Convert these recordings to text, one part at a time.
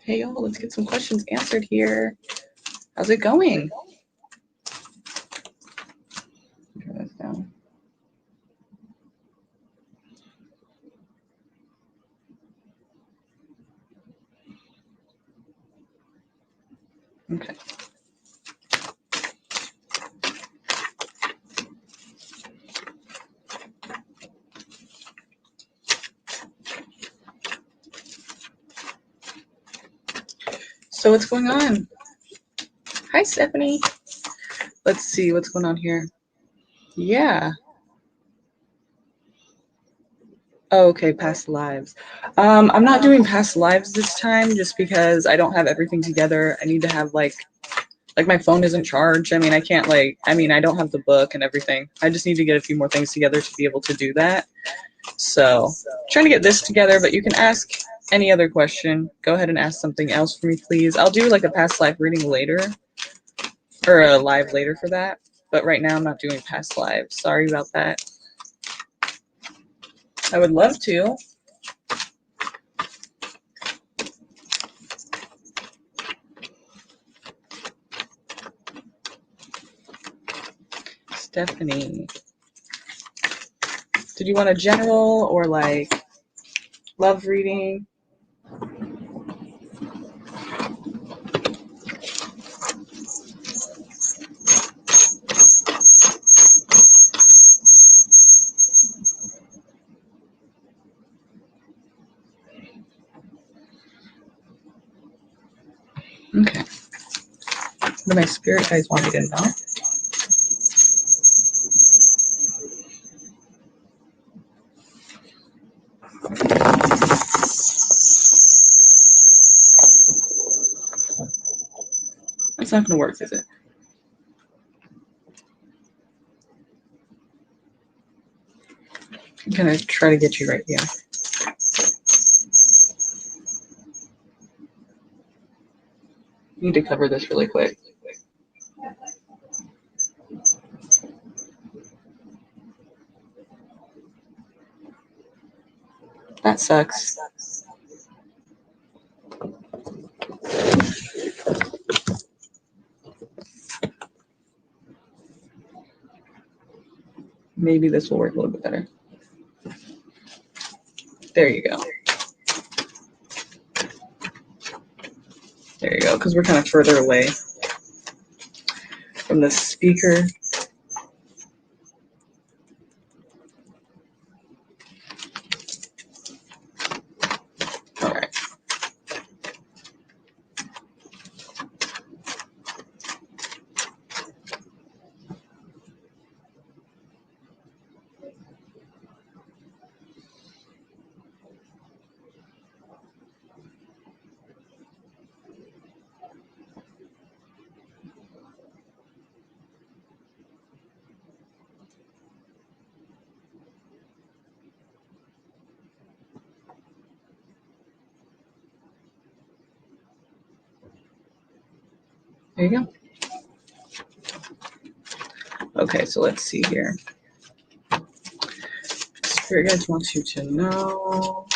Hey, y'all, let's get some questions answered here. How's it going? Turn this down. Okay. So what's going on? Hi, Stephanie. Let's see what's going on here. Yeah. Oh, okay, past lives. I'm not doing past lives this time just because I don't have everything together. I need to have like my phone isn't charged. I mean, I can't I don't have the book and everything. I just need to get a few more things together to be able to do that. So trying to get this together, but you can ask any other question. Go ahead and ask something else for me, please. I'll do like a past life reading later, or a live later for that. But right now I'm not doing past lives. Sorry about that. I would love to. Stephanie, did you want a general or like love reading? Okay. What do my spirit guides want me to know? It's not going to work, is it? I'm going to try to get you right here. Need to cover this really quick. That sucks. Maybe this will work a little bit better. There you go. There you go, because we're kind of further away from the speaker. All right. There you go. Okay, so let's see here. Spirit guides wants you to know.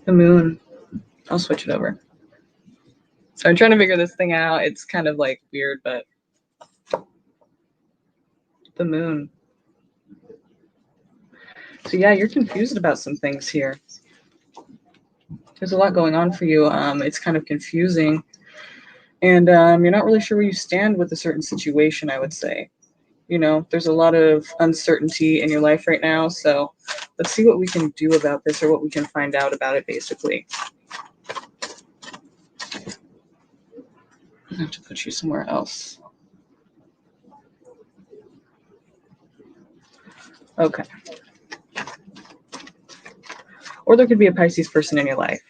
The moon. I'll switch it over. So I'm trying to figure this thing out. It's kind of like weird, but the moon. So yeah, you're confused about some things here. There's a lot going on for you. It's kind of confusing. And you're not really sure where you stand with a certain situation, I would say. You know, there's a lot of uncertainty in your life right now. So let's see what we can do about this, or what we can find out about it, basically. I have to put you somewhere else. Okay. Or there could be a Pisces person in your life.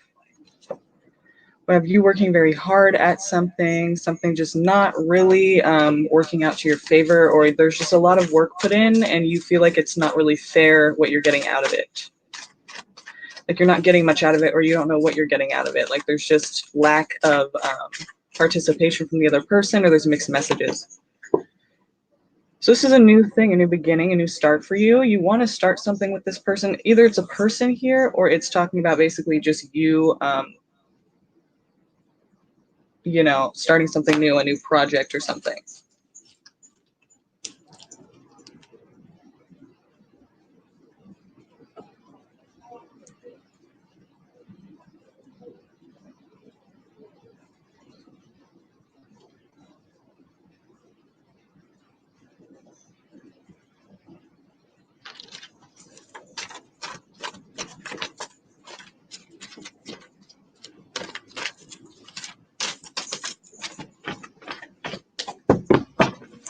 Have you working very hard at something just not really working out to your favor, or there's just a lot of work put in and you feel like it's not really fair what you're getting out of it. Like you're not getting much out of it, or you don't know what you're getting out of it. Like there's just lack of participation from the other person, or there's mixed messages. So this is a new thing, a new beginning, a new start for you. You want to start something with this person. Either it's a person here or it's talking about basically just you, you know, starting something new, a new project or something.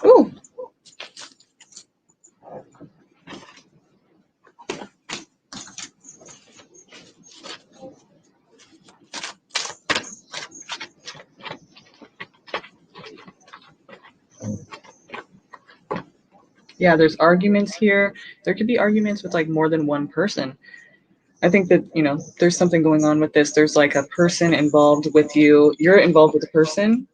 Ooh. Yeah, there's arguments here. There could be arguments with like more than one person. I think that, you know, there's something going on with this. There's like a person involved with you. You're involved with a person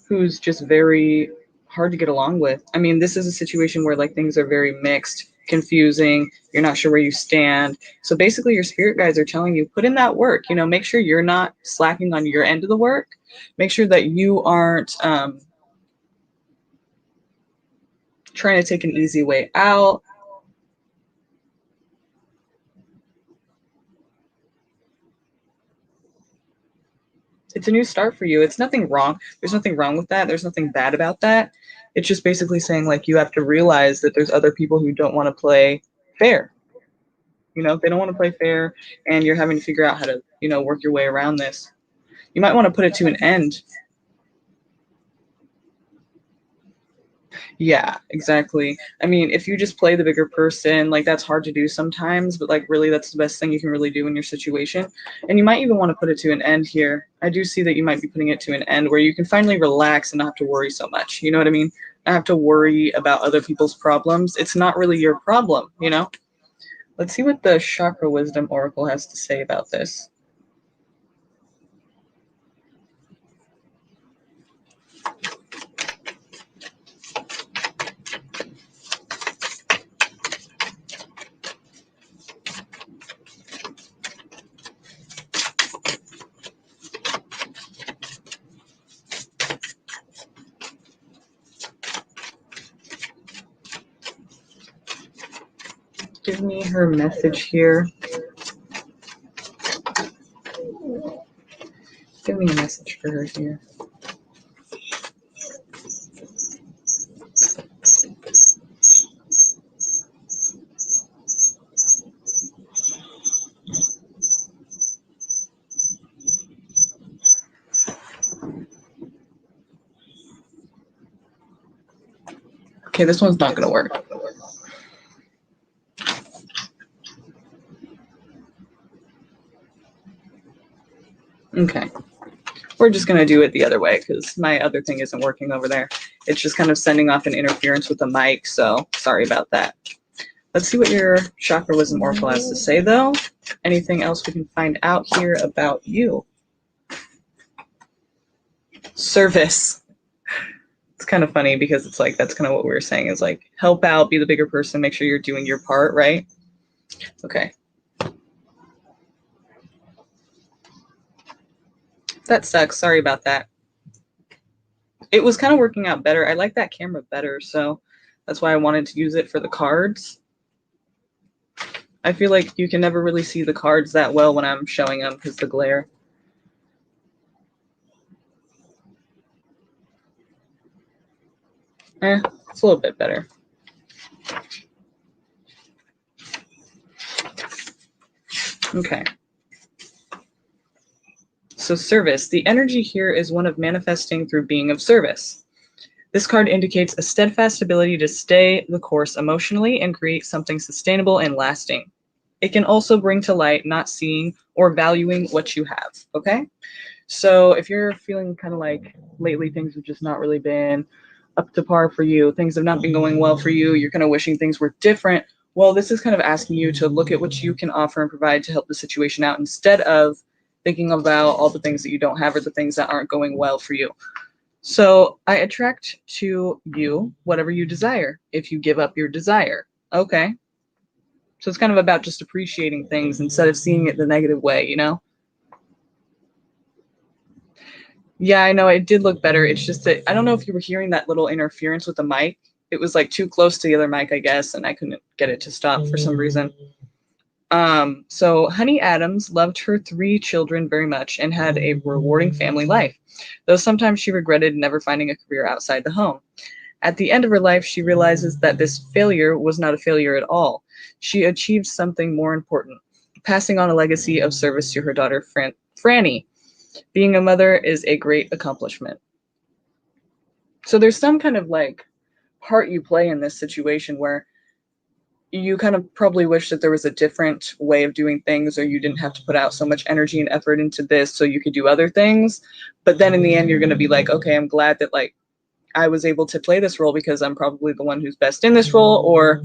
who's just very hard to get along with. I mean, this is a situation where like things are very mixed, confusing. You're not sure where you stand. So basically, your spirit guides are telling you put in that work. You know, make sure you're not slacking on your end of the work. Make sure that you aren't trying to take an easy way out. It's a new start for you. It's nothing wrong. There's nothing wrong with that. There's nothing bad about that. It's just basically saying like you have to realize that there's other people who don't want to play fair. You know, they don't want to play fair, and you're having to figure out how to, you know, work your way around this. You might want to put it to an end. Yeah, exactly. I mean, if you just play the bigger person, like that's hard to do sometimes, but like really that's the best thing you can really do in your situation. And you might even want to put it to an end here. I do see that you might be putting it to an end where you can finally relax and not have to worry so much. You know what I mean? Not have to worry about other people's problems. It's not really your problem, you know? Let's see what the Chakra Wisdom Oracle has to say about this. Give me her message here. Give me a message for her here. Okay, this one's not going to work. Okay. We're just going to do it the other way because my other thing isn't working over there. It's just kind of sending off an interference with the mic, so sorry about that. Let's see what your Chakra Wisdom Oracle has to say, though. Anything else we can find out here about you? Service. It's kind of funny because it's like that's kind of what we were saying is like help out, be the bigger person, make sure you're doing your part, right? Okay. That sucks. Sorry about that. It was kind of working out better. I like that camera better, so that's why I wanted to use it for the cards. I feel like you can never really see the cards that well when I'm showing them because the glare. It's a little bit better. Okay. So service. The energy here is one of manifesting through being of service. This card indicates a steadfast ability to stay the course emotionally and create something sustainable and lasting. It can also bring to light not seeing or valuing what you have, okay? So if you're feeling kind of like lately things have just not really been up to par for you, things have not been going well for you, you're kind of wishing things were different, well, this is kind of asking you to look at what you can offer and provide to help the situation out instead of thinking about all the things that you don't have or the things that aren't going well for you. So I attract to you whatever you desire if you give up your desire. Okay. So it's kind of about just appreciating things instead of seeing it the negative way, you know? Yeah, I know it did look better. It's just that I don't know if you were hearing that little interference with the mic. It was like too close to the other mic, I guess, and I couldn't get it to stop for some reason. So Honey Adams loved her 3 children very much and had a rewarding family life, though sometimes she regretted never finding a career outside the home. At the end of her life, she realizes that this failure was not a failure at all. She achieved something more important, passing on a legacy of service to her daughter, Franny. Being a mother is a great accomplishment. So there's some kind of like part you play in this situation where you kind of probably wish that there was a different way of doing things, or you didn't have to put out so much energy and effort into this so you could do other things. But then in the end, you're going to be like, okay, I'm glad that like I was able to play this role because I'm probably the one who's best in this role, or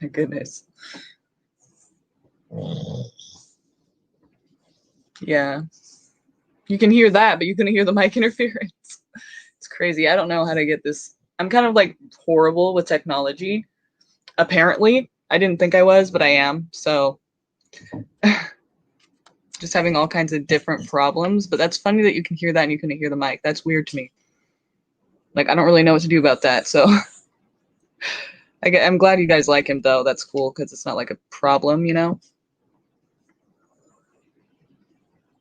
my goodness. Yeah. You can hear that, but you couldn't hear the mic interference. It's crazy. I don't know how to get this. I'm kind of like horrible with technology. Apparently, I didn't think I was, but I am. So just having all kinds of different problems. But that's funny that you can hear that and you couldn't hear the mic. That's weird to me. Like, I don't really know what to do about that. So I'm glad you guys like him, though. That's cool because it's not like a problem, you know?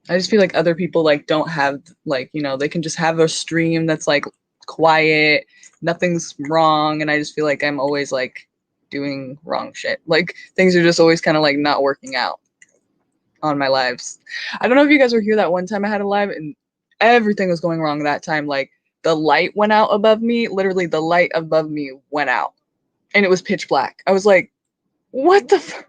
I just feel like other people like don't have like, you know, they can just have a stream that's like quiet, nothing's wrong, and I just feel like I'm always like doing wrong shit. Like things are just always kind of like not working out on my lives. I don't know if you guys were here that one time I had a live and everything was going wrong that time. Like the light went out above me, literally the light above me went out and it was pitch black. I was like, what the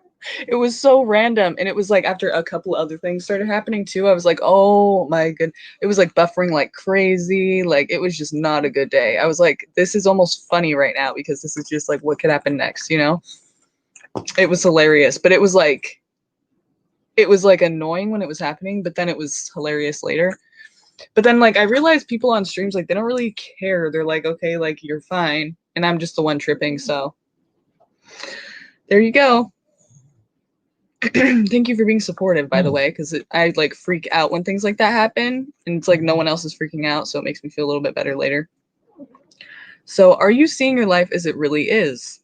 it was so random, and it was like after a couple other things started happening too. I was like, oh my good, it was like buffering like crazy. Like it was just not a good day. I was like, this is almost funny right now because this is just like what could happen next, you know? It was hilarious, but it was like annoying when it was happening, but then it was hilarious later. But then like I realized people on streams like they don't really care. They're like, okay, like you're fine, and I'm just the one tripping. So there you go. Thank you for being supportive, by the way, because I like freak out when things like that happen, and it's like no one else is freaking out, so it makes me feel a little bit better later. So, are you seeing your life as it really is?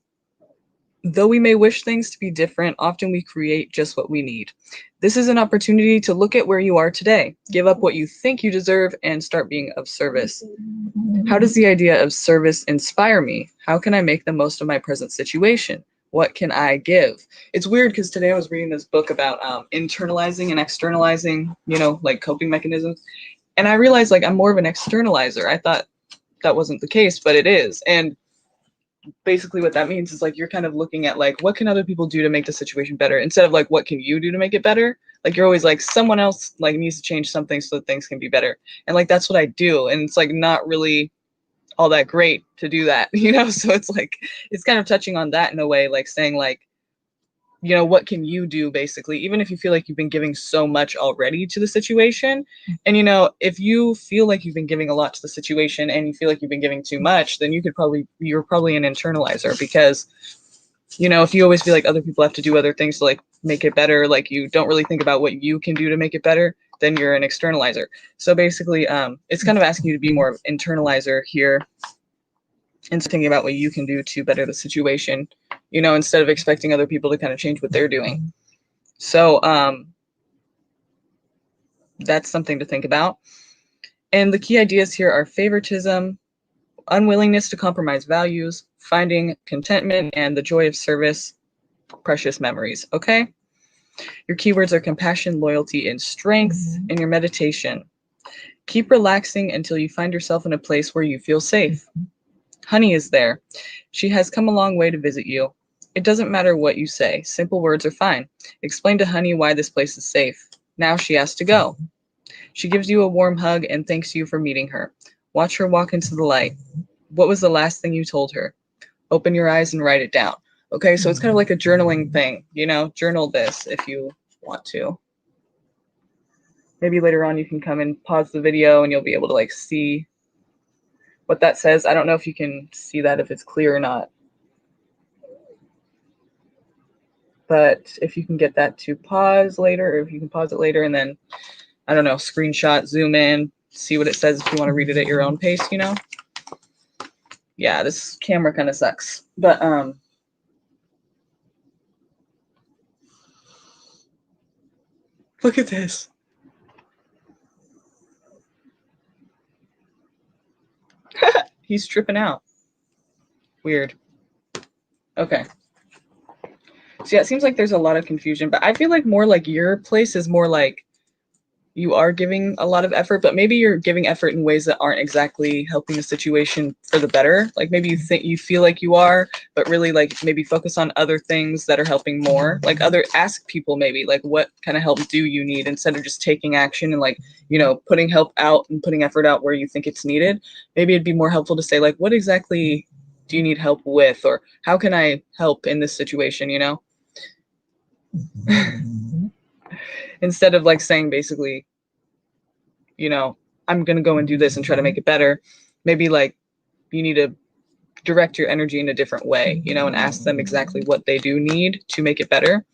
Though we may wish things to be different, often we create just what we need. This is an opportunity to look at where you are today, give up what you think you deserve, and start being of service. How does the idea of service inspire me? How can I make the most of my present situation? What can I give? It's weird because today I was reading this book about internalizing and externalizing, you know, like coping mechanisms. And I realized like I'm more of an externalizer. I thought that wasn't the case, but it is. And basically what that means is like you're kind of looking at like what can other people do to make the situation better instead of like what can you do to make it better. Like you're always like someone else like needs to change something so that things can be better. And like that's what I do. And it's like not really all that great to do that, you know? So it's like, it's kind of touching on that in a way, like saying like, you know, what can you do basically, even if you feel like you've been giving so much already to the situation. And, you know, if you feel like you've been giving a lot to the situation and you feel like you've been giving too much, then you're probably an internalizer because, you know, if you always feel like other people have to do other things to like make it better, like you don't really think about what you can do to make it better, then you're an externalizer. So basically, it's kind of asking you to be more of an internalizer here and thinking about what you can do to better the situation, you know, instead of expecting other people to kind of change what they're doing. So that's something to think about. And the key ideas here are favoritism, unwillingness to compromise values, finding contentment, and the joy of service, precious memories. Okay? Your keywords are compassion, loyalty, and strength in your meditation. Keep relaxing until you find yourself in a place where you feel safe. Honey is there. She has come a long way to visit you. It doesn't matter what you say. Simple words are fine. Explain to Honey why this place is safe. Now she has to go. She gives you a warm hug and thanks you for meeting her. Watch her walk into the light. What was the last thing you told her? Open your eyes and write it down. Okay, so it's kind of like a journaling thing, you know, journal this if you want to. Maybe later on you can come and pause the video and you'll be able to like see what that says. I don't know if you can see that, if it's clear or not. But if you can get that to pause later, or if you can pause it later and then, I don't know, screenshot, zoom in, see what it says if you want to read it at your own pace, you know? Yeah, this camera kind of sucks. But look at this. He's tripping out. Weird. Okay. So yeah, it seems like there's a lot of confusion, but I feel like more like your place is more like you are giving a lot of effort, but maybe you're giving effort in ways that aren't exactly helping the situation for the better. Like maybe you feel like you are, but really like maybe focus on other things that are helping more. Like ask people maybe like what kind of help do you need, instead of just taking action and like, you know, putting help out and putting effort out where you think it's needed. Maybe it'd be more helpful to say like, what exactly do you need help with, or how can I help in this situation, you know? Instead of like saying basically, you know, I'm going to go and do this and try to make it better. Maybe like you need to direct your energy in a different way, you know, and ask them exactly what they do need to make it better.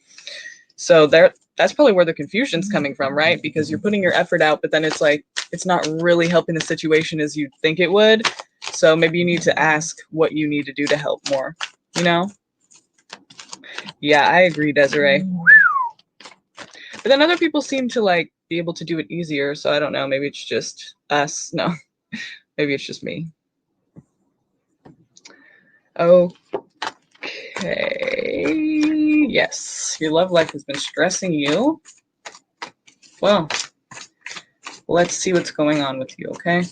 So that's probably where the confusion's coming from, right? Because you're putting your effort out, but then it's like, it's not really helping the situation as you think it would. So maybe you need to ask what you need to do to help more, you know? Yeah, I agree, Desiree. But then other people seem to like be able to do it easier. So I don't know. Maybe it's just us. No, maybe it's just me. Okay. Yes, your love life has been stressing you. Well, let's see what's going on with you, okay?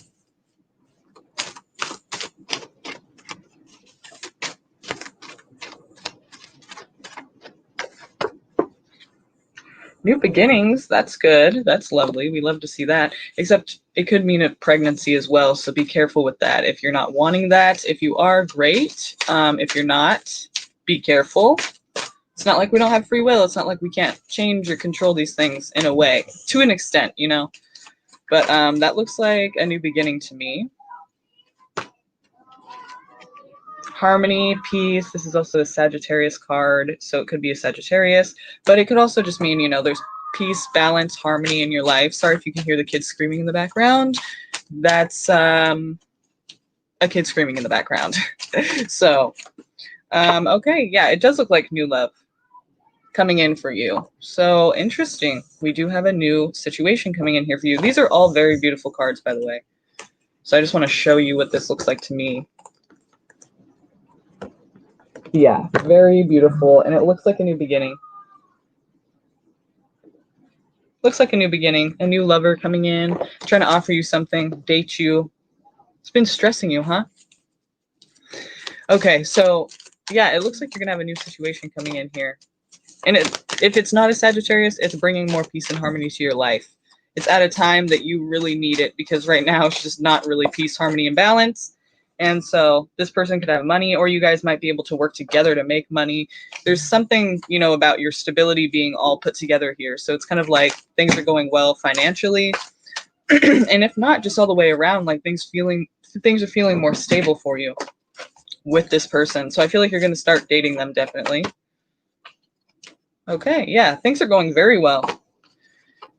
New beginnings, that's good. That's lovely. We love to see that. Except it could mean a pregnancy as well, so be careful with that. If you're not wanting that, if you are, great. If you're not, be careful. It's not like we don't have free will. It's not like we can't change or control these things in a way, to an extent, you know. But that looks like a new beginning to me. Harmony, peace. This is also a Sagittarius card, so it could be a Sagittarius, but it could also just mean, you know, there's peace, balance, harmony in your life. Sorry if you can hear the kids screaming in the background. That's a kid screaming in the background. So, okay, yeah, it does look like new love coming in for you. So interesting. We do have a new situation coming in here for you. These are all very beautiful cards, by the way. So I just want to show you what this looks like to me. Yeah, very beautiful. And it looks like a new beginning. Looks like a new beginning. A new lover coming in, trying to offer you something, date you. It's been stressing you, huh? Okay, so yeah, it looks like you're going to have a new situation coming in here. And if it's not a Sagittarius, it's bringing more peace and harmony to your life. It's at a time that you really need it, because right now it's just not really peace, harmony, and balance. And so this person could have money, or you guys might be able to work together to make money. There's something, you know, about your stability being all put together here. So it's kind of like things are going well financially. And if not, just all the way around, like things are feeling more stable for you with this person. So I feel like you're going to start dating them, definitely. Okay, yeah, things are going very well.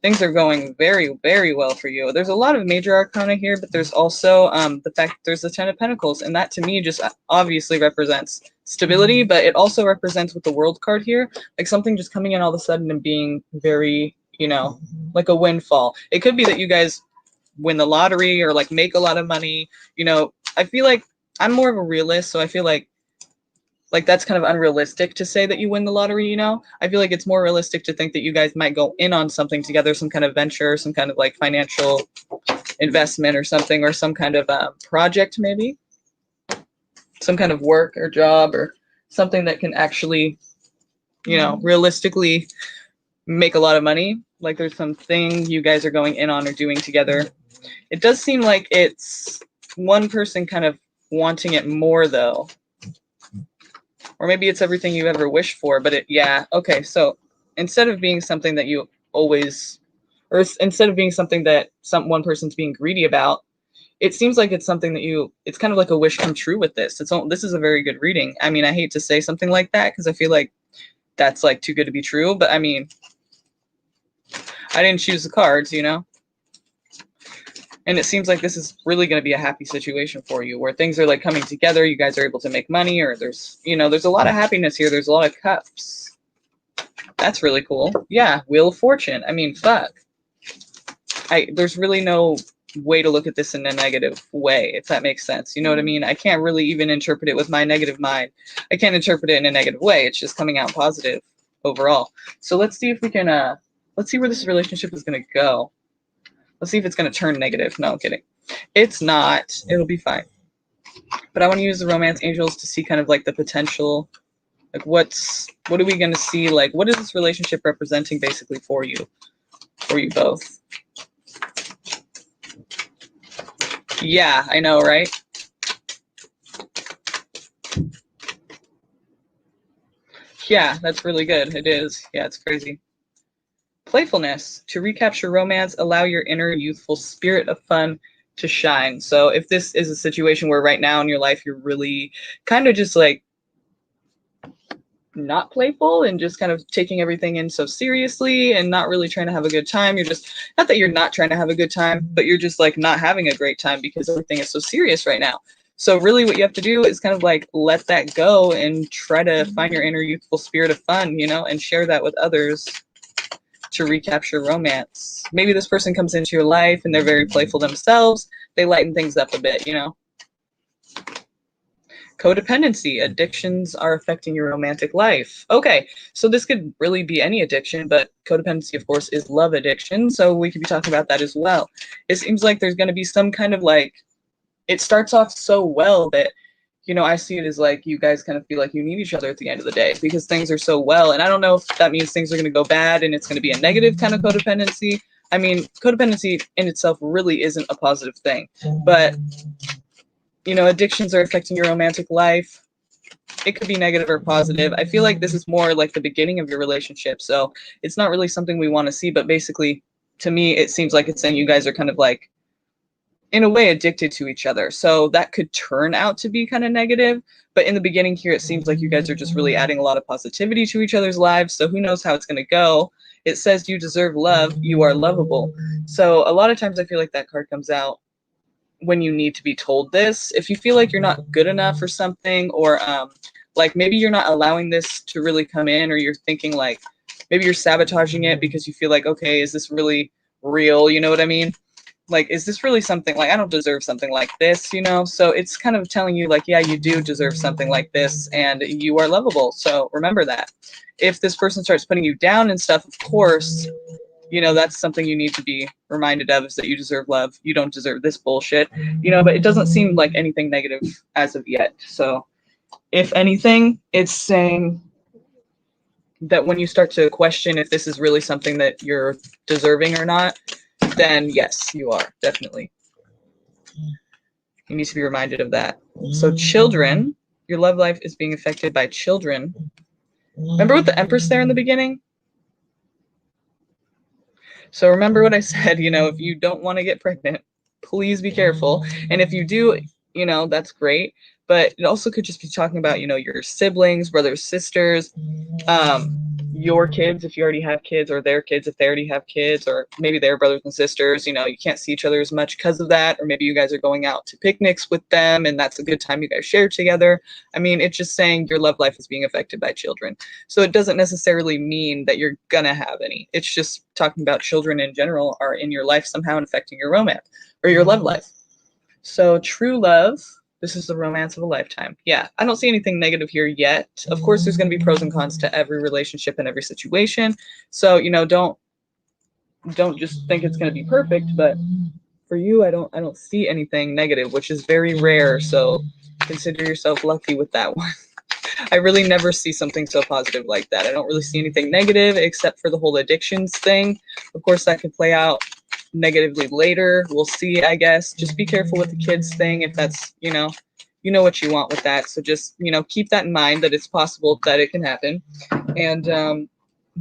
Things are going very, very well for you. There's a lot of major arcana here, but there's also the fact that there's the Ten of Pentacles, and that to me just obviously represents stability, but it also represents with the World card here, like something just coming in all of a sudden and being very, you know, like a windfall. It could be that you guys win the lottery or like make a lot of money. You know, I feel like I'm more of a realist, so I feel like that's kind of unrealistic to say that you win the lottery, you know? I feel like it's more realistic to think that you guys might go in on something together, some kind of venture, some kind of like financial investment or something, or some kind of project maybe. Some kind of work or job or something that can actually, you know, realistically make a lot of money. Like there's something you guys are going in on or doing together. It does seem like it's one person kind of wanting it more though. Or maybe it's everything you ever wished for, but yeah, okay, so instead of being something that you always or instead of being something that one person's being greedy about, it seems like it's something that it's kind of like a wish come true with this. This is a very good reading. I mean, I hate to say something like that because I feel like that's like too good to be true, but I mean, I didn't choose the cards, you know? And it seems like this is really going to be a happy situation for you where things are like coming together. You guys are able to make money, or there's a lot of happiness here. There's a lot of cups. That's really cool. Yeah, Wheel of Fortune. I mean, fuck. There's really no way to look at this in a negative way, if that makes sense. You know what I mean? I can't really even interpret it with my negative mind. I can't interpret it in a negative way. It's just coming out positive overall. So let's see if we can, let's see where this relationship is going to go. Let's see if it's going to turn negative. No, I'm kidding. It's not. It'll be fine. But I want to use the romance angels to see kind of like the potential. Like what are we going to see? Like what is this relationship representing basically for you both? Yeah, I know, right? Yeah, that's really good. It is. Yeah, it's crazy. Playfulness. To recapture romance, allow your inner youthful spirit of fun to shine. So if this is a situation where right now in your life you're really kind of just like not playful and just kind of taking everything in so seriously and not really trying to have a good time, you're just, not that you're not trying to have a good time, but you're just like not having a great time because everything is so serious right now. So really what you have to do is kind of like let that go and try to find your inner youthful spirit of fun, and share that with others to recapture romance. Maybe this person comes into your life and they're very playful themselves. They lighten things up a bit, Codependency. Addictions are affecting your romantic life. Okay, so this could really be any addiction, but codependency, of course, is love addiction. So we could be talking about that as well. It seems like there's going to be some kind of like, it starts off so well that, I see it as like you guys kind of feel like you need each other at the end of the day because things are so well. And I don't know if that means things are going to go bad and it's going to be a negative kind of codependency. I mean, codependency in itself really isn't a positive thing, but addictions are affecting your romantic life. It could be negative or positive. I feel like this is more like the beginning of your relationship. So it's not really something we want to see, but basically to me, it seems like it's saying you guys are kind of like, in a way, addicted to each other. So that could turn out to be kind of negative. But in the beginning here, it seems like you guys are just really adding a lot of positivity to each other's lives. So who knows how it's going to go. It says you deserve love. You are lovable. So a lot of times I feel like that card comes out when you need to be told this. If you feel like you're not good enough or something, or like maybe you're not allowing this to really come in, or you're thinking like maybe you're sabotaging it because you feel like, okay, is this really real? You know what I mean? Like, is this really something, like, I don't deserve something like this, So it's kind of telling you like, yeah, you do deserve something like this and you are lovable. So remember that. If this person starts putting you down and stuff, of course, that's something you need to be reminded of, is that you deserve love. You don't deserve this bullshit, but it doesn't seem like anything negative as of yet. So if anything, it's saying that when you start to question if this is really something that you're deserving or not, then yes, you are, definitely. You need to be reminded of that. So children, your love life is being affected by children. Remember with the Empress there in the beginning? So remember what I said, if you don't want to get pregnant, please be careful. And if you do, that's great. But it also could just be talking about, your siblings, brothers, sisters, your kids if you already have kids, or their kids if they already have kids, or maybe their brothers and sisters. You can't see each other as much because of that, or maybe you guys are going out to picnics with them and that's a good time you guys share together. I mean, it's just saying your love life is being affected by children. So it doesn't necessarily mean that you're gonna have any. It's just talking about children in general are in your life somehow and affecting your romance or your love life. So true love, this is the romance of a lifetime. Yeah, I don't see anything negative here yet. Of course, there's going to be pros and cons to every relationship and every situation. So, don't just think it's going to be perfect, but for you, I don't see anything negative, which is very rare. So consider yourself lucky with that one. I really never see something so positive like that. I don't really see anything negative except for the whole addictions thing. Of course, that could play out negatively later. We'll see, I guess. Just be careful with the kids thing if that's, you know what you want with that. So just, keep that in mind, that it's possible that it can happen, and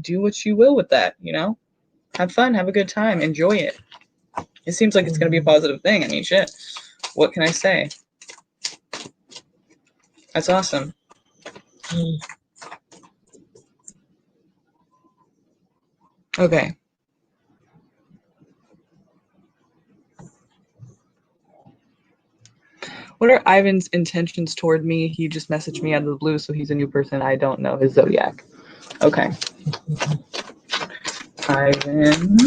do what you will with that, Have fun, have a good time, enjoy it. It seems like it's going to be a positive thing. I mean, shit. What can I say? That's awesome. Okay. What are Ivan's intentions toward me? He just messaged me out of the blue, so he's a new person. I don't know his zodiac. Okay. Ivan.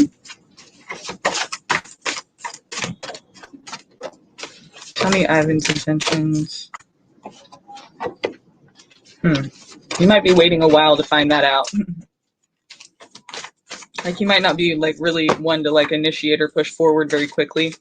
Tell me Ivan's intentions. You might be waiting a while to find that out. Like, he might not be, like, really one to, like, initiate or push forward very quickly.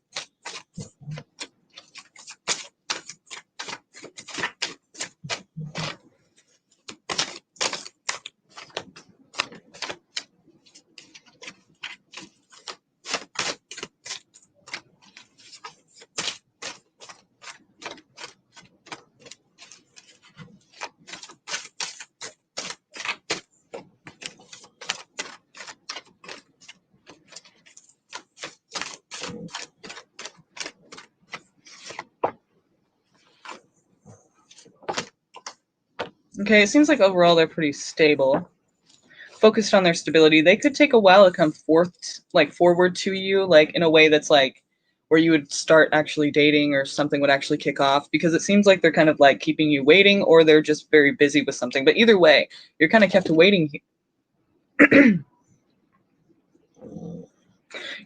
Okay, it seems like overall they're pretty stable. Focused on their stability. They could take a while to come forward to you, like in a way that's like where you would start actually dating or something would actually kick off, because it seems like they're kind of like keeping you waiting, or they're just very busy with something. But either way, you're kind of kept waiting. You're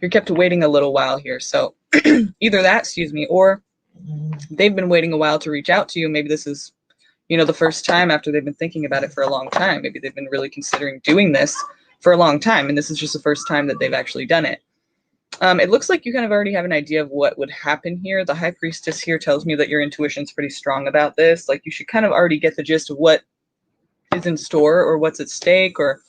kept waiting a little while here. So either that, excuse me, or they've been waiting a while to reach out to you. Maybe this is, you know, the first time after they've been thinking about it for a long time. Maybe they've been really considering doing this for a long time, and this is just the first time that they've actually done it. It looks like you kind of already have an idea of what would happen here. The High Priestess here tells me that your intuition's pretty strong about this. Like, you should kind of already get the gist of what is in store or what's at stake, or,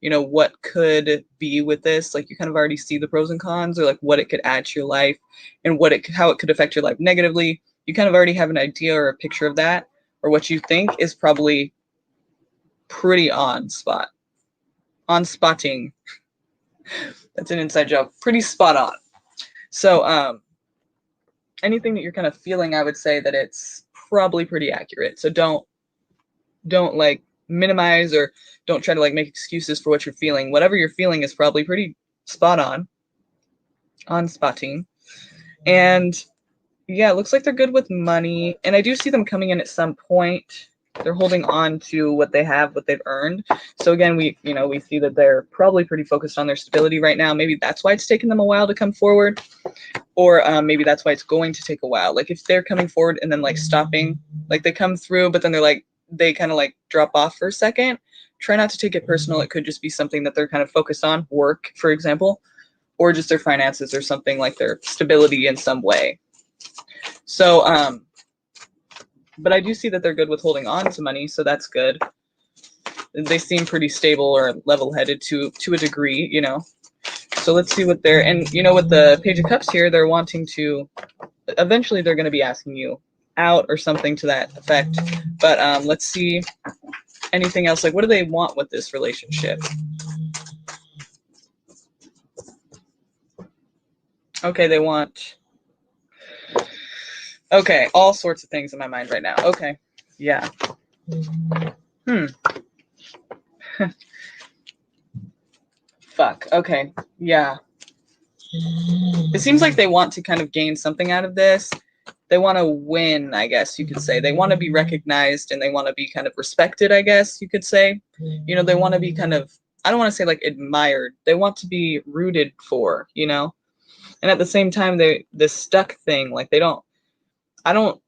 you know, what could be with this. Like, you kind of already see the pros and cons, or like what it could add to your life and how it could affect your life negatively. You kind of already have an idea or a picture of that, or what you think is probably pretty on spotting. That's an inside joke. Pretty spot on. So anything that you're kind of feeling, I would say that it's probably pretty accurate. So don't like minimize, or don't try to like make excuses for what you're feeling. Whatever you're feeling is probably pretty spot on spotting. And yeah, it looks like they're good with money. And I do see them coming in at some point. They're holding on to what they have, what they've earned. So again, we see that they're probably pretty focused on their stability right now. Maybe that's why it's taken them a while to come forward, or maybe that's why it's going to take a while. Like, if they're coming forward and then like stopping, like they come through, but then they kind of like drop off for a second. Try not to take it personal. It could just be something that they're kind of focused on, work, for example, or just their finances, or something like their stability in some way. So, but I do see that they're good with holding on to money, so that's good. They seem pretty stable or level-headed to a degree, you know. So let's see what they're, and you know, with the Page of Cups here, they're wanting to, eventually they're going to be asking you out or something to that effect. But let's see anything else. Like, what do they want with this relationship? Okay, they want, okay, all sorts of things in my mind right now. Okay, yeah. Fuck, okay, yeah. It seems like they want to kind of gain something out of this. They want to win, I guess you could say. They want to be recognized, and they want to be kind of respected, I guess you could say. You know, they want to be kind of, I don't want to say like admired. They want to be rooted for, you know? And at the same time, this stuck thing, like hang on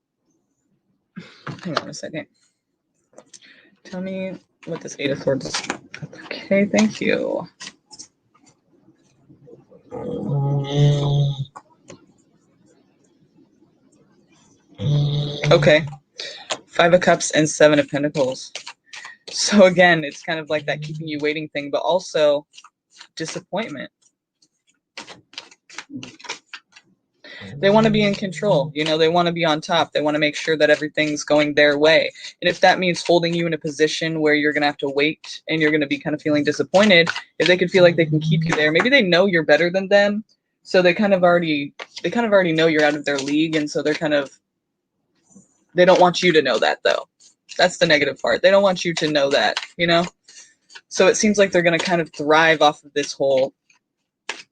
a second. Tell me what this Eight of Swords is. Okay, thank you. Okay. Five of Cups and Seven of Pentacles. So again, it's kind of like that keeping you waiting thing, but also disappointment. They want to be in control. You know, they want to be on top. They want to make sure that everything's going their way. And if that means holding you in a position where you're going to have to wait and you're going to be kind of feeling disappointed, if they could feel like they can keep you there, maybe they know you're better than them. So they kind of already know you're out of their league. And so they don't want you to know that, though. That's the negative part. They don't want you to know that, you know? So it seems like they're going to kind of thrive off of this whole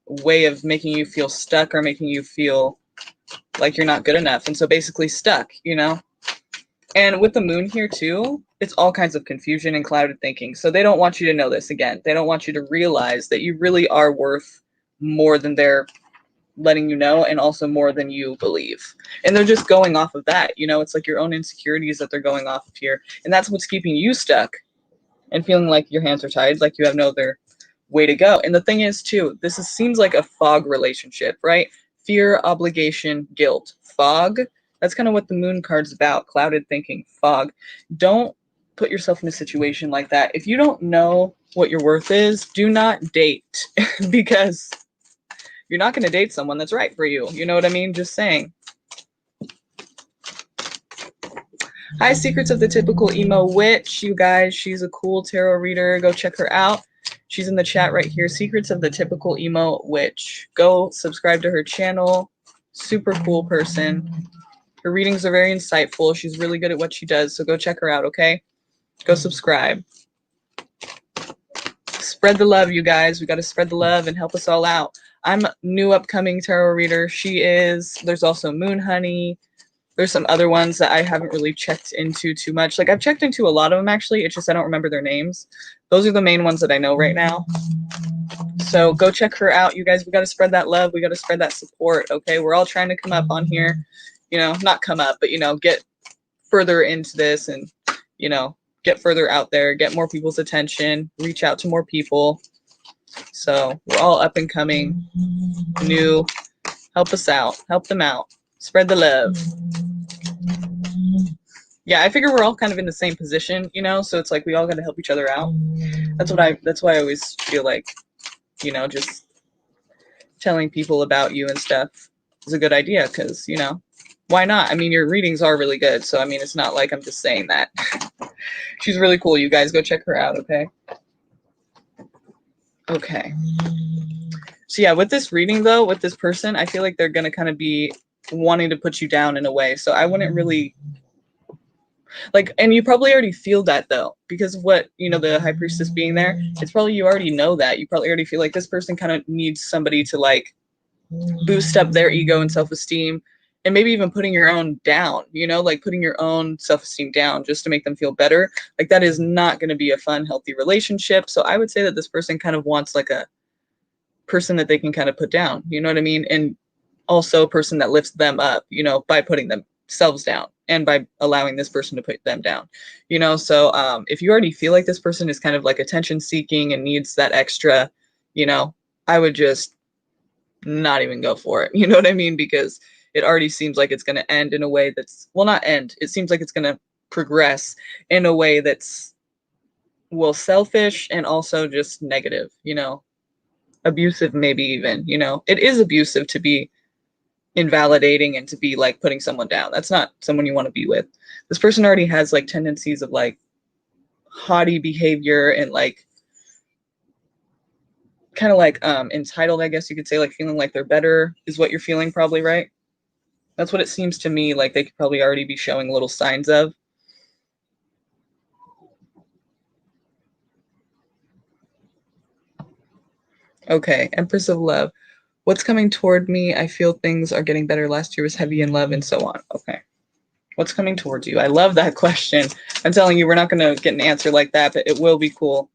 way of making you feel stuck or making you feel like you're not good enough. And so basically stuck, you know? And with the moon here too, it's all kinds of confusion and clouded thinking. So they don't want you to know this again. They don't want you to realize that you really are worth more than they're letting you know, and also more than you believe. And they're just going off of that. You know, it's like your own insecurities that they're going off of here. And that's what's keeping you stuck and feeling like your hands are tied, like you have no other way to go. And the thing is too, seems like a fog relationship, right? Fear, obligation, guilt. Fog, that's kind of what the moon card's about. Clouded thinking, fog. Don't put yourself in a situation like that. If you don't know what your worth is, do not date because you're not going to date someone that's right for you. You know what I mean? Just saying. Hi, Secrets of the Typical Emo Witch. You guys, she's a cool tarot reader. Go check her out. She's in the chat right here. Secrets of the Typical Emo Witch. Go subscribe to her channel. Super cool person. Her readings are very insightful. She's really good at what she does. So go check her out, okay? Go subscribe. Spread the love, you guys. We got to spread the love and help us all out. I'm a new upcoming tarot reader. She is. There's also Moon Honey. There's some other ones that I haven't really checked into too much. Like I've checked into a lot of them actually. It's just I don't remember their names. Those are the main ones that I know right now. So go check her out, you guys. We got to spread that love. We got to spread that support. Okay, we're all trying to come up on here. You know, not come up, but you know, get further into this and you know, get further out there, get more people's attention, reach out to more people. So we're all up and coming, new. Help us out. Help them out. Spread the love. Yeah, I figure we're all kind of in the same position, you know, so it's like we all got to help each other out. That's why I always feel like, you know, just telling people about you and stuff is a good idea because, you know, why not? I mean, your readings are really good. So, I mean, it's not like I'm just saying that. She's really cool. You guys go check her out, okay? Okay. So, yeah, with this reading, though, with this person, I feel like they're going to kind of be wanting to put you down in a way. So I wouldn't really like, and you probably already feel that though, because of what, you know, the high priestess being there, it's probably, you already know that. You probably already feel like this person kind of needs somebody to like boost up their ego and self-esteem, and maybe even putting your own down, you know, like putting your own self-esteem down just to make them feel better. Like that is not going to be a fun, healthy relationship. So I would say that this person kind of wants like a person that they can kind of put down, you know what I mean? And also a person that lifts them up, you know, by putting themselves down and by allowing this person to put them down, you know? So if you already feel like this person is kind of like attention seeking and needs that extra, you know, I would just not even go for it. You know what I mean? Because it already seems like it's going to end in a way that's, well, not end. It seems like it's going to progress in a way that's, well, selfish and also just negative, you know, abusive, maybe even, you know, it is abusive to be invalidating and to be like putting someone down. That's not someone you want to be with. This person already has like tendencies of like haughty behavior and like kind of like entitled, I guess you could say, like feeling like they're better is what you're feeling probably, right? That's what it seems to me like they could probably already be showing little signs of. Okay, Empress of Love. What's coming toward me? I feel things are getting better. Last year was heavy in love and so on. Okay. What's coming towards you? I love that question. I'm telling you, we're not going to get an answer like that, but it will be cool.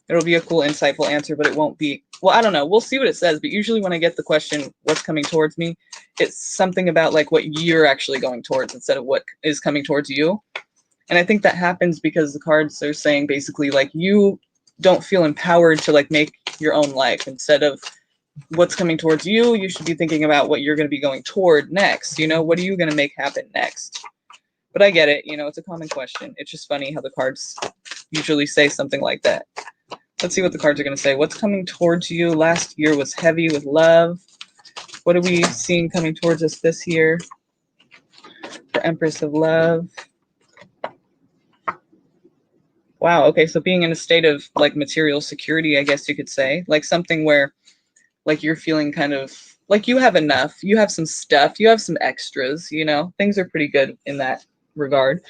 It'll be a cool, insightful answer, but it won't be, well, I don't know. We'll see what it says. But usually when I get the question, what's coming towards me, it's something about like what you're actually going towards instead of what is coming towards you. And I think that happens because the cards are saying basically like you don't feel empowered to like make your own life. Instead of what's coming towards you, you should be thinking about what you're going to be going toward next. You know, what are you going to make happen next? But I get it. You know, it's a common question. It's just funny how the cards usually say something like that. Let's see what the cards are going to say. What's coming towards you? Last year was heavy with love. What are we seeing coming towards us this year for Empress of Love? Wow, okay, so being in a state of like material security, I guess you could say, like something where like you're feeling kind of like you have enough, you have some stuff, you have some extras, you know, things are pretty good in that regard.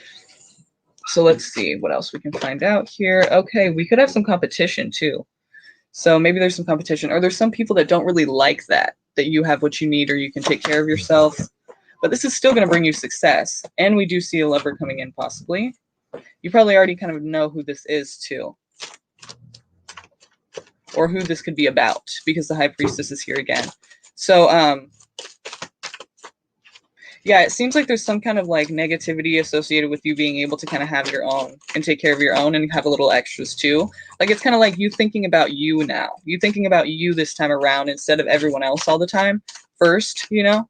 So let's see what else we can find out here. Okay, we could have some competition too. So maybe there's some competition, or there's some people that don't really like that you have what you need or you can take care of yourself. But this is still going to bring you success. And we do see a lover coming in possibly. You probably already kind of know who this is too, or who this could be about, because the High Priestess is here again. So yeah, it seems like there's some kind of like negativity associated with you being able to kind of have your own and take care of your own and have a little extras too. Like it's kind of like you thinking about you now. You thinking about you this time around instead of everyone else all the time first, you know?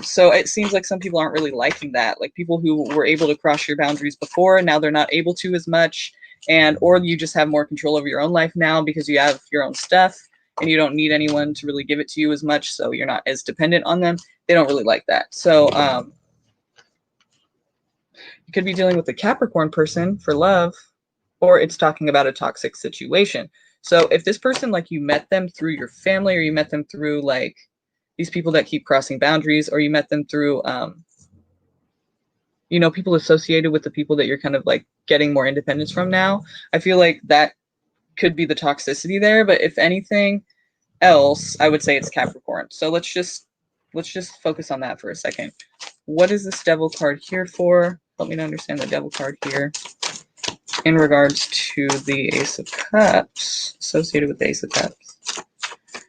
So it seems like some people aren't really liking that. Like people who were able to cross your boundaries before, now they're not able to as much. And or you just have more control over your own life now because you have your own stuff and you don't need anyone to really give it to you as much, so you're not as dependent on them. They don't really like that. So you could be dealing with a Capricorn person for love, or it's talking about a toxic situation. So if this person, like you met them through your family, or you met them through like these people that keep crossing boundaries, or you met them through you know, people associated with the people that you're kind of like getting more independence from now, I feel like that could be the toxicity there. But if anything else, I would say it's Capricorn. So let's just focus on that for a second. What is this Devil card here for? Help me to understand the Devil card here in regards to the Ace of Cups, associated with the Ace of Cups.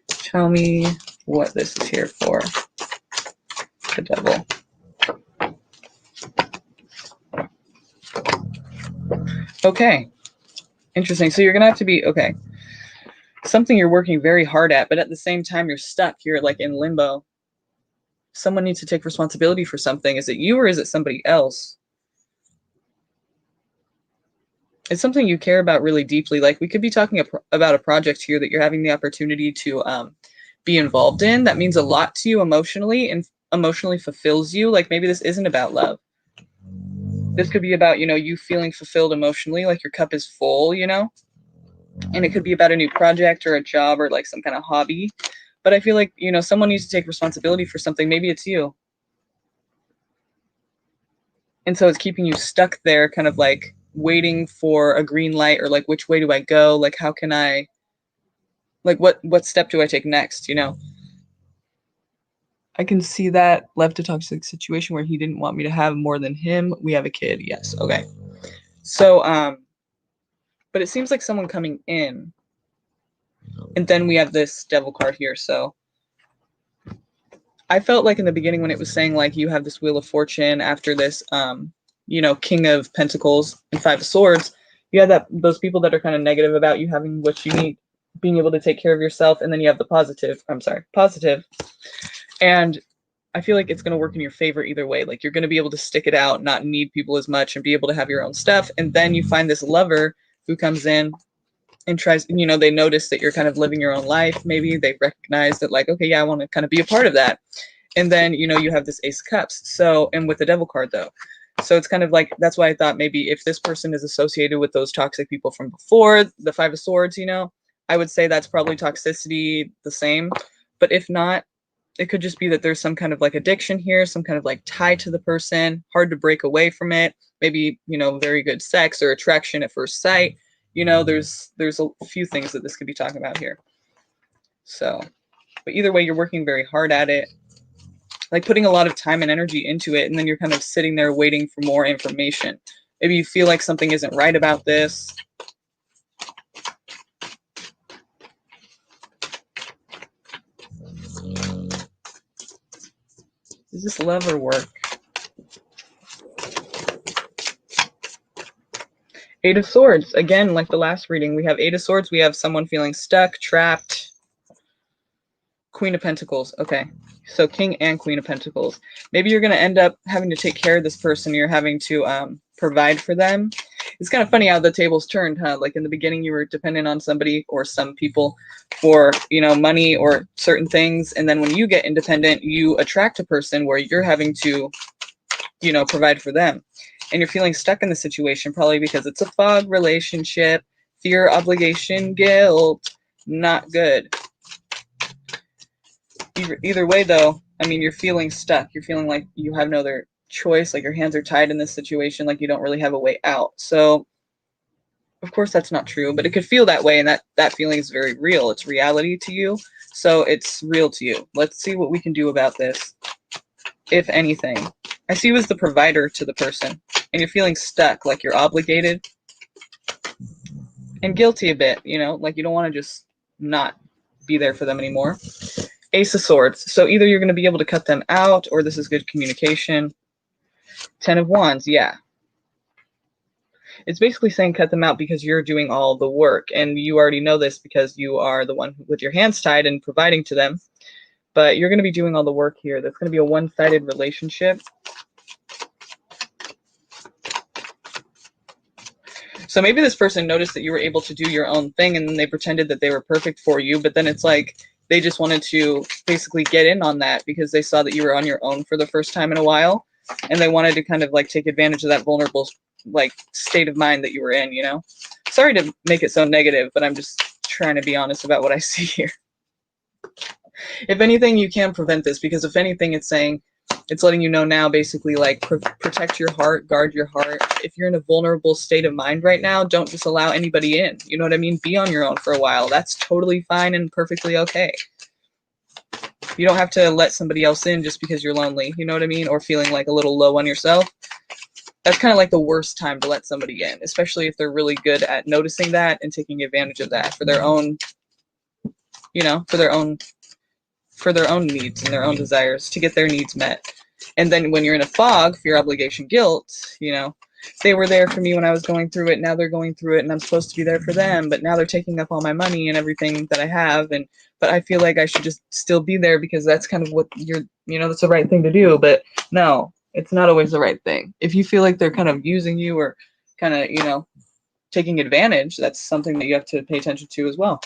Tell me what this is here for, the Devil. Okay, interesting. So you're gonna have to be, okay, something you're working very hard at, but at the same time you're stuck. You're like in limbo. Someone needs to take responsibility for something. Is it you or is it somebody else? It's something you care about really deeply. Like we could be talking about a project here that you're having the opportunity to be involved in that means a lot to you emotionally and emotionally fulfills you. Like maybe this isn't about love. This could be about, you know, you feeling fulfilled emotionally, like your cup is full, you know? And it could be about a new project or a job or like some kind of hobby. But I feel like, you know, someone needs to take responsibility for something. Maybe it's you. And so it's keeping you stuck there, kind of like waiting for a green light, or like, which way do I go? Like, how can I, like, what step do I take next? You know, I can see that left a toxic situation where he didn't want me to have more than him. We have a kid. Yes. Okay. So, but it seems like someone coming in, and then we have this Devil card here. So I felt like in the beginning when it was saying like you have this Wheel of Fortune after this, you know, King of Pentacles and Five of Swords, you have that those people that are kind of negative about you having what you need, being able to take care of yourself, and then you have the positive. And I feel like it's going to work in your favor either way. Like you're going to be able to stick it out, not need people as much, and be able to have your own stuff. And then you find this lover who comes in and tries, you know, they notice that you're kind of living your own life. Maybe they recognize that like, okay, yeah, I want to kind of be a part of that. And then, you know, you have this Ace of Cups. So, and with the Devil card though. So it's kind of like, that's why I thought maybe if this person is associated with those toxic people from before, the Five of Swords, you know, I would say that's probably toxicity the same. But if not, it could just be that there's some kind of like addiction here, some kind of like tie to the person, hard to break away from it. Maybe, you know, very good sex or attraction at first sight. You know, there's a few things that this could be talking about here. So, but either way, you're working very hard at it, like putting a lot of time and energy into it, and then you're kind of sitting there waiting for more information. Maybe you feel like something isn't right about this. Does this lever work? Eight of Swords. Again, like the last reading, we have Eight of Swords. We have someone feeling stuck, trapped, Queen of Pentacles. Okay. So King and Queen of Pentacles. Maybe you're going to end up having to take care of this person. You're having to provide for them. It's kind of funny how the tables turned, huh? Like in the beginning, you were dependent on somebody or some people for, you know, money or certain things. And then when you get independent, you attract a person where you're having to, you know, provide for them. And you're feeling stuck in the situation, probably because it's a fog relationship, fear, obligation, guilt. Not good. Either way, though, I mean, you're feeling stuck. You're feeling like you have no other choice, like your hands are tied in this situation, like you don't really have a way out. So, of course, that's not true, but it could feel that way, and that feeling is very real. It's reality to you, so it's real to you. Let's see what we can do about this, if anything. I see you as the provider to the person, and you're feeling stuck, like you're obligated and guilty a bit, you know, like you don't want to just not be there for them anymore. Ace of Swords. So either you're going to be able to cut them out, or this is good communication. 10 of Wands. Yeah. It's basically saying cut them out because you're doing all the work. And you already know this because you are the one with your hands tied and providing to them. But you're going to be doing all the work here. That's going to be a one-sided relationship. So maybe this person noticed that you were able to do your own thing and then they pretended that they were perfect for you. But then it's like they just wanted to basically get in on that because they saw that you were on your own for the first time in a while. And they wanted to kind of like take advantage of that vulnerable like state of mind that you were in, you know? Sorry to make it so negative, but I'm just trying to be honest about what I see here. If anything, you can prevent this, because if anything, it's saying, it's letting you know now, basically, like, protect your heart, guard your heart. If you're in a vulnerable state of mind right now, don't just allow anybody in. You know what I mean? Be on your own for a while. That's totally fine and perfectly okay. You don't have to let somebody else in just because you're lonely, you know what I mean? Or feeling like a little low on yourself. That's kind of like the worst time to let somebody in, especially if they're really good at noticing that and taking advantage of that for their own, you know, for their own needs and their own desires, to get their needs met. And then when you're in a fog, fear, obligation, guilt, you know, they were there for me when I was going through it. Now they're going through it and I'm supposed to be there for them, but now they're taking up all my money and everything that I have. But I feel like I should just still be there because that's kind of what you know, that's the right thing to do. But no, it's not always the right thing. If you feel like they're kind of using you or kind of, you know, taking advantage, that's something that you have to pay attention to as well.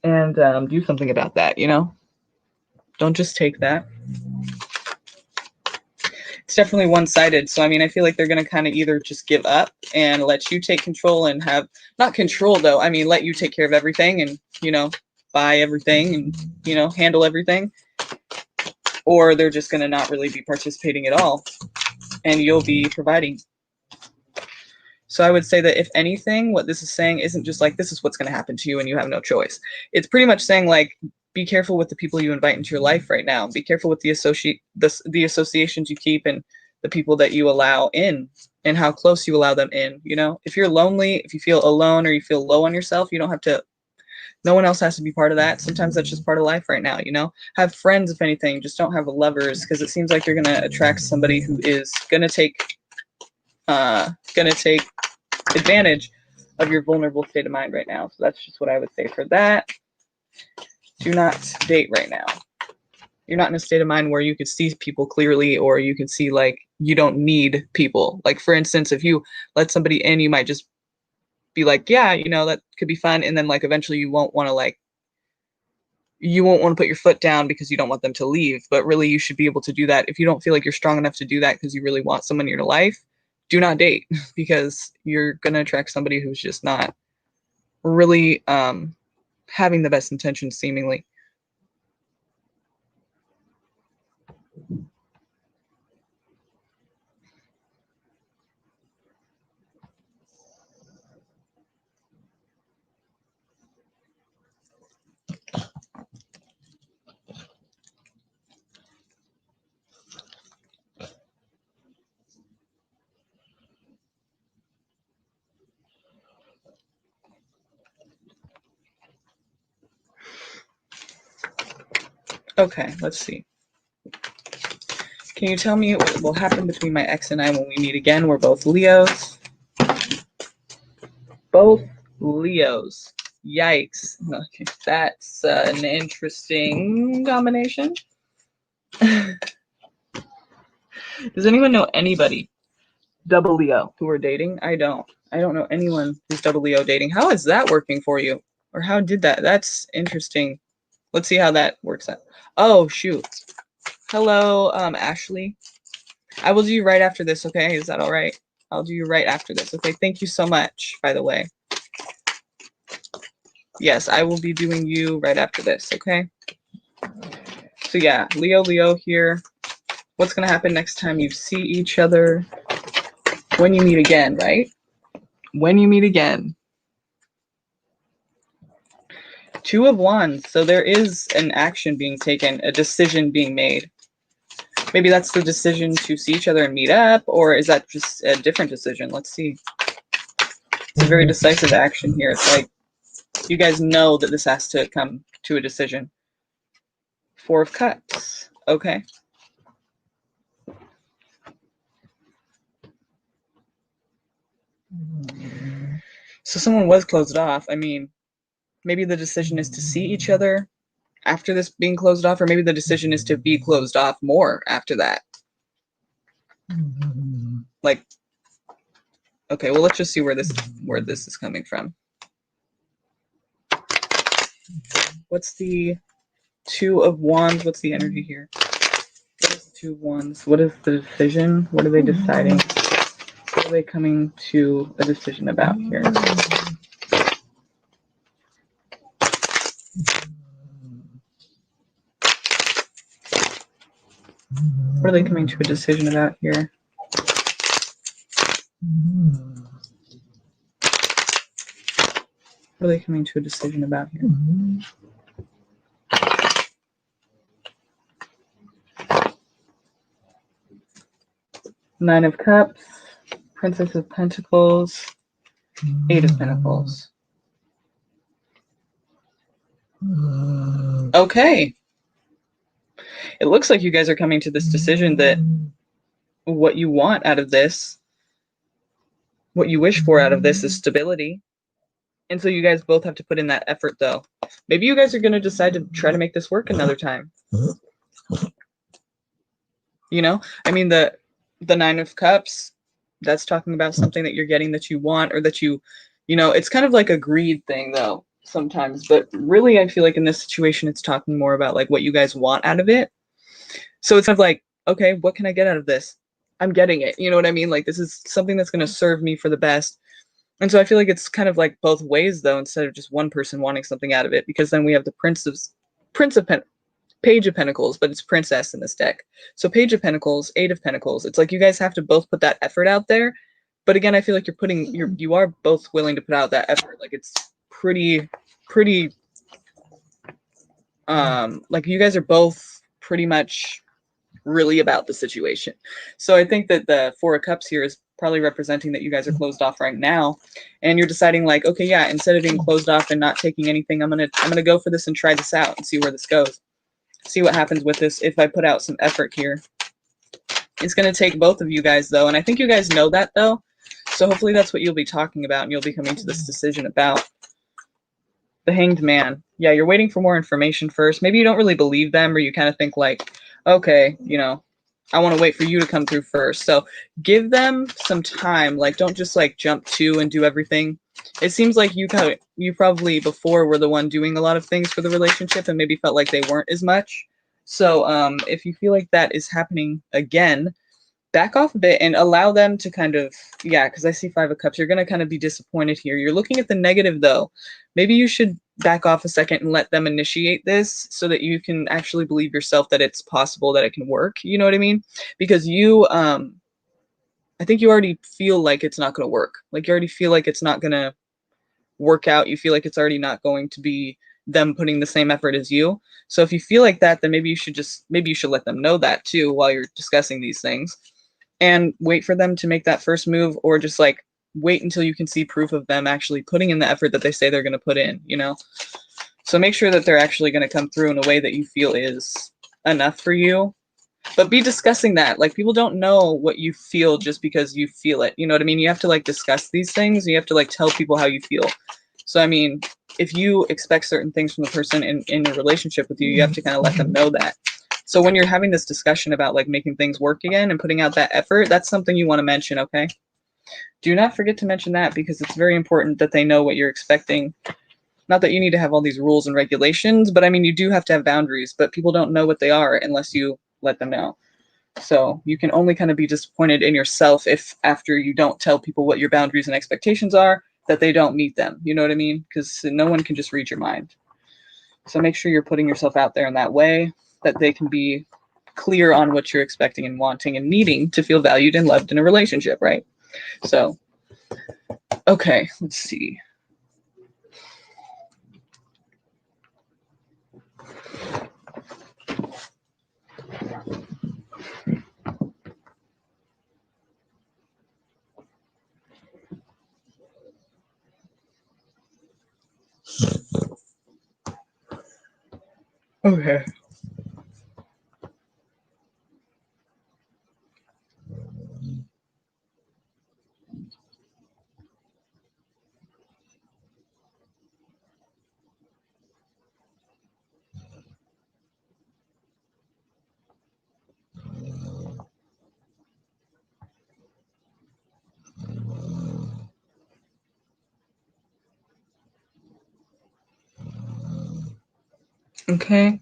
And do something about that, you know? Don't just take that. It's definitely one-sided. So, I mean, I feel like they're going to kind of either just give up and let you take control and have, not control though, I mean, let you take care of everything and, you know, buy everything and, you know, handle everything. Or they're just going to not really be participating at all and you'll be providing. So I would say that if anything, what this is saying isn't just like, this is what's going to happen to you and you have no choice. It's pretty much saying like, be careful with the people you invite into your life right now. Be careful with the associations you keep and the people that you allow in and how close you allow them in. You know, if you're lonely, if you feel alone or you feel low on yourself, you don't have to, no one else has to be part of that. Sometimes that's just part of life right now, you know? Have friends, if anything, just don't have lovers, because it seems like you're going to attract somebody who is going to take advantage of your vulnerable state of mind right now. So that's just what I would say for that. Do not date right now. You're not in a state of mind where you could see people clearly, or you can see like you don't need people. Like, for instance, if you let somebody in, you might just be like, yeah, you know, that could be fun. And then like eventually you won't want to put your foot down because you don't want them to leave. But really you should be able to do that. If you don't feel like you're strong enough to do that because you really want someone in your life, do not date, because you're going to attract somebody who's just not really having the best intentions, seemingly. Okay, let's see. Can you tell me what will happen between my ex and I when we meet again? We're both Leos. Both Leos. Yikes. Okay, that's an interesting combination. Does anyone know anybody double Leo who are dating? I don't. I don't know anyone who's double Leo dating. How is that working for you? Or how did that? That's interesting. Let's see how that works out. Oh, shoot. Hello, Ashley. I will do you right after this, okay? Is that all right? I'll do you right after this, okay? Thank you so much, by the way. Yes, I will be doing you right after this, okay? So yeah, Leo here. What's going to happen next time you see each other? When you meet again, right? When you meet again. Two of Wands. So there is an action being taken, a decision being made. Maybe that's the decision to see each other and meet up, or is that just a different decision? Let's see. It's a very decisive action here. It's like you guys know that this has to come to a decision. Four of Cups. Okay. So someone was closed off. I mean, maybe the decision is to see each other after this being closed off, or maybe the decision is to be closed off more after that. Like, okay, well, let's just see where this is coming from. What's the Two of Wands? What's the energy here? What is the Two of Wands? What is the decision? What are they deciding? What are they coming to a decision about here? What are they coming to a decision about here? What are they coming to a decision about here? Nine of Cups, Princess of Pentacles, Eight of Pentacles. Okay. It looks like you guys are coming to this decision that what you want out of this, what you wish for out of this is stability. And so you guys both have to put in that effort, though. Maybe you guys are going to decide to try to make this work another time. You know, I mean, the Nine of Cups, that's talking about something that you're getting that you want, or that you know, it's kind of like a greed thing, though, sometimes. But really, I feel like in this situation, it's talking more about like what you guys want out of it. So it's kind of like, okay, what can I get out of this? I'm getting it. You know what I mean? Like, this is something that's going to serve me for the best. And so I feel like it's kind of like both ways, though, instead of just one person wanting something out of it, because then we have the Page of Pentacles, but it's Princess in this deck. So Page of Pentacles, Eight of Pentacles. It's like you guys have to both put that effort out there. But again, I feel like you are both willing to put out that effort. Like, it's pretty, like you guys are both pretty much really about the situation. So I think that the Four of Cups here is probably representing that you guys are closed off right now, and you're deciding like, okay, yeah, instead of being closed off and not taking anything, I'm gonna go for this and try this out and see where this goes. See what happens with this if I put out some effort here. It's gonna take both of you guys, though, and I think you guys know that, though. So hopefully that's what you'll be talking about, and you'll be coming to this decision about. The Hanged Man. Yeah, you're waiting for more information first. Maybe you don't really believe them, or you kind of think like, okay, you know, I want to wait for you to come through first. So give them some time. Like, don't just like jump to and do everything. It seems like you probably before were the one doing a lot of things for the relationship and maybe felt like they weren't as much. So if you feel like that is happening again, back off a bit and allow them to kind of, yeah, because I see Five of Cups. You're going to kind of be disappointed here. You're looking at the negative, though. Maybe you should back off a second and let them initiate this so that you can actually believe yourself that it's possible, that it can work. You know what I mean? Because you, I think you already feel like it's not going to work. Like, you already feel like it's not going to work out. You feel like it's already not going to be them putting the same effort as you. So if you feel like that, then maybe you should let them know that too while you're discussing these things. And wait for them to make that first move, or just like wait until you can see proof of them actually putting in the effort that they say they're going to put in, you know? So make sure that they're actually going to come through in a way that you feel is enough for you. But be discussing that. Like, people don't know what you feel just because you feel it. You know what I mean? You have to like discuss these things. You have to like tell people how you feel. So, I mean, if you expect certain things from the person in a relationship with you, you have to kind of let them know that. So when you're having this discussion about like making things work again and putting out that effort, that's something you want to mention, okay? Do not forget to mention that, because it's very important that they know what you're expecting. Not that you need to have all these rules and regulations, but I mean, you do have to have boundaries, but people don't know what they are unless you let them know. So you can only kind of be disappointed in yourself if after you don't tell people what your boundaries and expectations are, that they don't meet them. You know what I mean? Because no one can just read your mind. So make sure you're putting yourself out there in that way that they can be clear on what you're expecting and wanting and needing to feel valued and loved in a relationship, right? So, okay, let's see. Okay. Okay.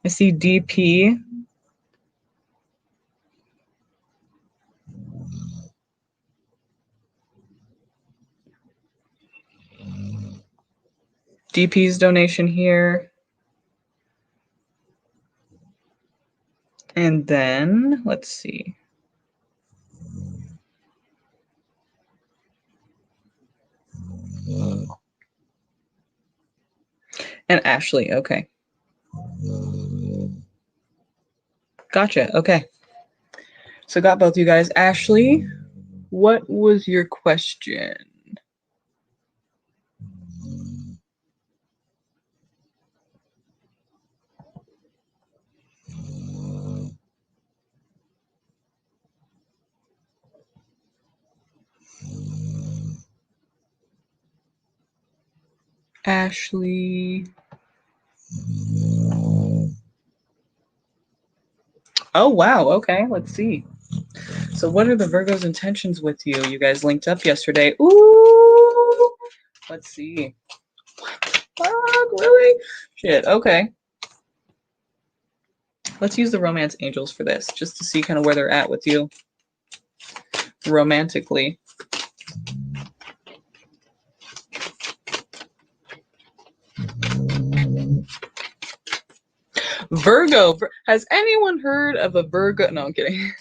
I see DP. DP's donation here. And then, let's see. And Ashley, okay. Gotcha, okay. So got both you guys. Ashley, what was your question? Ashley. Oh, wow. Okay, let's see. So what are the Virgo's intentions with you? You guys linked up yesterday. Ooh. Let's see. Fuck, really? Shit, okay. Let's use the romance angels for this, just to see kind of where they're at with you romantically. Virgo. Has anyone heard of a Virgo? No, I'm kidding.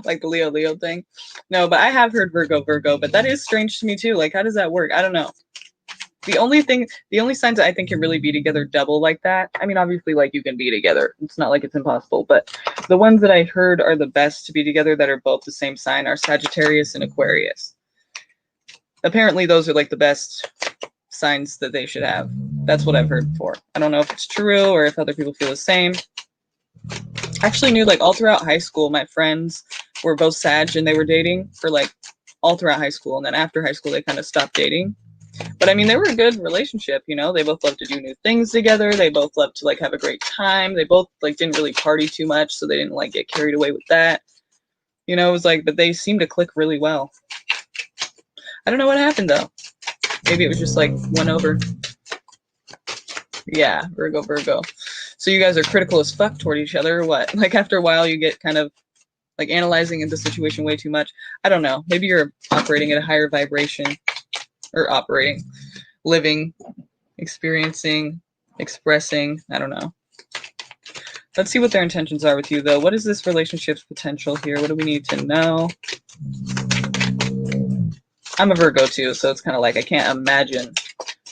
Like the Leo thing. No, but I have heard Virgo, but that is strange to me too. Like, how does that work? I don't know. The only signs that I think can really be together double like that. I mean, obviously, like you can be together. It's not like it's impossible, but the ones that I heard are the best to be together that are both the same sign are Sagittarius and Aquarius. Apparently, those are like the best signs that they should have. That's what I've heard before. I don't know if it's true or if other people feel the same. I actually knew like all throughout high school, my friends were both Sag and they were dating for like all throughout high school. And then after high school, they kind of stopped dating. But I mean, they were a good relationship, you know, they both loved to do new things together. They both loved to like have a great time. They both like didn't really party too much. So they didn't like get carried away with that. You know, it was like, but they seemed to click really well. I don't know what happened though. Maybe it was just like went over. Yeah, Virgo. So you guys are critical as fuck toward each other or what? Like after a while you get kind of like analyzing the situation way too much. I don't know. Maybe you're operating at a higher vibration or living, experiencing, expressing. I don't know. Let's see what their intentions are with you though. What is this relationship's potential here? What do we need to know? I'm a Virgo too, so it's kind of like I can't imagine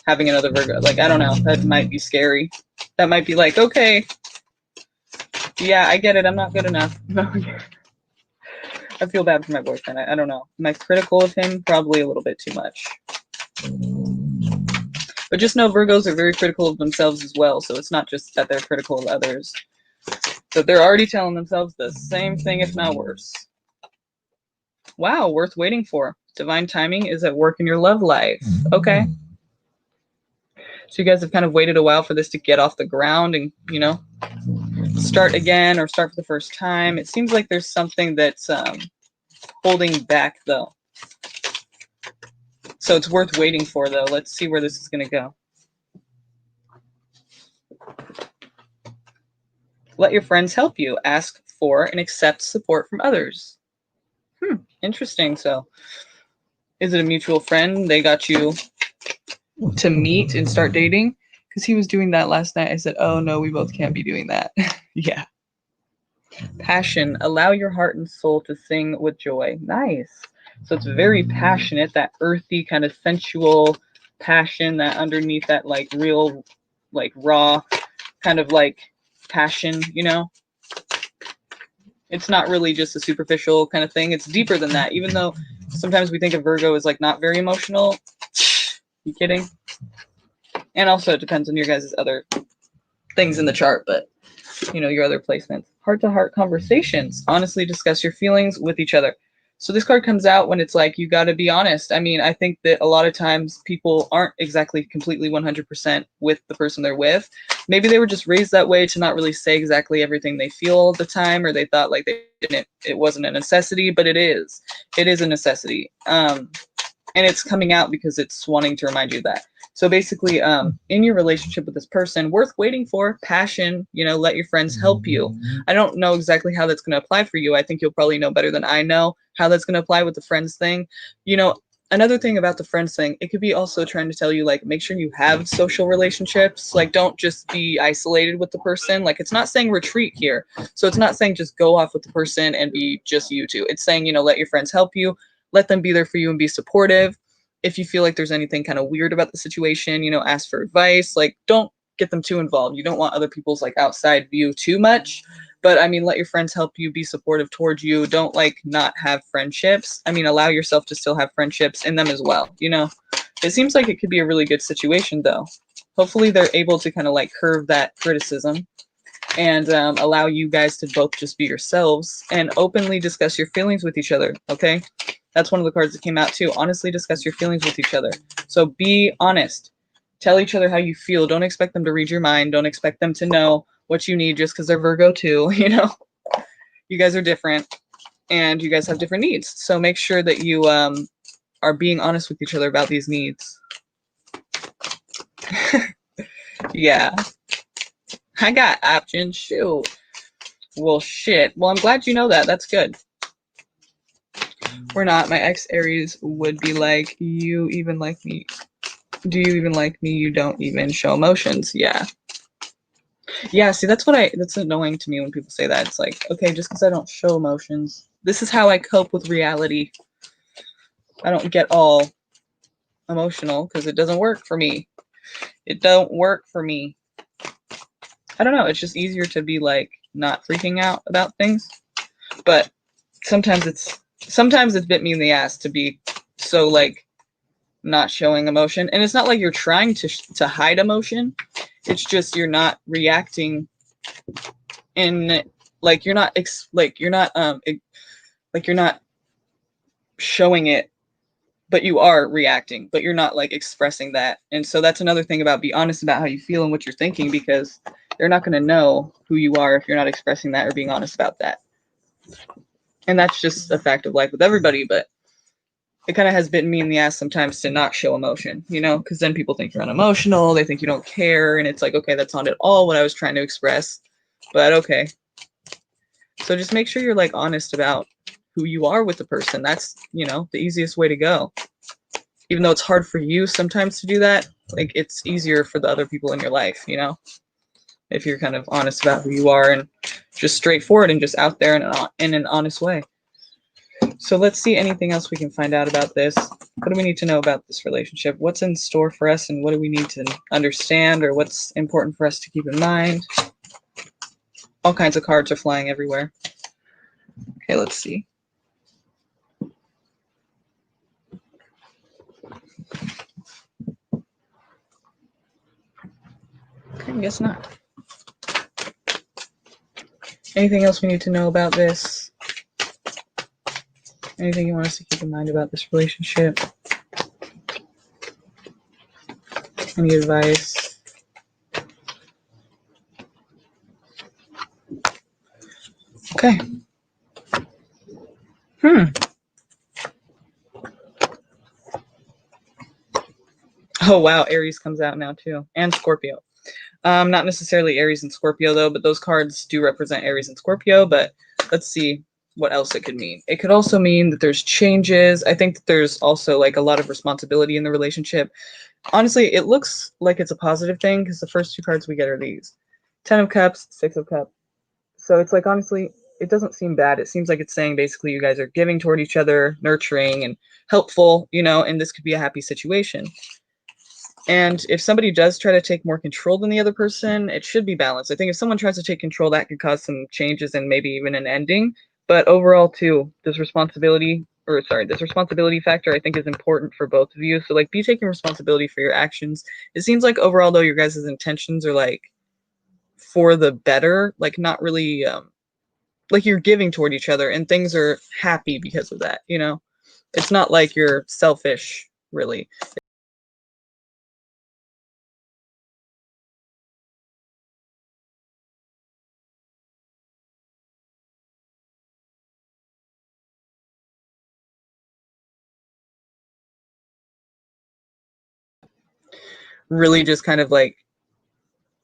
having another Virgo. Like, I don't know. That might be scary. That might be like, okay, yeah, I get it. I'm not good enough. I feel bad for my boyfriend. I don't know. Am I critical of him? Probably a little bit too much. But just know Virgos are very critical of themselves as well. So it's not just that they're critical of others. So they're already telling themselves the same thing, if not worse. Wow, worth waiting for. Divine timing is at work in your love life. Okay. So you guys have kind of waited a while for this to get off the ground and, you know, start again or start for the first time. It seems like there's something that's holding back, though. So it's worth waiting for, though. Let's see where this is going to go. Let your friends help you. Ask for and accept support from others. Interesting. So is it a mutual friend? They got you to meet and start dating? Because he was doing that last night. I said, oh, no, we both can't be doing that. Yeah. Passion. Allow your heart and soul to sing with joy. Nice. So it's very passionate, that earthy kind of sensual passion that underneath that like real, like raw kind of like passion, you know? It's not really just a superficial kind of thing. It's deeper than that, even though sometimes we think of Virgo as like not very emotional. You kidding? And also it depends on your guys' other things in the chart, but you know, your other placements. Heart-to-heart conversations. Honestly discuss your feelings with each other. So this card comes out when it's like, you got to be honest. I mean, I think that a lot of times people aren't exactly completely 100% with the person they're with. Maybe they were just raised that way to not really say exactly everything they feel all the time, or they thought like it wasn't a necessity, but it is. It is a necessity. And it's coming out because it's wanting to remind you of that. So basically, in your relationship with this person, worth waiting for, passion, you know, let your friends help you. I don't know exactly how that's going to apply for you. I think you'll probably know better than I know how that's going to apply with the friends thing. You know, another thing about the friends thing, it could be also trying to tell you, like, make sure you have social relationships. Like, don't just be isolated with the person. Like, it's not saying retreat here. So it's not saying just go off with the person and be just you two. It's saying, you know, let your friends help you. Let them be there for you and be supportive. If you feel like there's anything kind of weird about the situation, you know, ask for advice. Like, don't get them too involved. You don't want other people's like outside view too much. But I mean, let your friends help you, be supportive towards you. Don't like not have friendships. I mean, allow yourself to still have friendships in them as well. You know, it seems like it could be a really good situation, though. Hopefully they're able to kind of like curve that criticism and allow you guys to both just be yourselves and openly discuss your feelings with each other. Okay. That's one of the cards that came out too. Honestly discuss your feelings with each other. So be honest. Tell each other how you feel. Don't expect them to read your mind. Don't expect them to know what you need just because they're Virgo too. You know, you guys are different and you guys have different needs. So make sure that you are being honest with each other about these needs. Yeah. I got options. Shoot. Well, shit. Well, I'm glad you know that. That's good. We're not. My ex Aries would be like, you even like me? Do you even like me? You don't even show emotions. Yeah. Yeah, see, that's annoying to me when people say that. It's like, okay, just because I don't show emotions, this is how I cope with reality. I don't get all emotional because it doesn't work for me. It don't work for me. I don't know. It's just easier to be like not freaking out about things. But sometimes it's bit me in the ass to be so like not showing emotion. And it's not like you're trying to hide emotion. It's just you're not reacting in like you're not you're not showing it, but you are reacting, but you're not like expressing that. And so that's another thing about be honest about how you feel and what you're thinking, because they're not going to know who you are if you're not expressing that or being honest about that. And that's just a fact of life with everybody, but it kind of has bitten me in the ass sometimes to not show emotion, you know, because then people think you're unemotional, they think you don't care, and it's like, okay, that's not at all what I was trying to express, but okay. So just make sure you're like honest about who you are with the person. That's, you know, the easiest way to go. Even though it's hard for you sometimes to do that, like it's easier for the other people in your life, you know, if you're kind of honest about who you are and just straightforward and just out there in an honest way. So let's see anything else we can find out about this. What do we need to know about this relationship? What's in store for us and what do we need to understand, or what's important for us to keep in mind? All kinds of cards are flying everywhere. Okay, let's see. Okay, I guess not. Anything else we need to know about this? Anything you want us to keep in mind about this relationship? Any advice? Okay. Oh wow, Aries comes out now too, and Scorpio. Not necessarily Aries and Scorpio though, but those cards do represent Aries and Scorpio. But let's see what else it could mean. It could also mean that there's changes. I think that there's also like a lot of responsibility in the relationship. Honestly, it looks like it's a positive thing because the first two cards we get are these. 10 of Cups, 6 of Cups. So it's like, honestly, it doesn't seem bad. It seems like it's saying basically you guys are giving toward each other, nurturing and helpful, you know, and this could be a happy situation. And if somebody does try to take more control than the other person, it should be balanced. I think if someone tries to take control, that could cause some changes and maybe even an ending. But overall, too, this responsibility factor, I think, is important for both of you. So, like, be taking responsibility for your actions. It seems like overall, though, your guys' intentions are like for the better, like not really like you're giving toward each other and things are happy because of that, you know? It's not like you're selfish, really. Really just kind of like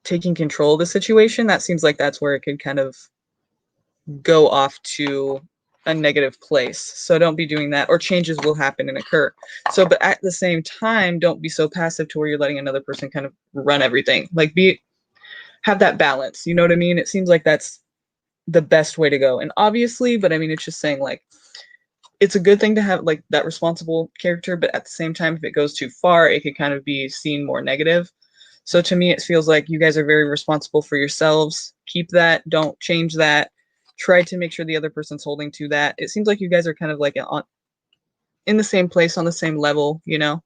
taking control of the situation. That seems like that's where it could kind of go off to a negative place. So don't be doing that, or changes will happen and occur. So, but at the same time, don't be so passive to where you're letting another person kind of run everything. Like have that balance. You know what I mean? It seems like that's the best way to go. And obviously, but I mean, it's just saying like, it's a good thing to have like that responsible character, but at the same time, if it goes too far, it could kind of be seen more negative. So to me, it feels like you guys are very responsible for yourselves. Keep that. Don't change that. Try to make sure the other person's holding to that. It seems like you guys are kind of like in the same place, on the same level, you know,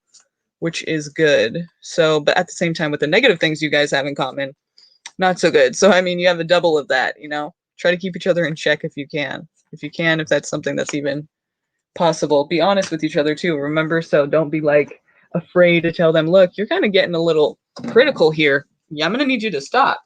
which is good. So, but at the same time, with the negative things you guys have in common, not so good. So, I mean, you have a double of that, you know. Try to keep each other in check if you can. If that's something that's even possible. Be honest with each other too, remember? So don't be like afraid to tell them, look, you're kind of getting a little critical here. Yeah, I'm gonna need you to stop.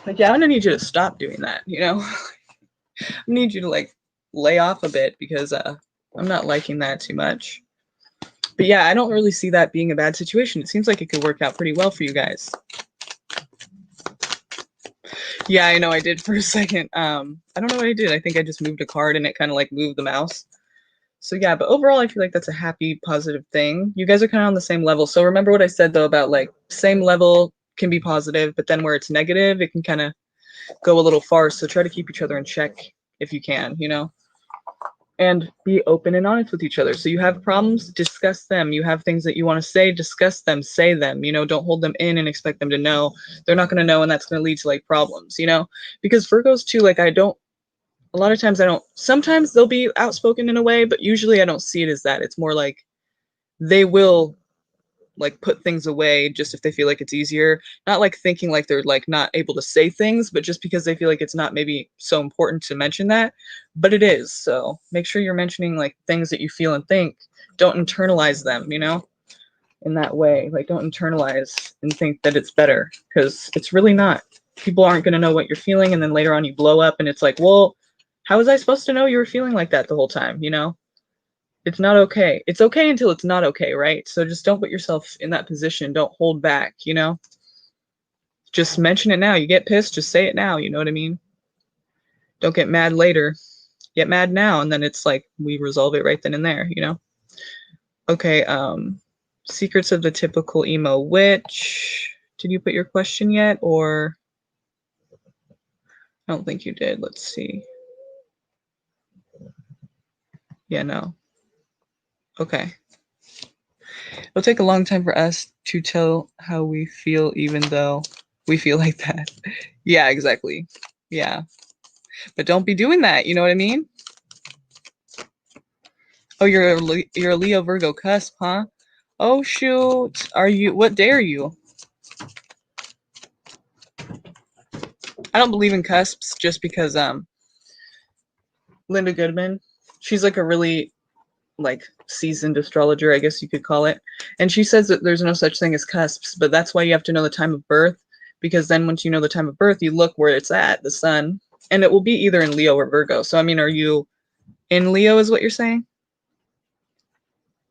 Like, yeah, I'm gonna need you to stop doing that, you know? I need you to like lay off a bit because I'm not liking that too much. But yeah, I don't really see that being a bad situation. It seems like it could work out pretty well for you guys. Yeah, I know I did for a second. I don't know what I did. I think I just moved a card and it kind of like moved the mouse. So yeah, but overall, I feel like that's a happy, positive thing. You guys are kind of on the same level. So remember what I said though about like same level can be positive, but then where it's negative, it can kind of go a little far. So try to keep each other in check if you can, you know, and be open and honest with each other. So you have problems, discuss them. You have things that you want to say, discuss them, say them, you know, don't hold them in and expect them to know. They're not going to know, and that's going to lead to like problems, you know, because Virgos too, like a lot of times I don't, sometimes they'll be outspoken in a way, but usually I don't see it as that. It's more like they will like put things away just if they feel like it's easier. Not like thinking like they're like not able to say things, but just because they feel like it's not maybe so important to mention that. But it is. So make sure you're mentioning like things that you feel and think. Don't internalize them, you know, in that way. Like don't internalize and think that it's better because it's really not. People aren't going to know what you're feeling. And then later on you blow up and it's like, well, how was I supposed to know you were feeling like that the whole time? You know, it's not okay. It's okay until it's not okay, right? So just don't put yourself in that position. Don't hold back, you know? Just mention it now. You get pissed, just say it now, you know what I mean? Don't get mad later. Get mad now, and then it's like we resolve it right then and there, you know? Okay, secrets of the typical emo witch. Did you put your question yet, or I don't think you did. Let's see. Yeah, no. Okay. It'll take a long time for us to tell how we feel, even though we feel like that. Yeah, exactly. Yeah. But don't be doing that. You know what I mean? Oh, you're a Leo Virgo cusp, huh? Oh shoot. Are you? What day are you? I don't believe in cusps just because Linda Goodman, she's like a really like seasoned astrologer, I guess you could call it. And she says that there's no such thing as cusps, but that's why you have to know the time of birth, because then once you know the time of birth, you look where it's at, the sun, and it will be either in Leo or Virgo. So I mean, are you in Leo is what you're saying?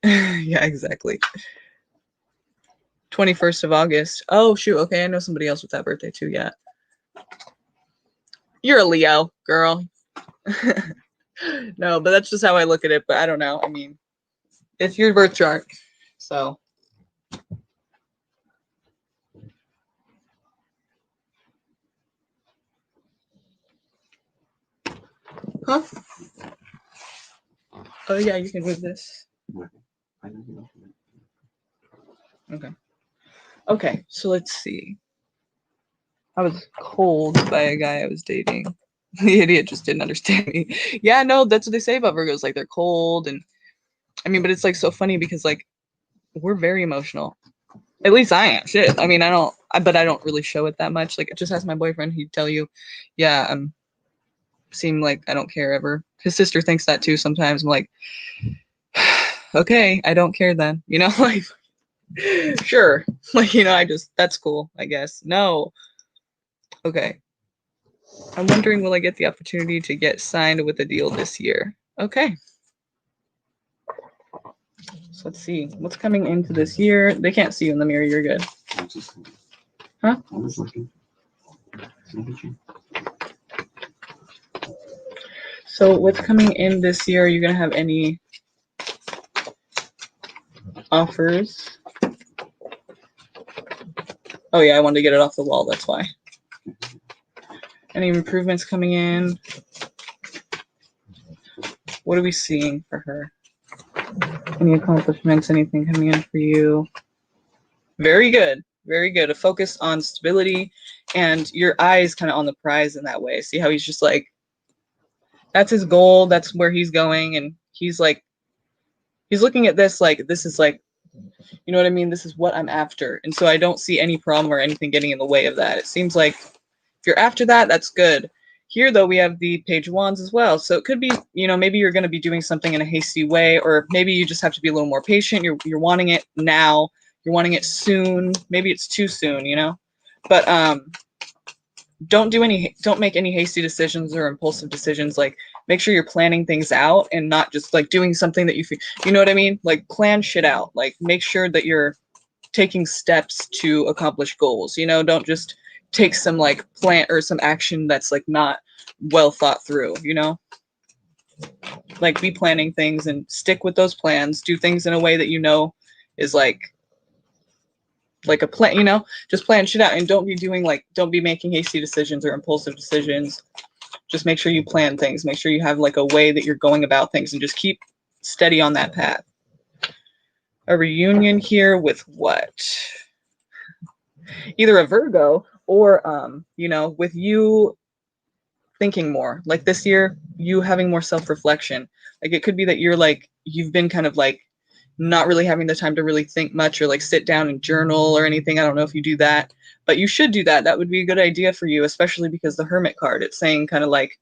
Yeah, exactly. 21st of August. Oh shoot, okay, I know somebody else with that birthday too. Yeah. You're a Leo, girl. No, but that's just how I look at it, but I don't know. I mean, it's your birth chart. So huh? Oh yeah, you can move this. Okay. Okay, so let's see. I was cold by a guy I was dating. The idiot just didn't understand me. Yeah, no, that's what they say about Virgos. Like they're cold, and I mean, but it's like so funny because like we're very emotional. At least I am. Shit. I mean, but I don't really show it that much. Like, just ask my boyfriend. He'd tell you, yeah, seem like I don't care ever. His sister thinks that too sometimes. I'm like, okay, I don't care then. You know, like, sure. Like, that's cool, I guess. No. Okay. I'm wondering, will I get the opportunity to get signed with a deal this year? Okay. So let's see. What's coming into this year? They can't see you in the mirror. You're good. Huh? So what's coming in this year? Are you going to have any offers? Oh yeah, I wanted to get it off the wall. That's why. Any improvements coming in? What are we seeing for her? Any accomplishments? Anything coming in for you? Very good. Very good. A focus on stability and your eyes kind of on the prize in that way. See how he's just like, that's his goal. That's where he's going. And he's like, he's looking at this like, this is like, you know what I mean? This is what I'm after. And so I don't see any problem or anything getting in the way of that. It seems like if you're after that, that's good. Here, though, we have the Page of Wands as well. So it could be, maybe you're going to be doing something in a hasty way, or maybe you just have to be a little more patient. You're wanting it now. You're wanting it soon. Maybe it's too soon, But don't make any hasty decisions or impulsive decisions. Like, make sure you're planning things out and not just like doing something that you feel, you know what I mean? Like, plan shit out. Like, make sure that you're taking steps to accomplish goals. Don't just take some like plan or some action that's like not well thought through. Like, be planning things and stick with those plans. Do things in a way that is like a plan. Just plan shit out and don't be making hasty decisions or impulsive decisions. Just make sure you plan things. Make sure you have like a way that you're going about things and just keep steady on that path. A reunion here with what? Either a Virgo or with you thinking more. Like this year, you having more self-reflection. Like it could be that you've been kind of like not really having the time to really think much or like sit down and journal or anything. I don't know if you do that, but you should do that. That would be a good idea for you, especially because the Hermit card, it's saying kind of like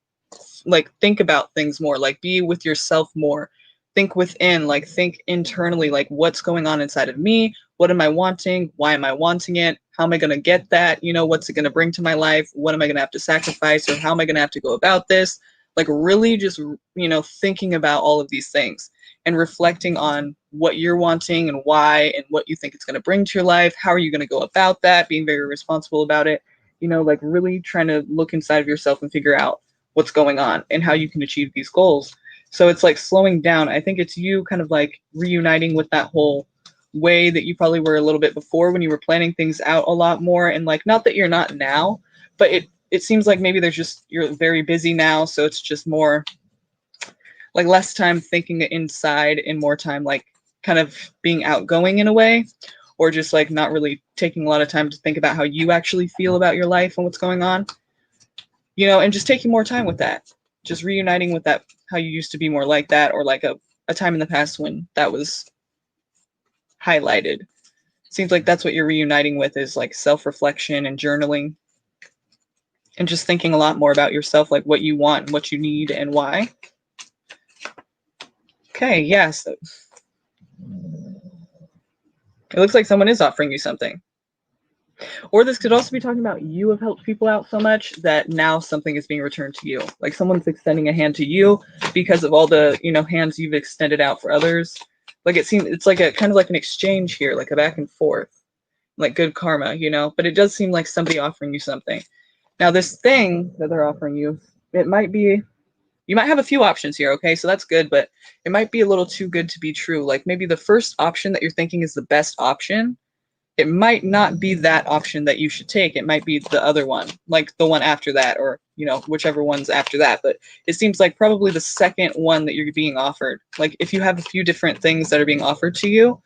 think about things more, like be with yourself more, think within, like think internally, like what's going on inside of me, what am I wanting, why am I wanting it, how am I going to get that, what's it going to bring to my life, what am I going to have to sacrifice, or how am I going to have to go about this. Like really just thinking about all of these things and reflecting on what you're wanting and why and what you think it's going to bring to your life. How are you going to go about that, being very responsible about it, like really trying to look inside of yourself and figure out what's going on and how you can achieve these goals. So it's like slowing down. I think it's you kind of like reuniting with that whole way that you probably were a little bit before when you were planning things out a lot more. And like, not that you're not now, but it seems like maybe you're very busy now. So it's just more like less time thinking inside and more time like kind of being outgoing in a way, or just like not really taking a lot of time to think about how you actually feel about your life and what's going on, and just taking more time with that, just reuniting with that, how you used to be more like that, or like a time in the past when that was highlighted. Seems like that's what you're reuniting with, is like self-reflection and journaling, and just thinking a lot more about yourself, like what you want and what you need and why. Okay, yeah, so it looks like someone is offering you something. Or this could also be talking about you have helped people out so much that now something is being returned to you. Like someone's extending a hand to you because of all the, hands you've extended out for others. Like it's like a kind of like an exchange here, like a back and forth, like good karma, but it does seem like somebody offering you something. Now this thing that they're offering you, you might have a few options here, okay? So that's good, but it might be a little too good to be true. Like maybe the first option that you're thinking is the best option, it might not be that option that you should take. It might be the other one, like the one after that, or, whichever one's after that. But it seems like probably the second one that you're being offered. Like if you have a few different things that are being offered to you,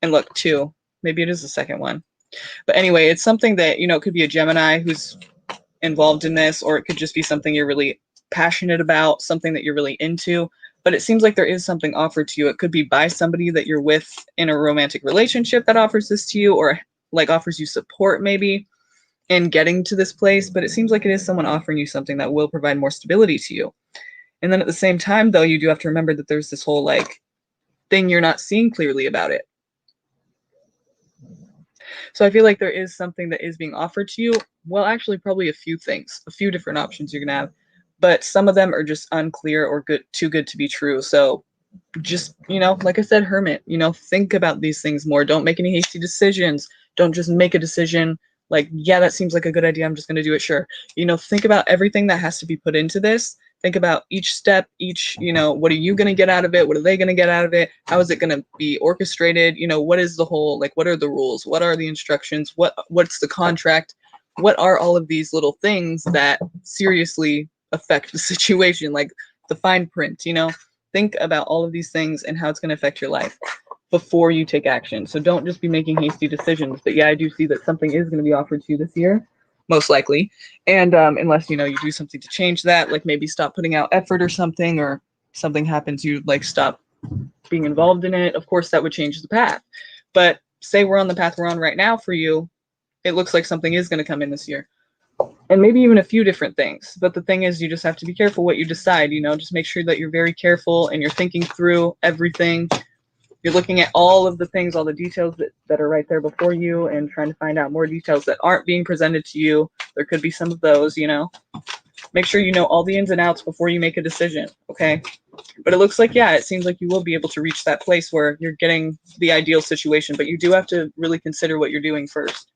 and look, two, maybe it is the second one. But anyway, it's something that, it could be a Gemini who's involved in this, or it could just be something you're really passionate about, something that you're really into. But it seems like there is something offered to you. It could be by somebody that you're with in a romantic relationship that offers this to you, or like offers you support maybe in getting to this place. But it seems like it is someone offering you something that will provide more stability to you. And then at the same time, though, you do have to remember that there's this whole like thing you're not seeing clearly about it. So I feel like there is something that is being offered to you. Well, actually, probably a few things, a few different options you're gonna have, but some of them are just unclear or too good to be true. So just, like I said, hermit, think about these things more. Don't make any hasty decisions. Don't just make a decision like, yeah, that seems like a good idea, I'm just gonna do it, sure. Think about everything that has to be put into this. Think about each step, what are you going to get out of it? What are they going to get out of it? How is it going to be orchestrated? What is the whole, like, what are the rules? What are the instructions? What's the contract? What are all of these little things that seriously affect the situation? Like the fine print, think about all of these things and how it's going to affect your life before you take action. So don't just be making hasty decisions. But yeah, I do see that something is going to be offered to you this year, most likely. And unless, you do something to change that, like maybe stop putting out effort or something, or something happens, you like stop being involved in it. Of course, that would change the path. But say we're on the path we're on right now for you, it looks like something is going to come in this year. And maybe even a few different things. But the thing is, you just have to be careful what you decide, just make sure that you're very careful and you're thinking through everything. You're looking at all of the things, all the details that are right there before you, and trying to find out more details that aren't being presented to you. There could be some of those, Make sure you know all the ins and outs before you make a decision, okay? But it looks like, yeah, it seems like you will be able to reach that place where you're getting the ideal situation, but you do have to really consider what you're doing first.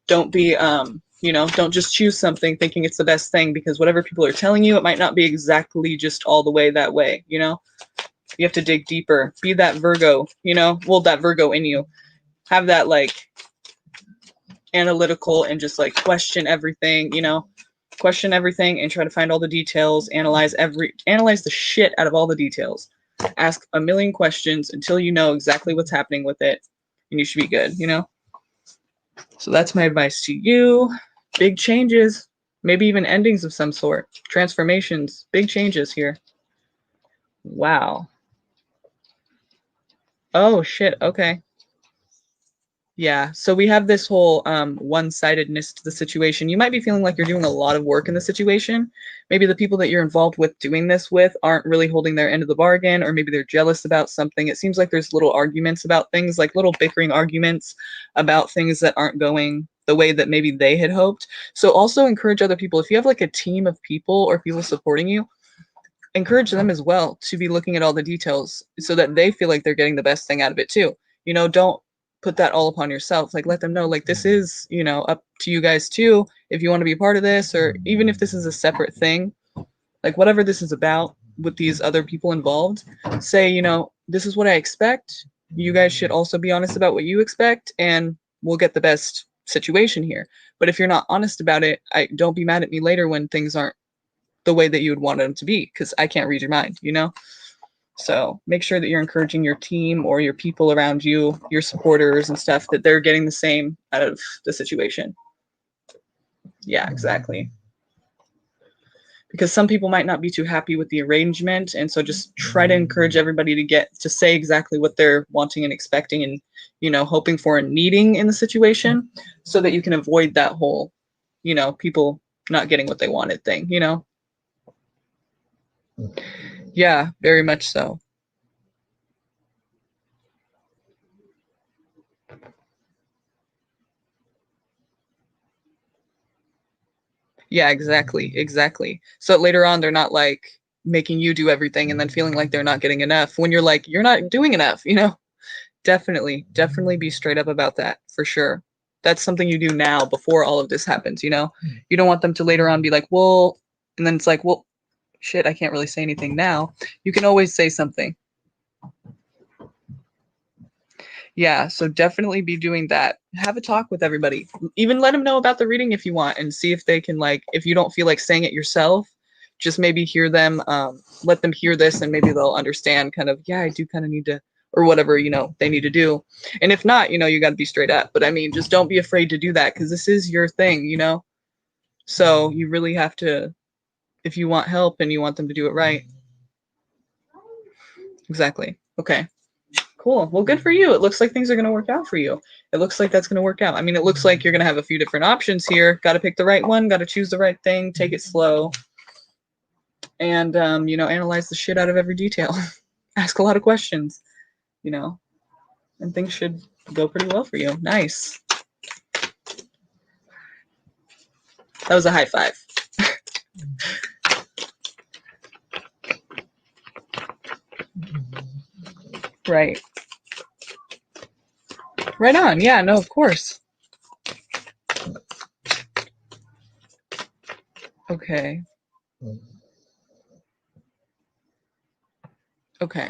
Don't be, don't just choose something thinking it's the best thing, because whatever people are telling you, it might not be exactly just all the way that way, You have to dig deeper. Be that Virgo, that Virgo in you. Have that like analytical and just like question everything, question everything and try to find all the details, analyze the shit out of all the details. Ask a million questions until you know exactly what's happening with it, and you should be good, So that's my advice to you. Big changes, maybe even endings of some sort, transformations, big changes here. Wow. Oh shit, okay. Yeah, so we have this whole one-sidedness to the situation. You might be feeling like you're doing a lot of work in the situation. Maybe the people that you're involved with doing this with aren't really holding their end of the bargain, or maybe they're jealous about something. It seems like there's little arguments about things, like little bickering arguments about things that aren't going the way that maybe they had hoped. So also encourage other people. If you have like a team of people or people supporting you, encourage them as well to be looking at all the details so that they feel like they're getting the best thing out of it too. Don't put that all upon yourself. Like let them know like this is, up to you guys too, if you want to be a part of this, or even if this is a separate thing, like whatever this is about with these other people involved, say, this is what I expect. You guys should also be honest about what you expect, and we'll get the best situation here. But if you're not honest about it, don't be mad at me later when things aren't the way that you would want them to be, because I can't read your mind, So make sure that you're encouraging your team or your people around you, your supporters and stuff, that they're getting the same out of the situation. Yeah, exactly. Because some people might not be too happy with the arrangement, and so just try to encourage everybody to say exactly what they're wanting and expecting and, you know, hoping for and needing in the situation, so that you can avoid that whole, you know, people not getting what they wanted thing, you know. Yeah, very much so. Yeah, exactly. So later on, they're not like making you do everything and then feeling like they're not getting enough when you're like, you're not doing enough, you know? Definitely be straight up about that for sure. That's something you do now before all of this happens, you know? You don't want them to later on be like, well, and then it's like, well, shit, I can't really say anything now. You can always say something. Yeah, so definitely be doing that. Have a talk with everybody. Even let them know about the reading if you want, and see if they can, like, if you don't feel like saying it yourself, just maybe hear them, let them hear this, and maybe they'll understand kind of, yeah, I do kind of need to, or whatever, you know, they need to do. And if not, you know, you got to be straight up. But I mean, just don't be afraid to do that, because this is your thing, you know? So you really have to, if you want help and you want them to do it right. Exactly. Okay. Cool. Well, good for you. It looks like things are going to work out for you. It looks like that's going to work out. I mean, it looks like you're going to have a few different options here. Got to pick the right one. Got to choose the right thing. Take it slow. And, you know, analyze the shit out of every detail. Ask a lot of questions, you know, and things should go pretty well for you. Nice. That was a high five. Right. Right on. Yeah, no, of course. Okay. Okay.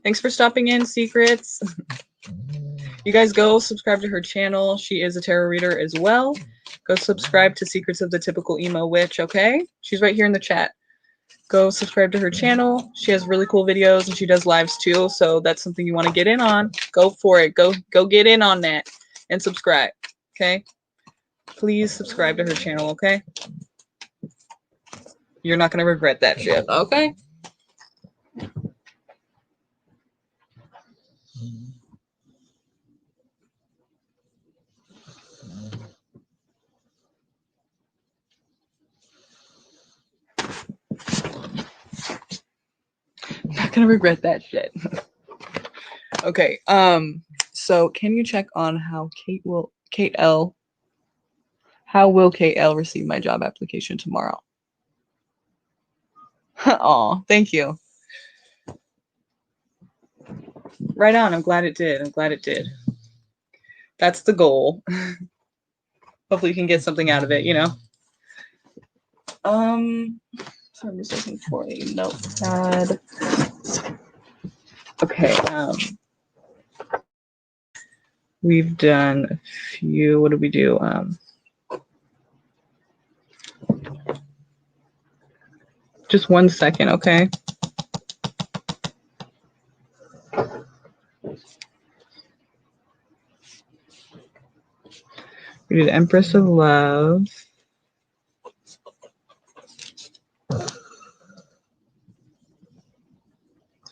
Thanks for stopping in, Secrets. You guys go subscribe to her channel. She is a tarot reader as well. Go subscribe to Secrets of the Typical Emo Witch, okay? She's right here in the chat. Go subscribe to her channel. She has really cool videos and she does lives too, so that's something you want to get in on. Go for it. Go get in on that and subscribe, okay? Please subscribe to her channel, okay? You're not going to regret that shit, okay? Not going to regret that shit. Okay, so can you check on how how will Kate L receive my job application tomorrow? Aw, thank you. Right on. I'm glad it did. That's the goal. Hopefully you can get something out of it, you know? So I'm just looking for a notepad. Okay, we've done a few, what did we do? Just 1 second, okay? We did Empress of Love.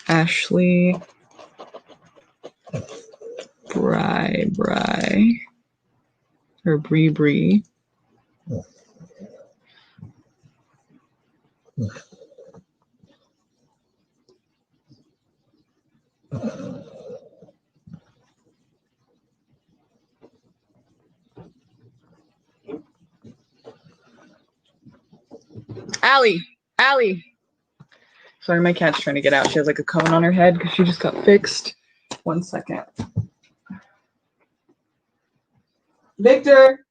Ashley. Bri. Or Bree. Allie. Sorry, my cat's trying to get out. She has like a cone on her head because she just got fixed. 1 second. Victor,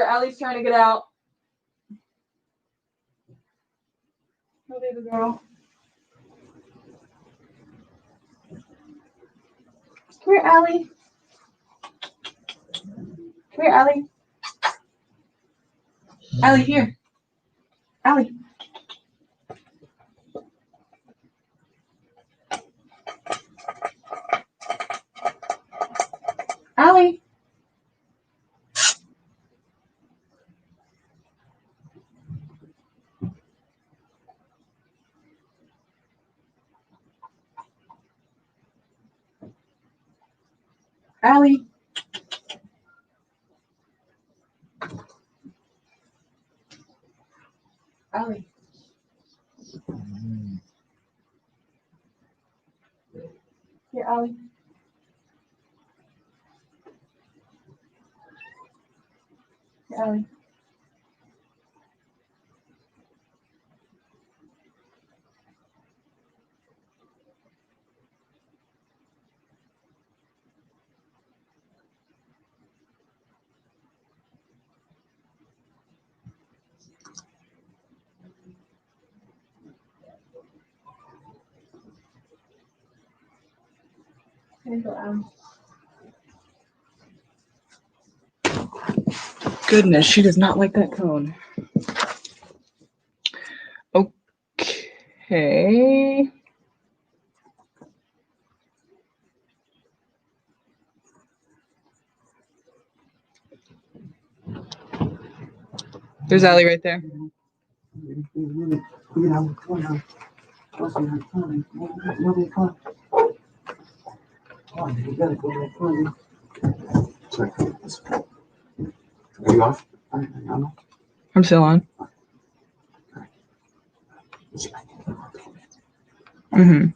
Allie's trying to get out. Oh, baby girl. Come here, Allie. Come here, Allie. Allie, here. Allie. Allie. Allie. Allie. Here, Allie. Here, Allie. Here you go, Allie. Goodness, she does not like that cone. Okay. There's Allie right there. Are you off? I'm still on. Mm-hmm.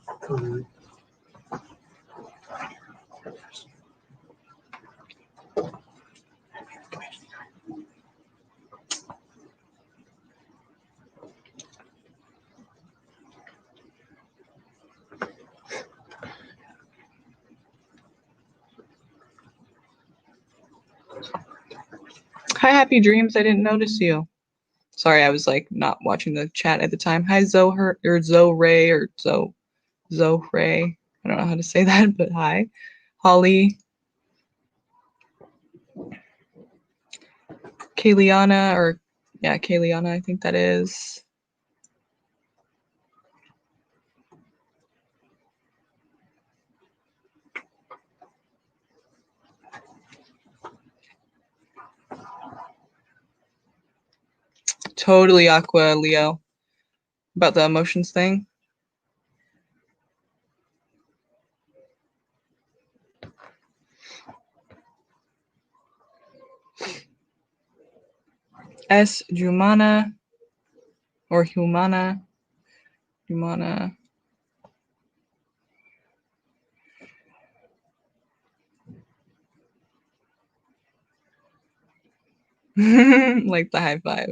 Hi, Happy Dreams. I didn't notice you. Sorry, I was like not watching the chat at the time. Hi, Zoe or Zoe Ray or Zoe Ray. I don't know how to say that, but hi. Holly. Kayliana or yeah, Kayliana, I think that is. Totally Aqua Leo. About the emotions thing. S. Jumana or Humana. Humana. Like the high five.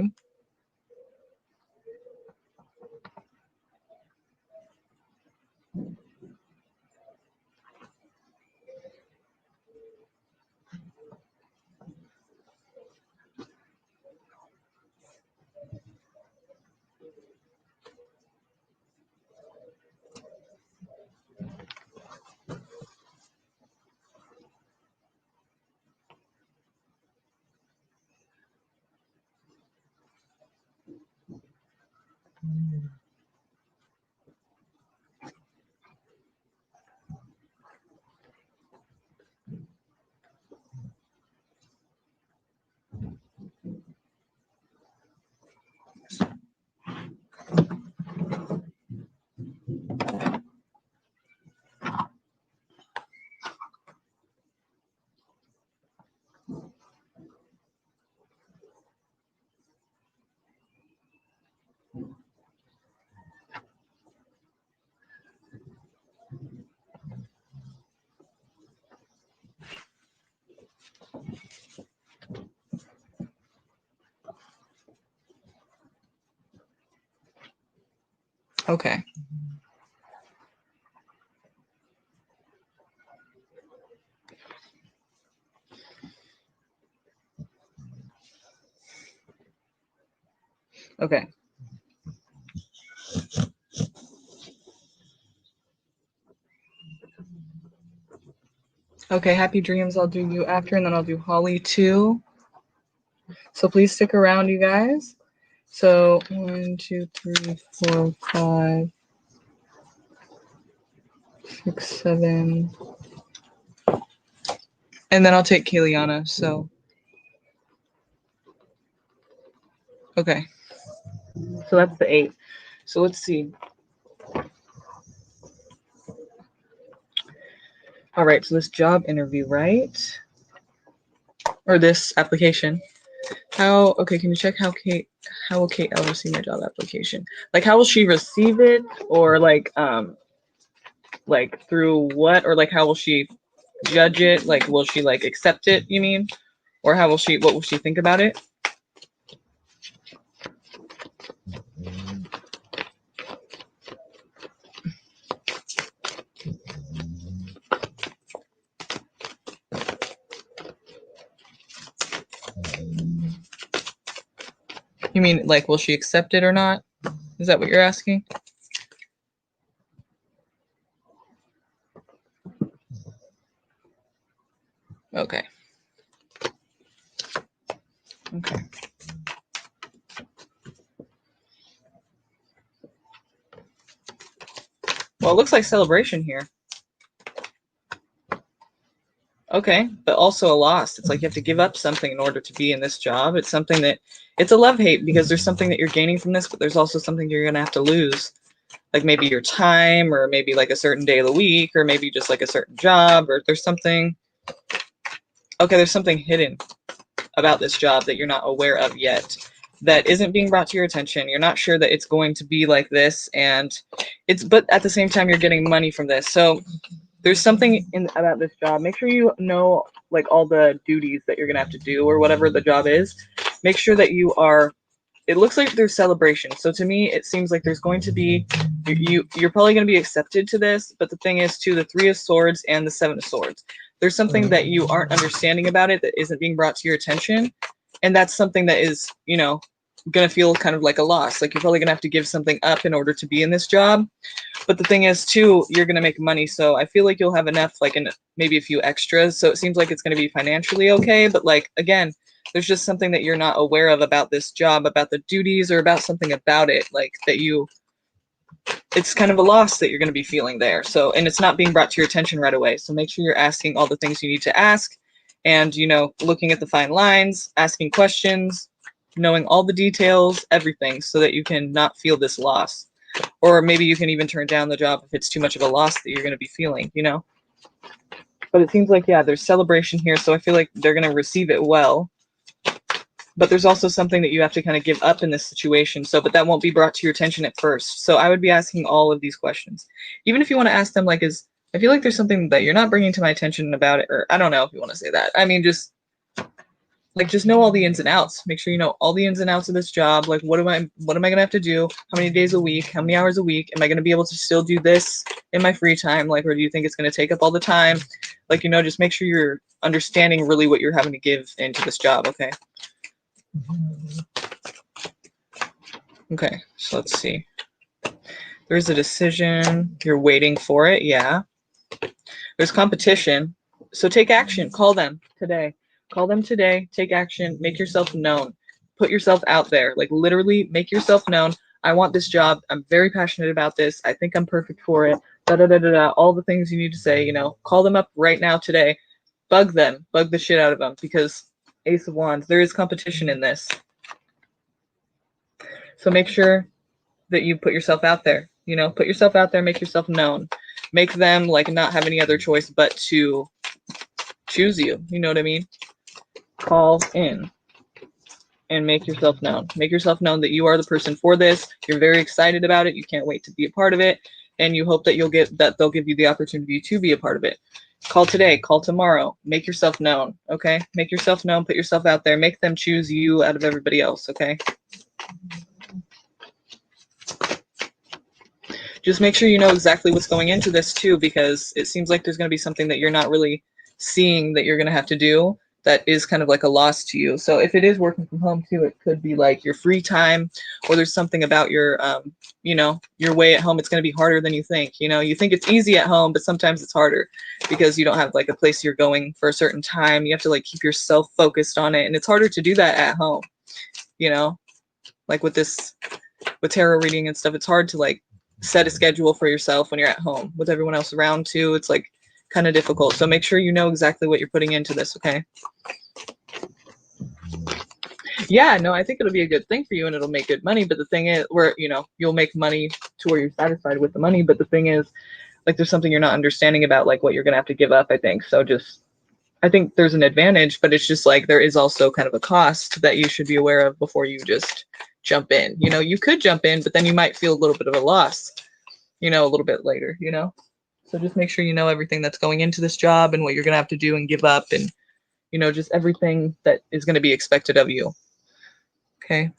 Okay. Okay. Okay, Happy Dreams, I'll do you after, and then I'll do Holly too. So please stick around, you guys. So 1, 2, 3, 4, 5, 6, 7. And then I'll take Kayliana, so. Okay. So that's the 8. So let's see. All right, so this job interview, right? Or this application. Okay, can you check how will Kate L receive my job application? Like, how will she receive it? Or like through what? Or like, how will she judge it? Like, will she like accept it, you mean? Or what will she think about it? You mean like, will she accept it or not? Is that what you're asking? Okay. Okay. Well, it looks like celebration here. Okay, but also a loss. It's like you have to give up something in order to be in this job. It's something that, it's a love-hate because there's something that you're gaining from this, but there's also something you're going to have to lose. Like maybe your time, or maybe like a certain day of the week, or maybe just like a certain job, or there's something. Okay, there's something hidden about this job that you're not aware of yet, that isn't being brought to your attention. You're not sure that it's going to be like this, and but at the same time, you're getting money from this. So there's something about this job. Make sure you know like all the duties that you're gonna have to do, or whatever the job is. Make sure that you are. It looks like there's celebration. So to me, it seems like there's going to be you're probably going to be accepted to this. But the thing is, too, the 3 of Swords and the 7 of Swords. There's something that you aren't understanding about it that isn't being brought to your attention, and that's something that is, going to feel kind of like a loss. Like you're probably going to have to give something up in order to be in this job. But the thing is, too, you're going to make money. So I feel like you'll have enough, like maybe a few extras. So it seems like it's going to be financially okay. But like, again, there's just something that you're not aware of about this job, about the duties, or about something about it, like that it's kind of a loss that you're going to be feeling there. So, and it's not being brought to your attention right away. So make sure you're asking all the things you need to ask, and, looking at the fine lines, asking questions, knowing all the details, everything, so that you can not feel this loss. Or maybe you can even turn down the job if it's too much of a loss that you're going to be feeling, But it seems like, yeah, there's celebration here. So I feel like they're going to receive it well. But there's also something that you have to kind of give up in this situation. So, but that won't be brought to your attention at first. So I would be asking all of these questions. Even if you want to ask them, like, I feel like there's something that you're not bringing to my attention about it, or I don't know if you want to say that. I mean, just know all the ins and outs. Make sure you know all the ins and outs of this job. Like, what am I going to have to do? How many days a week? How many hours a week? Am I going to be able to still do this in my free time? Like, or do you think it's going to take up all the time? Like, just make sure you're understanding really what you're having to give into this job. Okay. Okay, so let's see. There's a decision. You're waiting for it. Yeah. There's competition. So take action. Call them today. Call them today. Take action. Make yourself known. Put yourself out there. Like, literally make yourself known. I want this job. I'm very passionate about this. I think I'm perfect for it. Da da da da da. All the things you need to say, call them up right now today. Bug them. Bug the shit out of them, because Ace of Wands, there is competition in this. So make sure that you put yourself out there, put yourself out there, make yourself known, make them like not have any other choice but to choose you. You know what I mean? Call in and make yourself known. Make yourself known that you are the person for this. You're very excited about it. You can't wait to be a part of it. And you hope that they'll give you the opportunity to be a part of it. Call today, call tomorrow, make yourself known. Okay. Make yourself known, put yourself out there, make them choose you out of everybody else. Okay. Just make sure you know exactly what's going into this too, because it seems like there's going to be something that you're not really seeing that you're going to have to do that is kind of like a loss to you. So if it is working from home too, it could be like your free time, or there's something about your, your way at home. It's going to be harder than you think. You think it's easy at home, but sometimes it's harder because you don't have like a place you're going for a certain time. You have to like keep yourself focused on it. And it's harder to do that at home, Like with tarot reading and stuff, it's hard to like set a schedule for yourself when you're at home with everyone else around too. It's like kind of difficult. So make sure you know exactly what you're putting into this, okay? Yeah, no, I think it'll be a good thing for you and it'll make good money. But the thing is, where, you know, you'll make money to where you're satisfied with the money. But the thing is, like, there's something you're not understanding about, like, what you're going to have to give up, I think. So just, I think there's an advantage, but it's just like there is also kind of a cost that you should be aware of before you just jump in. You know, you could jump in, but then you might feel a little bit of a loss, you know, a little bit later, you know? So just make sure you know everything that's going into this job and what you're going to have to do and give up and, you know, just everything that is going to be expected of you. Okay.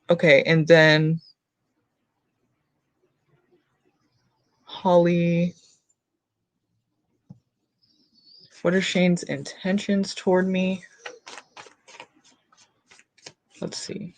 Okay, and then Holly, what are Shane's intentions toward me? Let's see.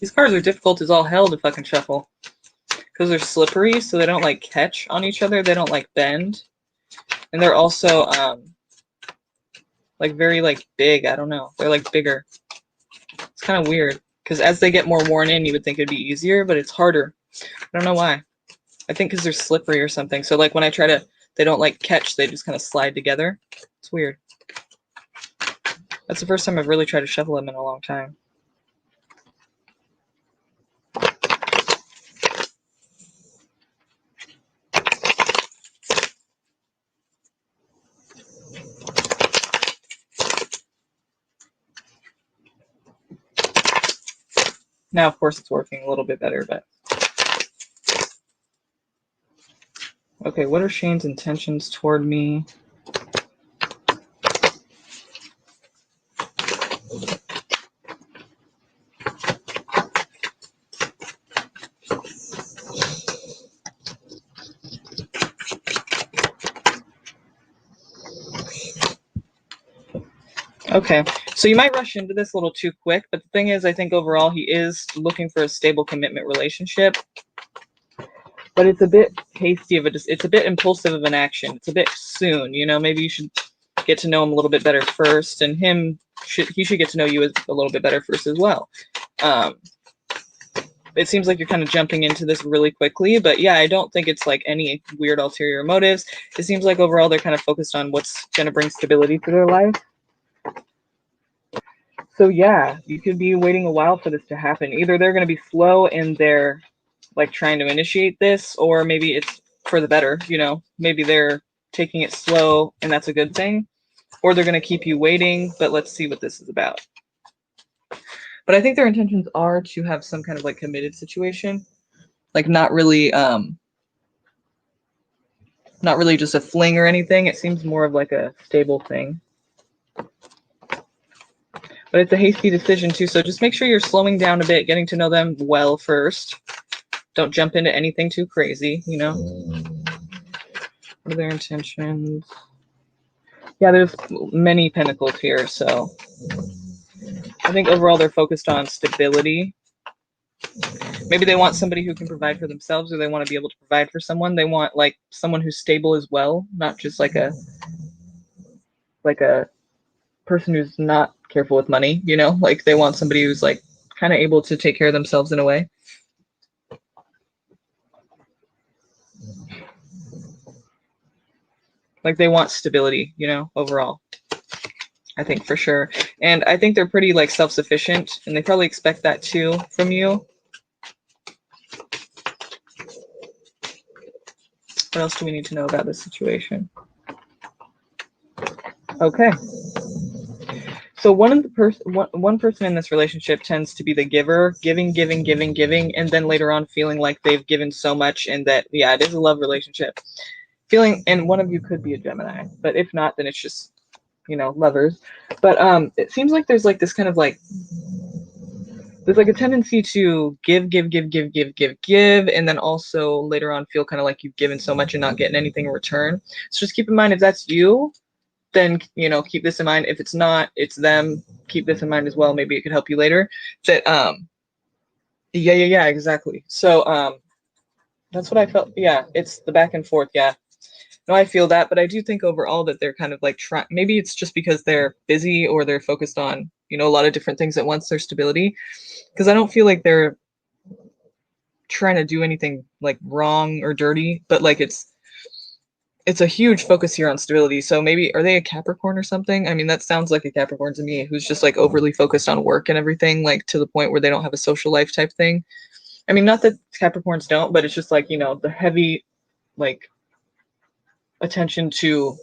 These cards are difficult as all hell to fucking shuffle because they're slippery, so they don't like catch on each other. They don't like bend, and they're also like very like big. I don't know. They're like bigger. It's kind of weird because as they get more worn in, you would think it'd be easier, but it's harder. I don't know why. I think because they're slippery or something. So like when I try to, they don't like catch. They just kind of slide together. It's weird. That's the first time I've really tried to shuffle them in a long time. Now, of course, it's working a little bit better, but okay. What are Shane's intentions toward me? Okay, so you might rush into this a little too quick, but the thing is, I think overall he is looking for a stable commitment relationship, but it's a bit hasty of it's a bit impulsive of an action. It's a bit soon, you know, maybe you should get to know him a little bit better first, and he should get to know you a little bit better first as well. It seems like you're kind of jumping into this really quickly, but yeah, I don't think it's like any weird ulterior motives. It seems like overall they're kind of focused on what's going to bring stability to their life. So yeah, you could be waiting a while for this to happen. Either they're going to be slow and they're like trying to initiate this, or maybe it's for the better, you know, maybe they're taking it slow and that's a good thing, or they're going to keep you waiting, but let's see what this is about. But I think their intentions are to have some kind of like committed situation, like not really just a fling or anything. It seems more of like a stable thing. But it's a hasty decision too, so just make sure you're slowing down a bit, getting to know them well first. Don't jump into anything too crazy, you know? What are their intentions? Yeah, there's many pentacles here, so I think overall they're focused on stability. Maybe they want somebody who can provide for themselves, or they want to be able to provide for someone. They want like someone who's stable as well, not just like a person who's not careful with money, you know? Like they want somebody who's like kind of able to take care of themselves in a way. Like they want stability, you know, overall. I think for sure. And I think they're pretty like self-sufficient and they probably expect that too from you. What else do we need to know about this situation? Okay. So one person in this relationship tends to be the giver, giving, and then later on feeling like they've given so much and that yeah, it is a love relationship. Feeling, and one of you could be a Gemini, but if not, then it's just, you know, lovers. But it seems like there's like this kind of like there's like a tendency to give, and then also later on feel kind of like you've given so much and not getting anything in return. So just keep in mind if that's you, then you know keep this in mind. If it's not, it's them. Keep this in mind as well. Maybe it could help you later. That yeah, exactly. So that's what I felt. Yeah, it's the back and forth. Yeah. No, I feel that, but I do think overall that they're kind of like trying. Maybe it's just because they're busy or they're focused on, you know, a lot of different things at once. Their stability, because I don't feel like they're trying to do anything like wrong or dirty, but like it's a huge focus here on stability. So maybe are they a Capricorn or something? I mean, that sounds like a Capricorn to me, who's just like overly focused on work and everything, like to the point where they don't have a social life type thing. I mean, not that Capricorns don't, but it's just like, you know, the heavy like attention to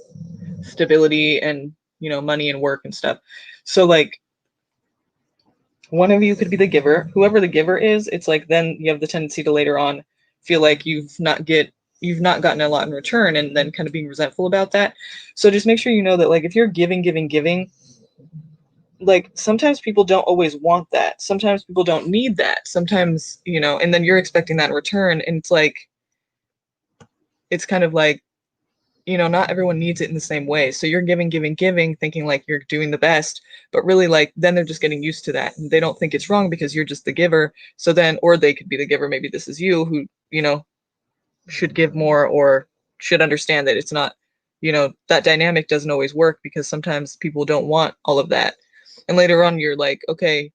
stability and, you know, money and work and stuff. So like one of you could be the giver. Whoever the giver is, it's like then you have the tendency to later on feel like you've not gotten a lot in return and then kind of being resentful about that. So just make sure you know that like if you're giving, like sometimes people don't always want that. Sometimes people don't need that. Sometimes, you know, and then you're expecting that in return and it's like it's kind of like, you know, not everyone needs it in the same way. So you're giving, thinking like you're doing the best, but really like then they're just getting used to that and they don't think it's wrong because you're just the giver. So then, or they could be the giver. Maybe this is you who, you know, should give more or should understand that it's not, you know, that dynamic doesn't always work because sometimes people don't want all of that. And later on, you're like, okay,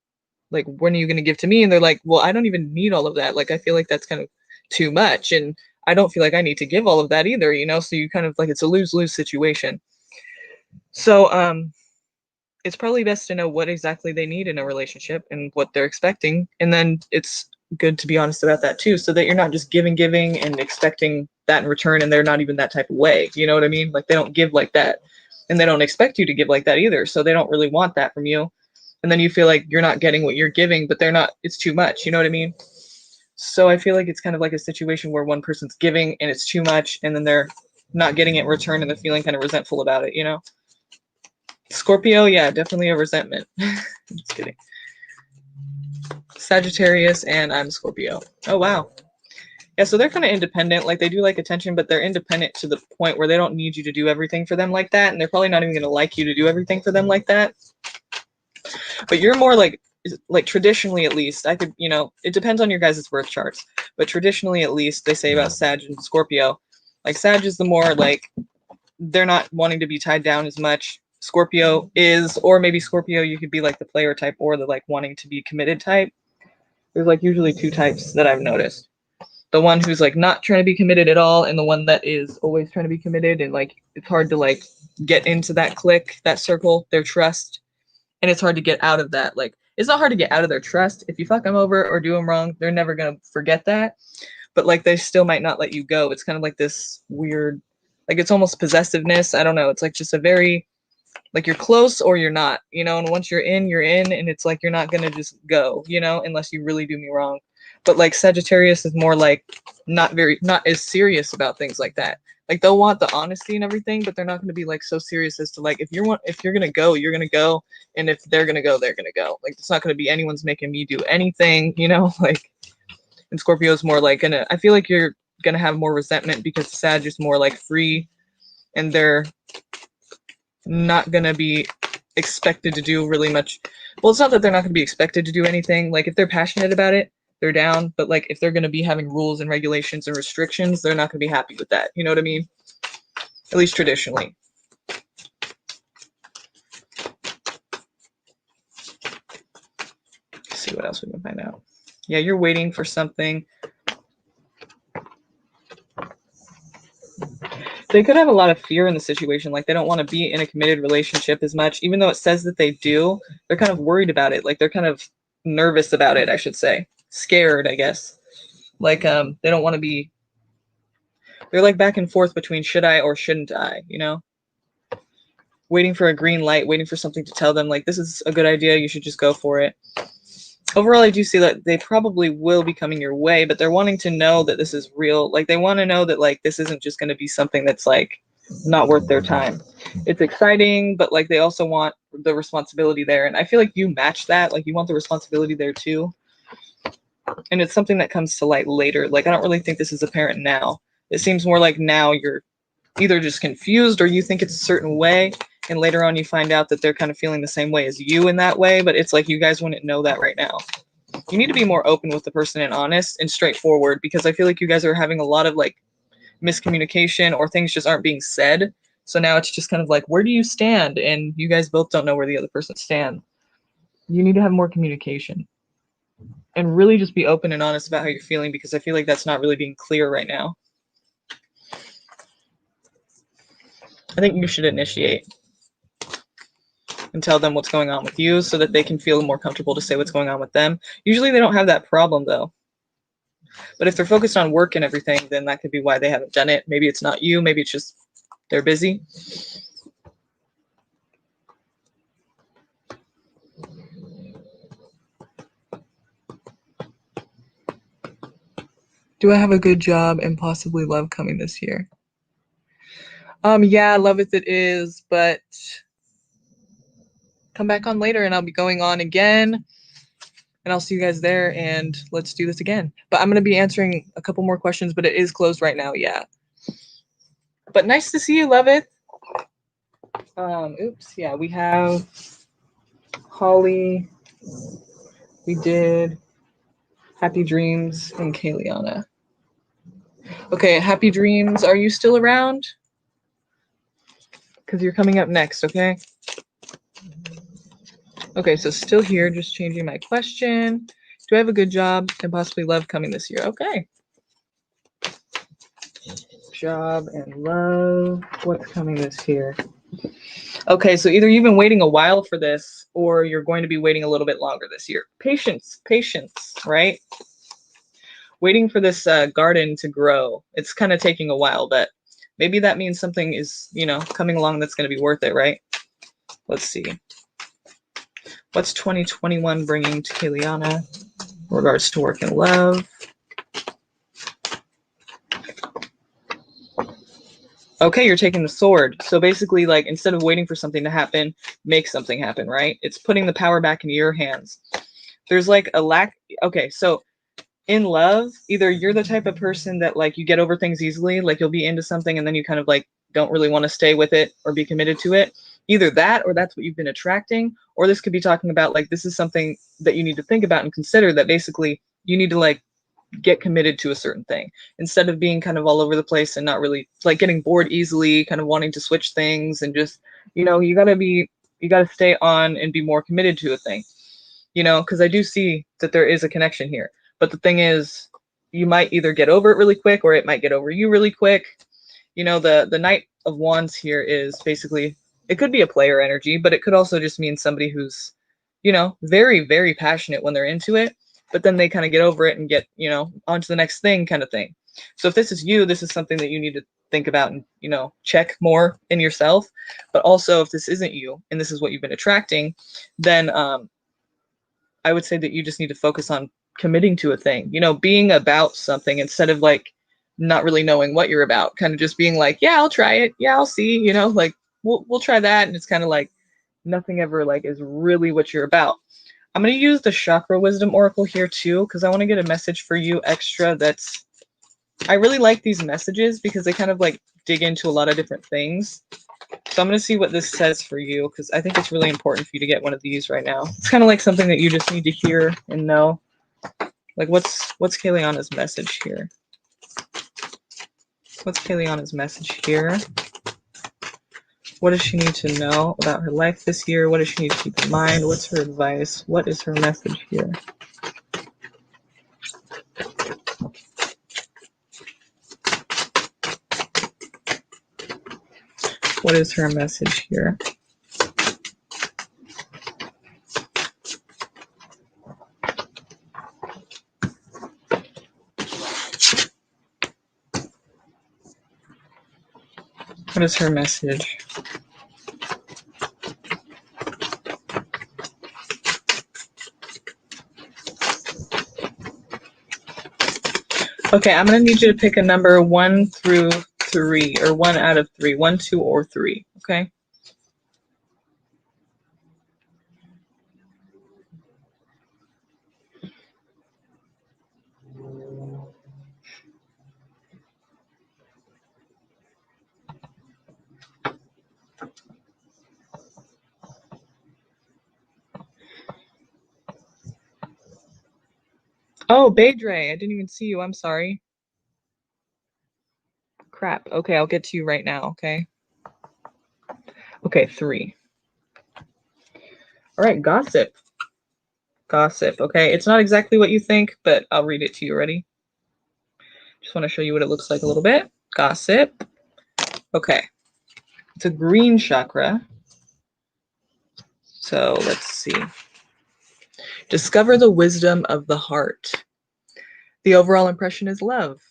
like, when are you going to give to me? And they're like, well, I don't even need all of that. Like, I feel like that's kind of too much. And I don't feel like I need to give all of that either, you know? So you kind of like, it's a lose-lose situation. So, it's probably best to know what exactly they need in a relationship and what they're expecting. And then it's good to be honest about that too, so that you're not just giving and expecting that in return and they're not even that type of way. You know what I mean? Like they don't give like that and they don't expect you to give like that either. So they don't really want that from you. And then you feel like you're not getting what you're giving, but they're not, it's too much. You know what I mean? So I feel like it's kind of like a situation where one person's giving and it's too much and then they're not getting it in return and they're feeling kind of resentful about it, you know? Scorpio, yeah, definitely a resentment. Just kidding. Sagittarius and I'm Scorpio. Oh wow. Yeah, so they're kind of independent. Like they do like attention, but they're independent to the point where they don't need you to do everything for them like that, and they're probably not even going to like you to do everything for them like that. But you're more like traditionally at least, I could, you know, it depends on your guys' birth charts, but traditionally at least they say about Sag and Scorpio, like Sag is the more like they're not wanting to be tied down as much. Scorpio is, or maybe Scorpio, you could be like the player type or the like wanting to be committed type. There's like usually two types that I've noticed. The one who's like not trying to be committed at all, and the one that is always trying to be committed, and like it's hard to like get into that clique, that circle, their trust, and it's hard to get out of that. Like it's not hard to get out of their trust. If you fuck them over or do them wrong, they're never gonna forget that. But like they still might not let you go. It's kind of like this weird, like it's almost possessiveness. I don't know. It's like just a very like you're close or you're not, you know, and once you're in, and it's like you're not gonna just go, you know, unless you really do me wrong. But like Sagittarius is more like not as serious about things like that. Like they'll want the honesty and everything, but they're not gonna be like so serious as to like if you're gonna go, you're gonna go, and if they're gonna go, they're gonna go. Like it's not gonna be anyone's making me do anything, you know, like and Scorpio's more like gonna I feel like you're gonna have more resentment because Sag is more like free and they're not gonna be expected to do really much. Well, it's not that they're not gonna be expected to do anything. Like if they're passionate about it, they're down. But like if they're gonna be having rules and regulations and restrictions, they're not gonna be happy with that. You know what I mean? At least traditionally. Let's see what else we can find out. Yeah, you're waiting for something. They could have a lot of fear in the situation. Like they don't want to be in a committed relationship as much, even though it says that they do. They're kind of worried about it. Like they're kind of nervous about it, I should say. Scared, I guess. Like they don't want to be. They're like back and forth between should I or shouldn't I, you know? Waiting for a green light, waiting for something to tell them like this is a good idea, you should just go for it. Overall, I do see that they probably will be coming your way, but they're wanting to know that this is real. Like they want to know that like this isn't just going to be something that's like not worth their time. It's exciting, but like they also want the responsibility there. And I feel like you match that. Like you want the responsibility there too. And it's something that comes to light later. Like I don't really think this is apparent now. It seems more like now you're either just confused or you think it's a certain way, and later on you find out that they're kind of feeling the same way as you in that way, but it's like you guys wouldn't know that right now. You need to be more open with the person and honest and straightforward, because I feel like you guys are having a lot of like miscommunication or things just aren't being said. So now it's just kind of like, where do you stand? And you guys both don't know where the other person stands. You need to have more communication and really just be open and honest about how you're feeling, because I feel like that's not really being clear right now. I think you should initiate and tell them what's going on with you so that they can feel more comfortable to say what's going on with them. Usually they don't have that problem though. But if they're focused on work and everything, then that could be why they haven't done it. Maybe it's not you, maybe it's just they're busy. Do I have a good job and possibly love coming this year? Yeah, love if it is, but come back on later and I'll be going on again. And I'll see you guys there and let's do this again. But I'm going to be answering a couple more questions, but it is closed right now, yeah. But nice to see you, love it. Oops, yeah, we have Holly, we did Happy Dreams, and Kayliana. Okay, Happy Dreams, are you still around? Because you're coming up next, okay? Okay, so still here, just changing my question. Do I have a good job and possibly love coming this year? Okay. Job and love, what's coming this year? Okay, so either you've been waiting a while for this or you're going to be waiting a little bit longer this year. Patience, right? Waiting for this garden to grow. It's kind of taking a while, but maybe that means something is, you know, coming along that's going to be worth it, right? Let's see. What's 2021 bringing to Kayliana in regards to work and love? Okay, you're taking the sword. So basically, like, instead of waiting for something to happen, make something happen, right? It's putting the power back into your hands. There's like a lack. Okay, so in love, either you're the type of person that like you get over things easily, like you'll be into something and then you kind of like don't really want to stay with it or be committed to it. Either that or that's what you've been attracting, or this could be talking about like this is something that you need to think about and consider, that basically you need to like get committed to a certain thing instead of being kind of all over the place and not really like getting bored easily, kind of wanting to switch things, and just, you know, you got to stay on and be more committed to a thing, you know, because I do see that there is a connection here. But the thing is, you might either get over it really quick or it might get over you really quick. You know, the Knight of Wands here is basically, it could be a player energy, but it could also just mean somebody who's, you know, very, very passionate when they're into it, but then they kind of get over it and get, you know, on to the next thing kind of thing. So if this is you, this is something that you need to think about and, you know, check more in yourself. But also if this isn't you and this is what you've been attracting, then I would say that you just need to focus on committing to a thing, you know, being about something instead of like not really knowing what you're about, kind of just being like, yeah, I'll try it. Yeah, I'll see, you know, like we'll try that. And it's kind of like nothing ever like is really what you're about. I'm going to use the Chakra Wisdom Oracle here too, because I want to get a message for you extra that's, I really like these messages because they kind of like dig into a lot of different things. So I'm going to see what this says for you, because I think it's really important for you to get one of these right now. It's kind of like something that you just need to hear and know. Like what's Kayliana's message here? What's Kayliana's message here? What does she need to know about her life this year? What does she need to keep in mind? What's her advice? What is her message here? What is her message here? What is her message? Okay, I'm going to need you to pick a number 1 through 3, or 1 out of 3. 1, 2, or 3, okay? Oh, Baydre, I didn't even see you. I'm sorry. Crap. Okay, I'll get to you right now, okay? Okay, 3. All right, gossip. Gossip, okay? It's not exactly what you think, but I'll read it to you. Ready? Just want to show you what it looks like a little bit. Gossip. Okay. It's a green chakra. So let's see. Discover the wisdom of the heart. The overall impression is love.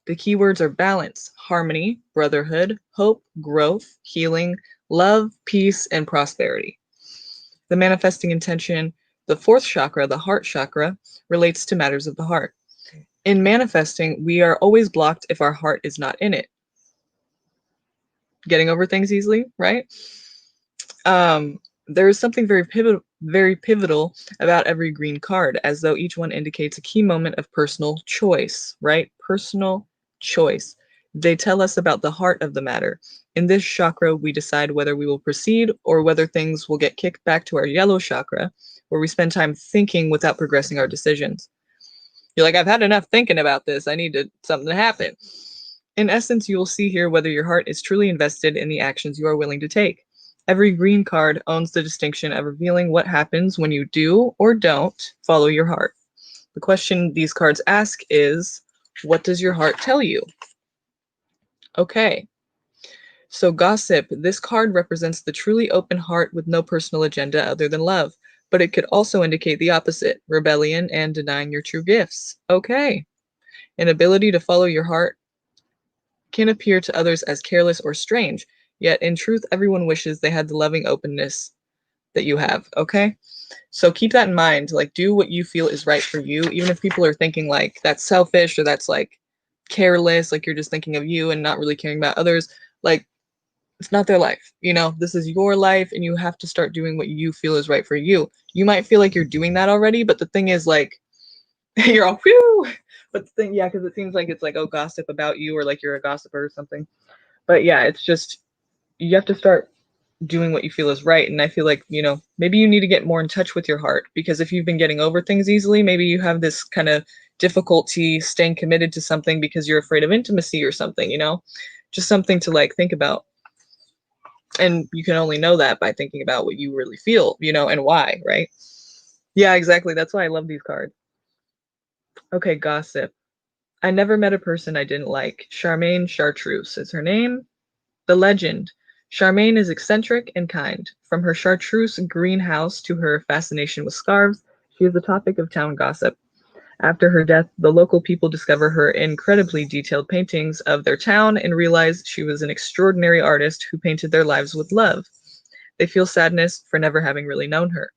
The keywords are balance, harmony, brotherhood, hope, growth, healing, love, peace, and prosperity. The manifesting intention, the 4th chakra, the heart chakra, relates to matters of the heart. In manifesting, we are always blocked if our heart is not in it. Getting over things easily, right? There is something very pivotal about every green card, as though each one indicates a key moment of personal choice, right? Personal choice. They tell us about the heart of the matter. In this chakra, we decide whether we will proceed or whether things will get kicked back to our yellow chakra, where we spend time thinking without progressing our decisions. You're like, I've had enough thinking about this. I need something to happen. In essence, you will see here whether your heart is truly invested in the actions you are willing to take. Every green card owns the distinction of revealing what happens when you do or don't follow your heart. The question these cards ask is, what does your heart tell you? Okay. So gossip, this card represents the truly open heart with no personal agenda other than love, but it could also indicate the opposite, rebellion and denying your true gifts. Okay. An ability to follow your heart can appear to others as careless or strange, yet in truth, everyone wishes they had the loving openness that you have, okay? So keep that in mind, like do what you feel is right for you, even if people are thinking like that's selfish or that's like careless, like you're just thinking of you and not really caring about others, like it's not their life, you know? This is your life and you have to start doing what you feel is right for you. You might feel like you're doing that already, but the thing is like, you're all, whew! But the thing, yeah, because it seems like it's like, oh, gossip about you or like you're a gossiper or something. But yeah, it's just, you have to start doing what you feel is right. And I feel like, you know, maybe you need to get more in touch with your heart, because if you've been getting over things easily, maybe you have this kind of difficulty staying committed to something because you're afraid of intimacy or something, you know, just something to like think about. And you can only know that by thinking about what you really feel, you know, and why, right? Yeah, exactly. That's why I love these cards. Okay, gossip. I never met a person I didn't like. Charmaine Chartreuse is her name. The legend. Charmaine is eccentric and kind. From her chartreuse greenhouse to her fascination with scarves, she is the topic of town gossip. After her death, the local people discover her incredibly detailed paintings of their town and realize she was an extraordinary artist who painted their lives with love. They feel sadness for never having really known her.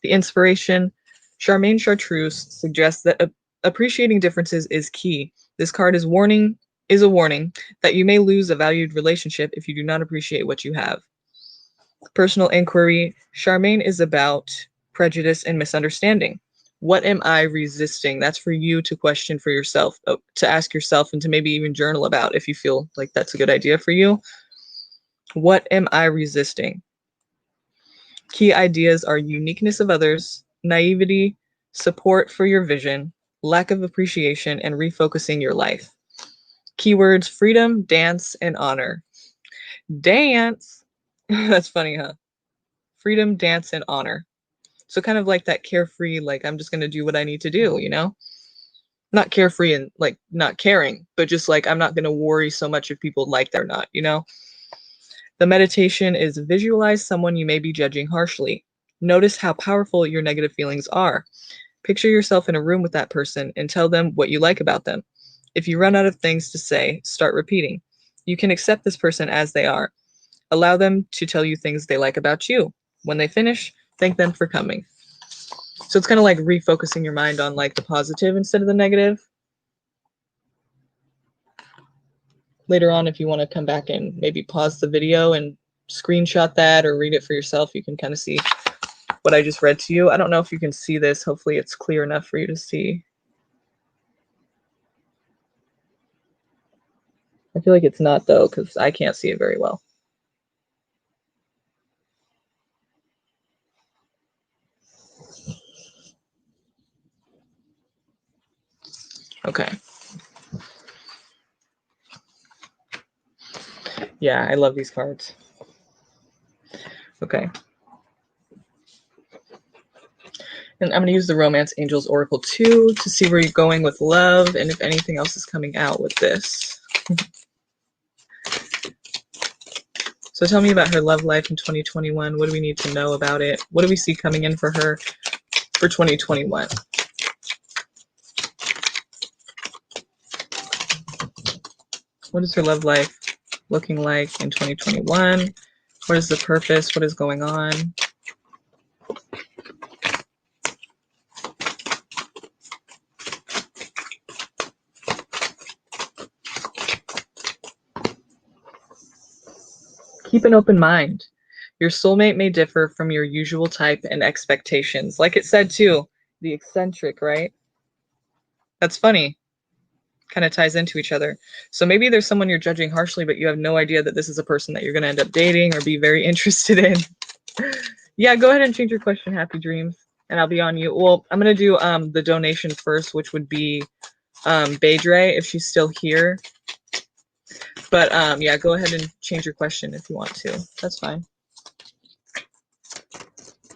The inspiration. Charmaine Chartreuse suggests that appreciating differences is key. This card is a warning that you may lose a valued relationship if you do not appreciate what you have. Personal inquiry. Charmaine is about prejudice and misunderstanding. What am I resisting? That's for you to question for yourself, to ask yourself, and to maybe even journal about if you feel like that's a good idea for you. What am I resisting? Key ideas are uniqueness of others, naivety, support for your vision, lack of appreciation, and refocusing your life. Keywords: freedom, dance, and honor. Dance. That's funny, huh? Freedom, dance, and honor. So kind of like that carefree, like I'm just going to do what I need to do, you know? Not carefree and like not caring, but just like I'm not going to worry so much if people like that or not, you know? The meditation is visualize someone you may be judging harshly. Notice how powerful your negative feelings are. Picture yourself in a room with that person and tell them what you like about them. If you run out of things to say, start repeating. You can accept this person as they are. Allow them to tell you things they like about you. When they finish, thank them for coming. So it's kind of like refocusing your mind on like the positive instead of the negative. Later on, if you want to come back and maybe pause the video and screenshot that or read it for yourself, you can kind of see what I just read to you. I don't know if you can see this. Hopefully it's clear enough for you to see. I feel like it's not though, because I can't see it very well. Okay. Yeah, I love these cards. Okay. And I'm going to use the Romance Angels Oracle 2 to see where you're going with love and if anything else is coming out with this. So tell me about her love life in 2021. What do we need to know about it? What do we see coming in for her for 2021? What is her love life looking like in 2021? What is the purpose? What is going on? Keep an open mind. Your soulmate may differ from your usual type and expectations. Like it said too, the eccentric, right? That's funny. Kind of ties into each other. So maybe there's someone you're judging harshly, but you have no idea that this is a person that you're going to end up dating or be very interested in. Yeah, go ahead and change your question, Happy Dreams, and I'll be on you. Well, I'm going to do the donation first, which would be Baydre, if she's still here. But yeah, go ahead and change your question if you want to. That's fine.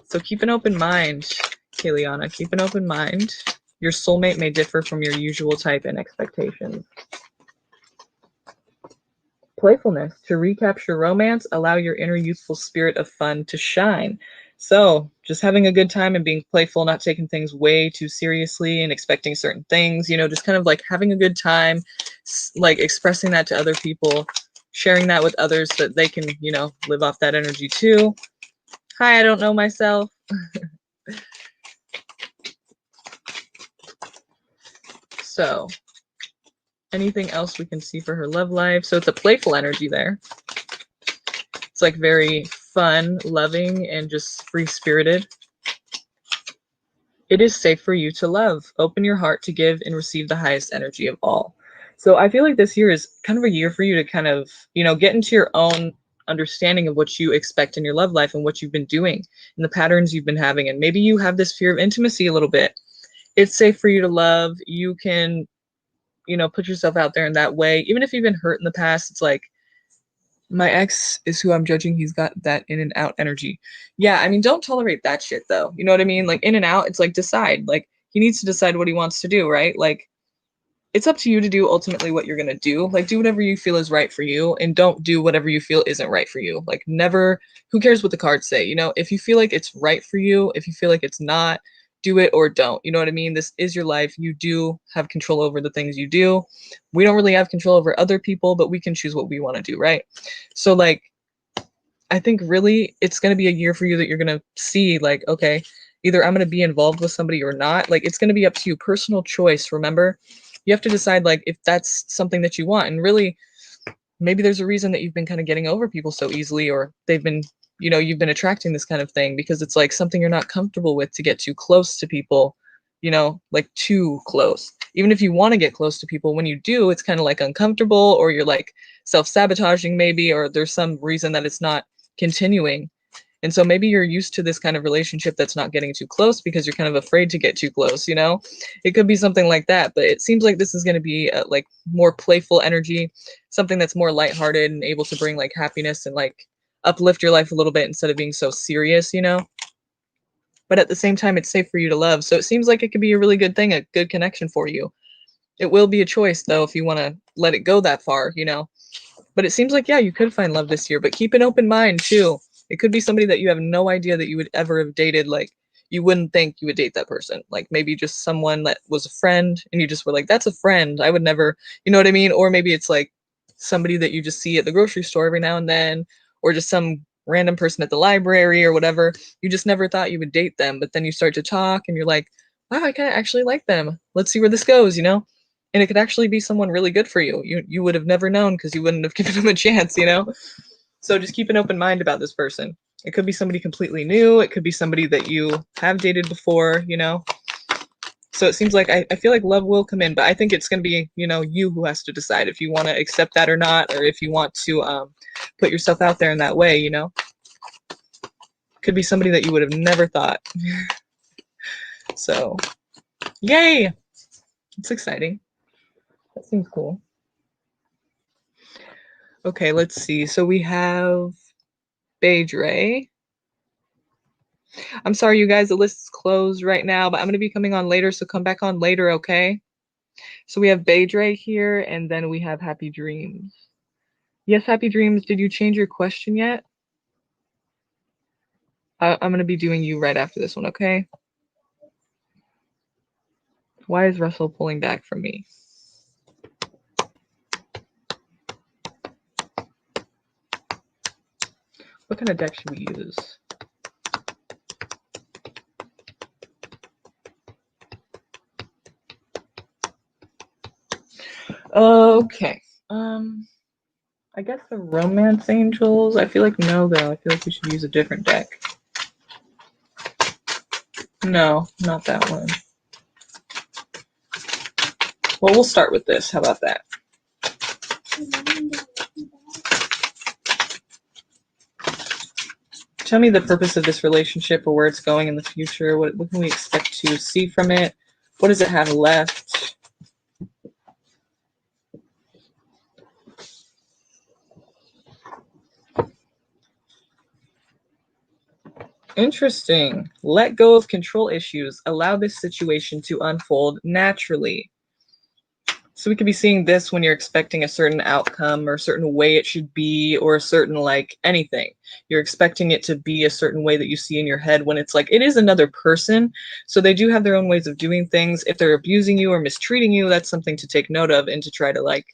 So keep an open mind, Kayliana. Keep an open mind. Your soulmate may differ from your usual type and expectations. Playfulness. To recapture romance, allow your inner youthful spirit of fun to shine. So just having a good time and being playful, not taking things way too seriously and expecting certain things, you know, just kind of like having a good time, like expressing that to other people, sharing that with others so that they can, you know, live off that energy too. Hi, I don't know myself. So anything else we can see for her love life? So it's a playful energy there. It's like very fun, loving, and just free-spirited. It is safe for you to love. Open your heart to give and receive the highest energy of all. So I feel like this year is kind of a year for you to kind of, you know, get into your own understanding of what you expect in your love life and what you've been doing and the patterns you've been having. And maybe you have this fear of intimacy a little bit. It's safe for you to love. You can, you know, put yourself out there in that way. Even if you've been hurt in the past, it's like, my ex is who I'm judging. He's got that in and out energy. Yeah, I mean, don't tolerate that shit though. You know what I mean? Like in and out, it's like decide. Like he needs to decide what he wants to do, right? Like it's up to you to do ultimately what you're going to do. Like do whatever you feel is right for you and don't do whatever you feel isn't right for you. Like never, who cares what the cards say? You know, if you feel like it's right for you, if you feel like it's not, do it or don't. You know what I mean? This is your life. You do have control over the things you do. We don't really have control over other people, but we can choose what we want to do, right? So like I think really it's going to be a year for you that you're going to see like, okay, either I'm going to be involved with somebody or not. Like it's going to be up to you, personal choice. Remember, you have to decide like if that's something that you want. And really, maybe there's a reason that you've been kind of getting over people so easily, or they've been, you know, you've been attracting this kind of thing because it's like something you're not comfortable with to get too close to people, you know, like too close. Even if you want to get close to people, when you do, it's kind of like uncomfortable or you're like self-sabotaging maybe, or there's some reason that it's not continuing. And so maybe you're used to this kind of relationship that's not getting too close because you're kind of afraid to get too close, you know? It could be something like that, but it seems like this is going to be like more playful energy, something that's more lighthearted and able to bring like happiness and like uplift your life a little bit instead of being so serious, you know? But at the same time, it's safe for you to love. So it seems like it could be a really good thing, a good connection for you. It will be a choice though, if you want to let it go that far, you know? But it seems like, yeah, you could find love this year, but keep an open mind too. It could be somebody that you have no idea that you would ever have dated. Like, you wouldn't think you would date that person. Like, maybe just someone that was a friend and you just were like, that's a friend. I would never, you know what I mean? Or maybe it's like somebody that you just see at the grocery store every now and then, or just some random person at the library or whatever. You just never thought you would date them, but then you start to talk and you're like, wow, I kind of actually like them. Let's see where this goes, you know? And it could actually be someone really good for you. You would have never known because you wouldn't have given them a chance, you know? So just keep an open mind about this person. It could be somebody completely new. It could be somebody that you have dated before, you know? So it seems like I feel like love will come in, but I think it's going to be, you know, you who has to decide if you want to accept that or not, or if you want to put yourself out there in that way, you know? Could be somebody that you would have never thought. So, yay! It's exciting. That seems cool. Okay, let's see. So we have Beidre. I'm sorry, you guys, the list is closed right now, but I'm going to be coming on later, so come back on later, okay? So we have Beidre here, and then we have Happy Dreams. Yes, Happy Dreams, did you change your question yet? I'm going to be doing you right after this one, okay? Why is Russell pulling back from me? What kind of deck should we use? Okay. I guess the Romance Angels. I feel like no, though. I feel like we should use a different deck. No, not that one. Well, we'll start with this. How about that? Tell me the purpose of this relationship or where it's going in the future. What can we expect to see from it? What does it have left? Interesting. Let go of control issues. Allow this situation to unfold naturally. So we could be seeing this when you're expecting a certain outcome or a certain way it should be, or a certain, like, anything. You're expecting it to be a certain way that you see in your head when it's like, it is another person. So they do have their own ways of doing things. If they're abusing you or mistreating you, that's something to take note of and to try to, like,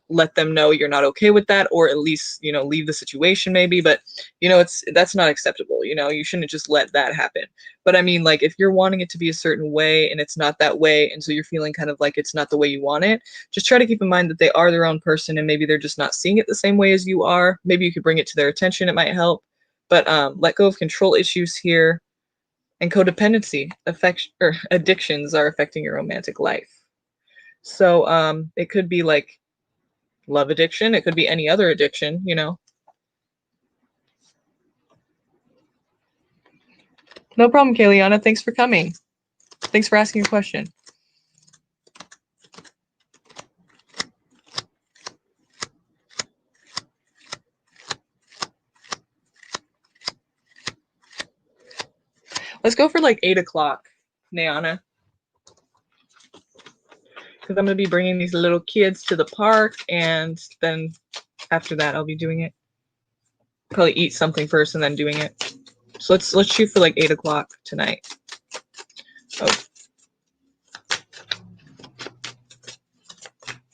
let them know you're not okay with that, or at least, you know, leave the situation maybe. But, you know, that's not acceptable. You know, you shouldn't just let that happen. But I mean, like, if you're wanting it to be a certain way and it's not that way, and so you're feeling kind of like it's not the way you want it, just try to keep in mind that they are their own person and maybe they're just not seeing it the same way as you are. Maybe you could bring it to their attention. It might help. But let go of control issues here. And codependency or addictions are affecting your romantic life. So it could be like love addiction. It could be any other addiction, you know. No problem, Kayliana. Thanks for coming. Thanks for asking a question. Let's go for like 8 o'clock, Nayana. Because I'm going to be bringing these little kids to the park, and then after that I'll be doing it. Probably eat something first and then doing it. So let's shoot for like 8 o'clock tonight. Oh.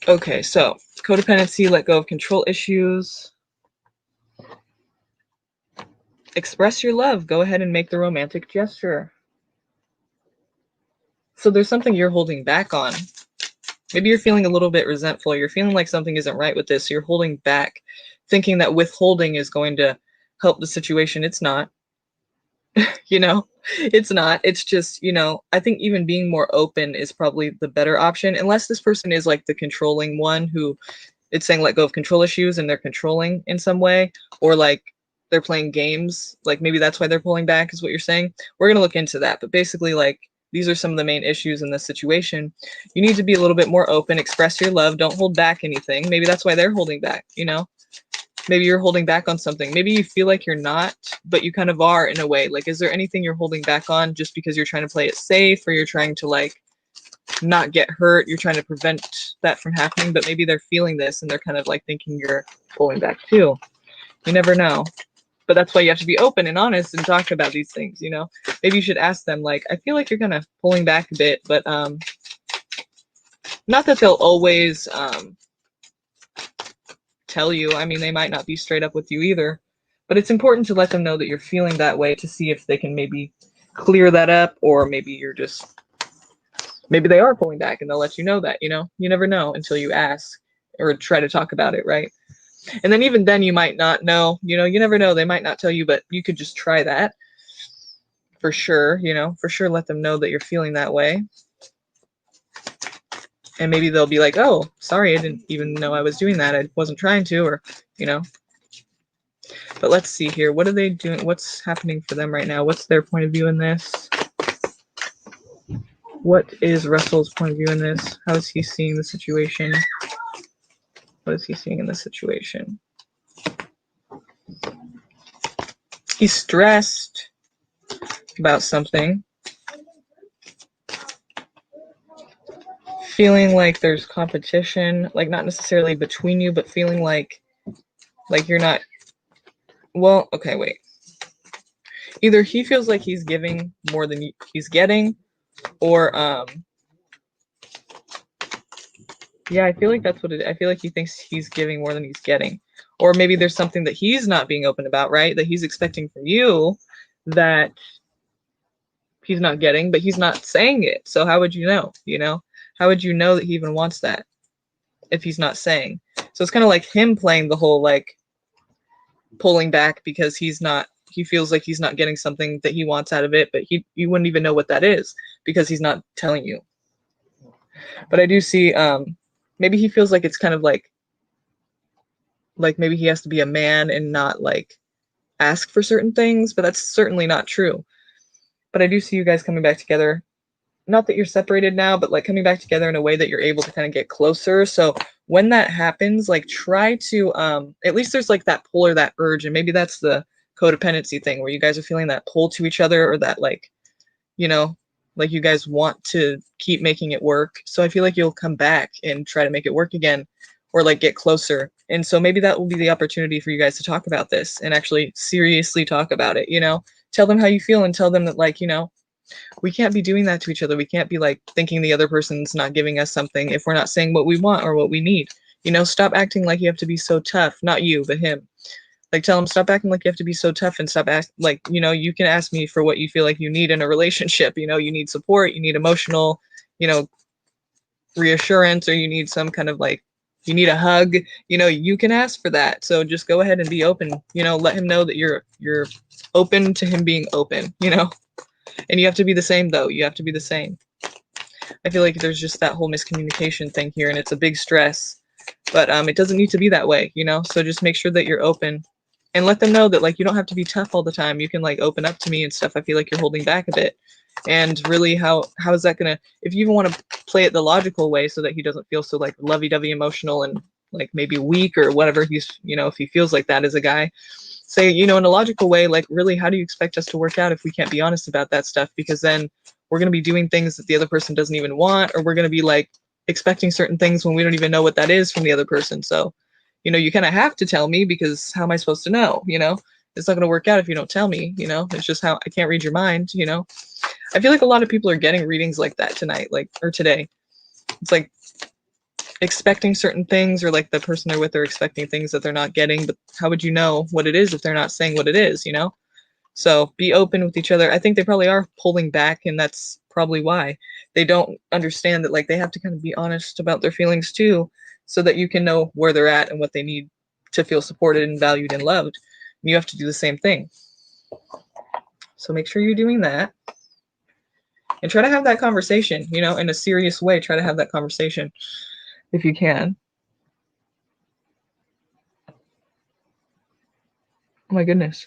Okay, so codependency, let go of control issues. Express your love. Go ahead and make the romantic gesture. So there's something you're holding back on. Maybe you're feeling a little bit resentful. You're feeling like something isn't right with this. So you're holding back, thinking that withholding is going to help the situation. It's not. You know, it's not. It's just, you know, I think even being more open is probably the better option, unless this person is like the controlling one who it's saying let go of control issues and they're controlling in some way, or like they're playing games. Like maybe that's why they're pulling back is what you're saying. We're going to look into that. But basically, like, these are some of the main issues in this situation. You need to be a little bit more open, express your love, don't hold back anything. Maybe that's why they're holding back, you know? Maybe you're holding back on something. Maybe you feel like you're not, but you kind of are in a way. Like, is there anything you're holding back on just because you're trying to play it safe, or you're trying to, like, not get hurt? You're trying to prevent that from happening, but maybe they're feeling this and they're kind of like thinking you're pulling back too. You never know. But that's why you have to be open and honest and talk about these things, you know? Maybe you should ask them, like, I feel like you're kind of pulling back a bit, but not that they'll always tell you. I mean, they might not be straight up with you either. But it's important to let them know that you're feeling that way to see if they can maybe clear that up, or maybe you're just, maybe they are pulling back and they'll let you know that, you know? You never know until you ask or try to talk about it, right? And then even then you might not know, you know, you never know. They might not tell you, but you could just try that for sure, you know, for sure let them know that you're feeling that way. And maybe they'll be like, oh, sorry, I didn't even know I was doing that. I wasn't trying to, or, you know. But let's see here. What are they doing? What's happening for them right now? What's their point of view in this? What is Russell's point of view in this? How is he seeing the situation? What is he seeing in the situation? He's stressed about something. Feeling like there's competition, like not necessarily between you, but feeling like you're not, well, okay, wait. Either he feels like he's giving more than he's getting, or yeah, I feel like that's what it is. I feel like he thinks he's giving more than he's getting. Or maybe there's something that he's not being open about, right? That he's expecting from you that he's not getting, but he's not saying it. So how would you know, you know? How would you know that he even wants that if he's not saying? So it's kind of like him playing the whole like pulling back because he feels like he's not getting something that he wants out of it, but you wouldn't even know what that is because he's not telling you. But I do see maybe he feels like it's kind of like maybe he has to be a man and not like ask for certain things, but that's certainly not true. But I do see you guys coming back together. Not that you're separated now, but like coming back together in a way that you're able to kind of get closer. So when that happens, like try to at least there's like that pull or that urge, and maybe that's the codependency thing where you guys are feeling that pull to each other, or that like, you know, like you guys want to keep making it work. So I feel like you'll come back and try to make it work again, or like get closer. And so maybe that will be the opportunity for you guys to talk about this and actually seriously talk about it, you know, tell them how you feel and tell them that, like, you know, we can't be doing that to each other. We can't be like thinking the other person's not giving us something if we're not saying what we want or what we need. You know, stop acting like you have to be so tough. Not you, but him. Like, tell him, stop acting like you have to be so tough, and stop like, you know, you can ask me for what you feel like you need in a relationship. You know, you need support, you need emotional, you know, reassurance, or you need some kind of like, you need a hug. You know, you can ask for that. So just go ahead and be open. You know, let him know that you're open to him being open, you know. And you have to be the same, though. You have to be the same. I feel like there's just that whole miscommunication thing here, and it's a big stress. But it doesn't need to be that way, you know? So just make sure that you're open. And let them know that, like, you don't have to be tough all the time. You can, like, open up to me and stuff. I feel like you're holding back a bit. And really, how is that going to... If you even want to play it the logical way so that he doesn't feel so, like, lovey-dovey emotional and, like, maybe weak or whatever he's... You know, if he feels like that as a guy, say, you know, in a logical way, like, really, how do you expect us to work out if we can't be honest about that stuff? Because then we're going to be doing things that the other person doesn't even want, or we're going to be, like, expecting certain things when we don't even know what that is from the other person. So, you know, you kind of have to tell me, because how am I supposed to know? You know, it's not going to work out if you don't tell me. You know, it's just how I can't read your mind. You know, I feel like a lot of people are getting readings like that tonight, like, or today. It's like expecting certain things, or like the person they're with are expecting things that they're not getting. But how would you know what it is if they're not saying what it is? You know, so be open with each other. I think they probably are pulling back, and that's probably why they don't understand that, like, they have to kind of be honest about their feelings too, so that you can know where they're at and what they need to feel supported and valued and loved. And you have to do the same thing. So make sure you're doing that, and try to have that conversation, you know, in a serious way. Try to have that conversation if you can. Oh my goodness.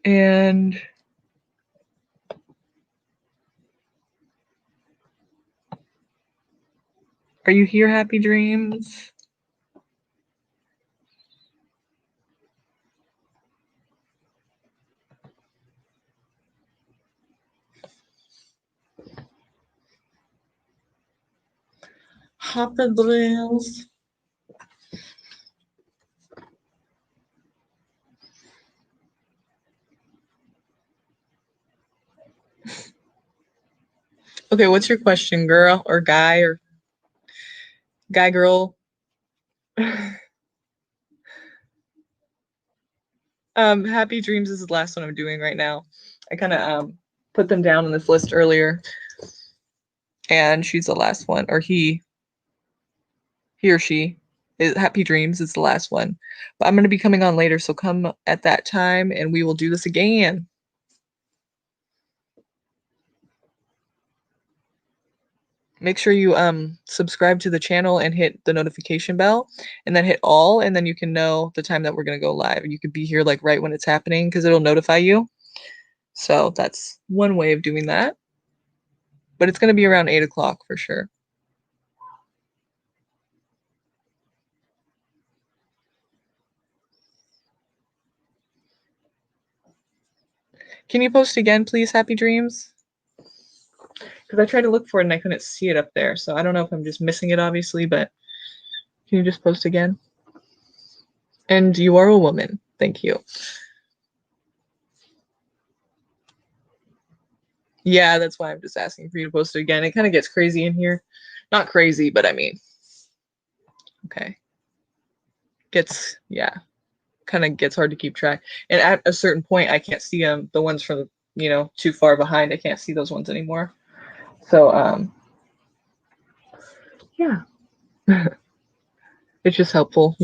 And are you here, Happy Dreams? Happy dreams. Okay, what's your question, girl or guy or guy girl? Happy dreams is the last one I'm doing right now. I kind of put them down on this list earlier, and she's the last one, or he or she. Happy dreams is the last one, but I'm going to be coming on later, so come at that time, and we will do this again. Make sure you subscribe to the channel and hit the notification bell, and then hit all, and then you can know the time that we're going to go live. You could be here like right when it's happening because it'll notify you. So that's one way of doing that. But it's going to be around 8 o'clock for sure. Can you post again, please, Happy Dreams? Because I tried to look for it and I couldn't see it up there. So I don't know if I'm just missing it, obviously, but can you just post again? And you are a woman. Thank you. Yeah, that's why I'm just asking for you to post it again. It kind of gets crazy in here. Not crazy, but I mean, okay. Gets, yeah, kind of gets hard to keep track. And at a certain point, I can't see the ones from, too far behind. I can't see those ones anymore. So, yeah. It's just helpful,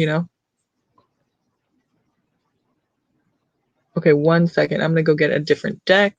Okay, 1 second. I'm gonna go get a different deck.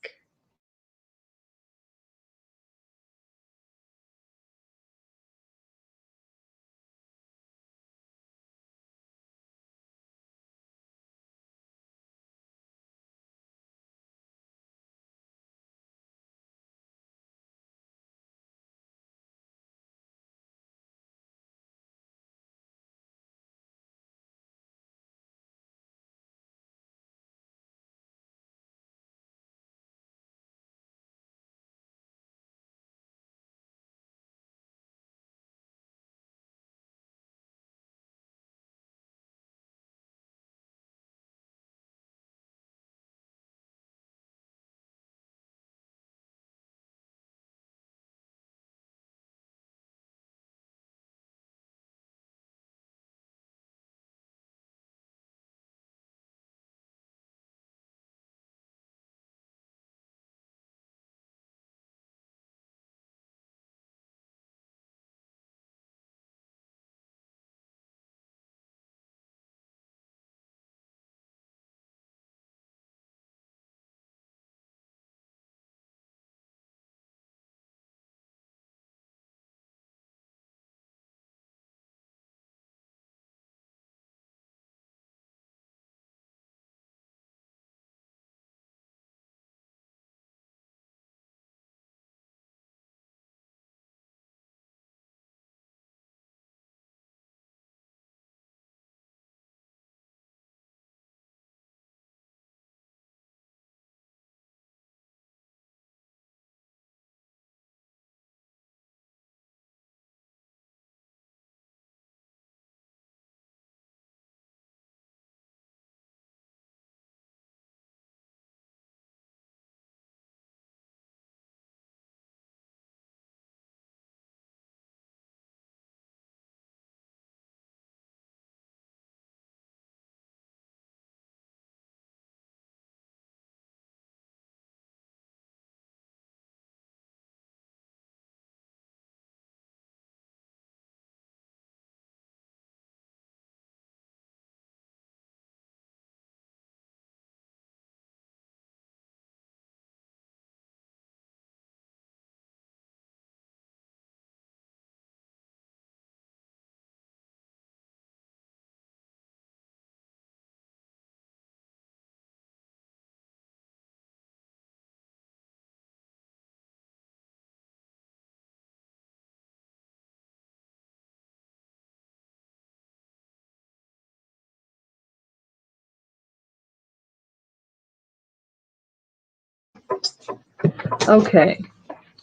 Okay,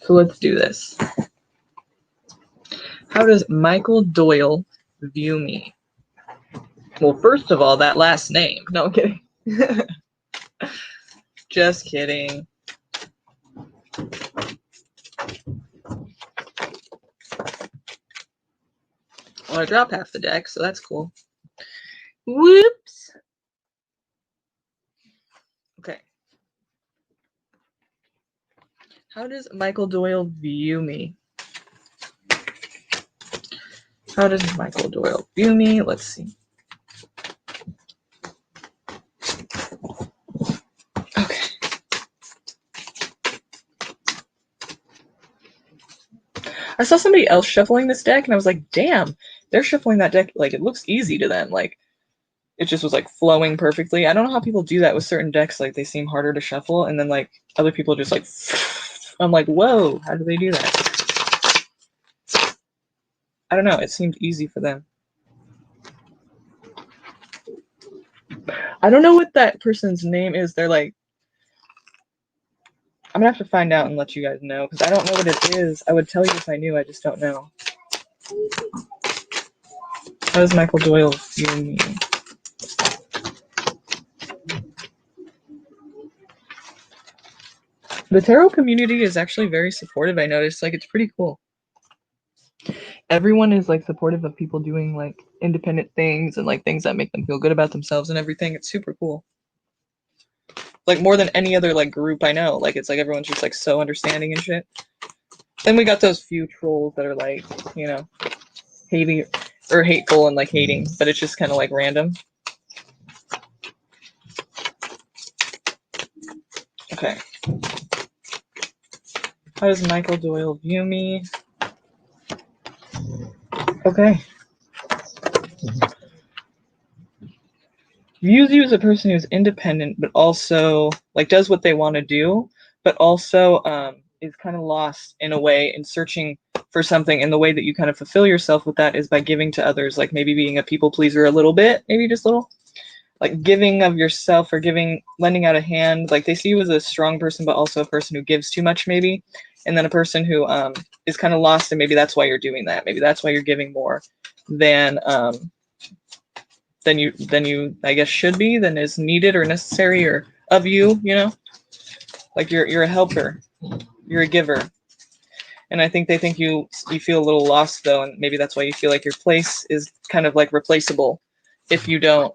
so let's do this. How does Michael Doyle view me? Well, first of all, that last name. No, I'm kidding. Just kidding. Well, I dropped half the deck, so that's cool. Whoops. Okay. How does Michael Doyle view me? How does Michael Doyle view me? Let's see. Okay. I saw somebody else shuffling this deck, and I was like, damn, they're shuffling that deck. Like, it looks easy to them. Like, it just was, like, flowing perfectly. I don't know how people do that with certain decks. Like, they seem harder to shuffle, and then, like, other people just, like, I'm like, whoa, how do they do that? I don't know. It seemed easy for them. I don't know what that person's name is. They're like, I'm gonna have to find out and let you guys know because I don't know what it is. I would tell you if I knew. I just don't know. How does Michael Doyle view me? The tarot community is actually very supportive. I noticed, like, it's pretty cool. Everyone is like supportive of people doing like independent things and like things that make them feel good about themselves and everything. It's super cool. Like more than any other like group I know. Like it's like everyone's just like so understanding and shit. Then we got those few trolls that are like, you know, hating or hateful and like hating, but it's just kind of like random. Okay. How does Michael Doyle view me? Okay. Views you as a person who's independent, but also like does what they want to do, but also is kind of lost in a way in searching for something. And the way that you kind of fulfill yourself with that is by giving to others, like maybe being a people pleaser a little bit, maybe just a little, like giving of yourself or lending out a hand. Like they see you as a strong person, but also a person who gives too much, maybe. And then a person who is kind of lost, and maybe that's why you're doing that. Maybe that's why you're giving more than you I guess should be, than is needed or necessary or of you, you know? Like you're a helper, you're a giver. And I think they think you feel a little lost though, and maybe that's why you feel like your place is kind of like replaceable if you don't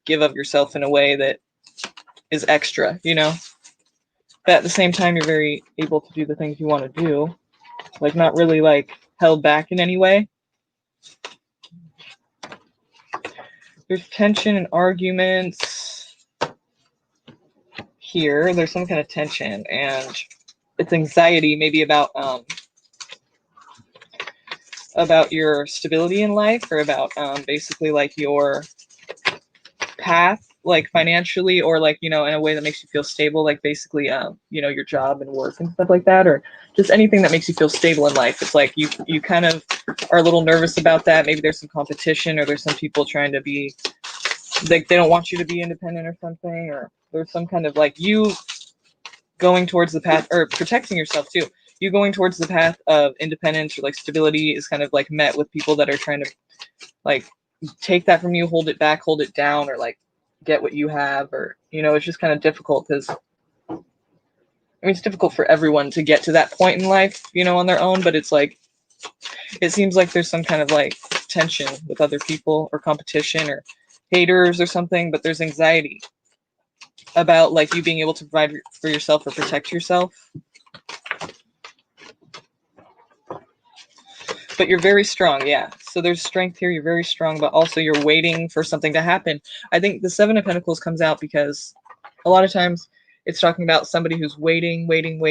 give of yourself in a way that is extra, you know? But at the same time, you're very able to do the things you want to do, like not really like held back in any way. There's tension and arguments here. There's some kind of tension, and it's anxiety maybe about your stability in life, or about basically like your path, like financially, or like, you know, in a way that makes you feel stable, like basically you know, your job and work and stuff like that, or just anything that makes you feel stable in life. It's like you kind of are a little nervous about that. Maybe there's some competition, or there's some people trying to be like, they don't want you to be independent or something, or there's some kind of like you going towards the path, or protecting yourself too. You going towards the path of independence or like stability is kind of like met with people that are trying to like take that from you, hold it back, hold it down, or like get what you have, or, you know, it's just kind of difficult because I mean, it's difficult for everyone to get to that point in life, you know, on their own, but it's like, it seems like there's some kind of like tension with other people, or competition, or haters or something, but there's anxiety about like you being able to provide for yourself or protect yourself. But you're very strong, yeah. So there's strength here. You're very strong, but also you're waiting for something to happen. I think the Seven of Pentacles comes out because a lot of times it's talking about somebody who's waiting, and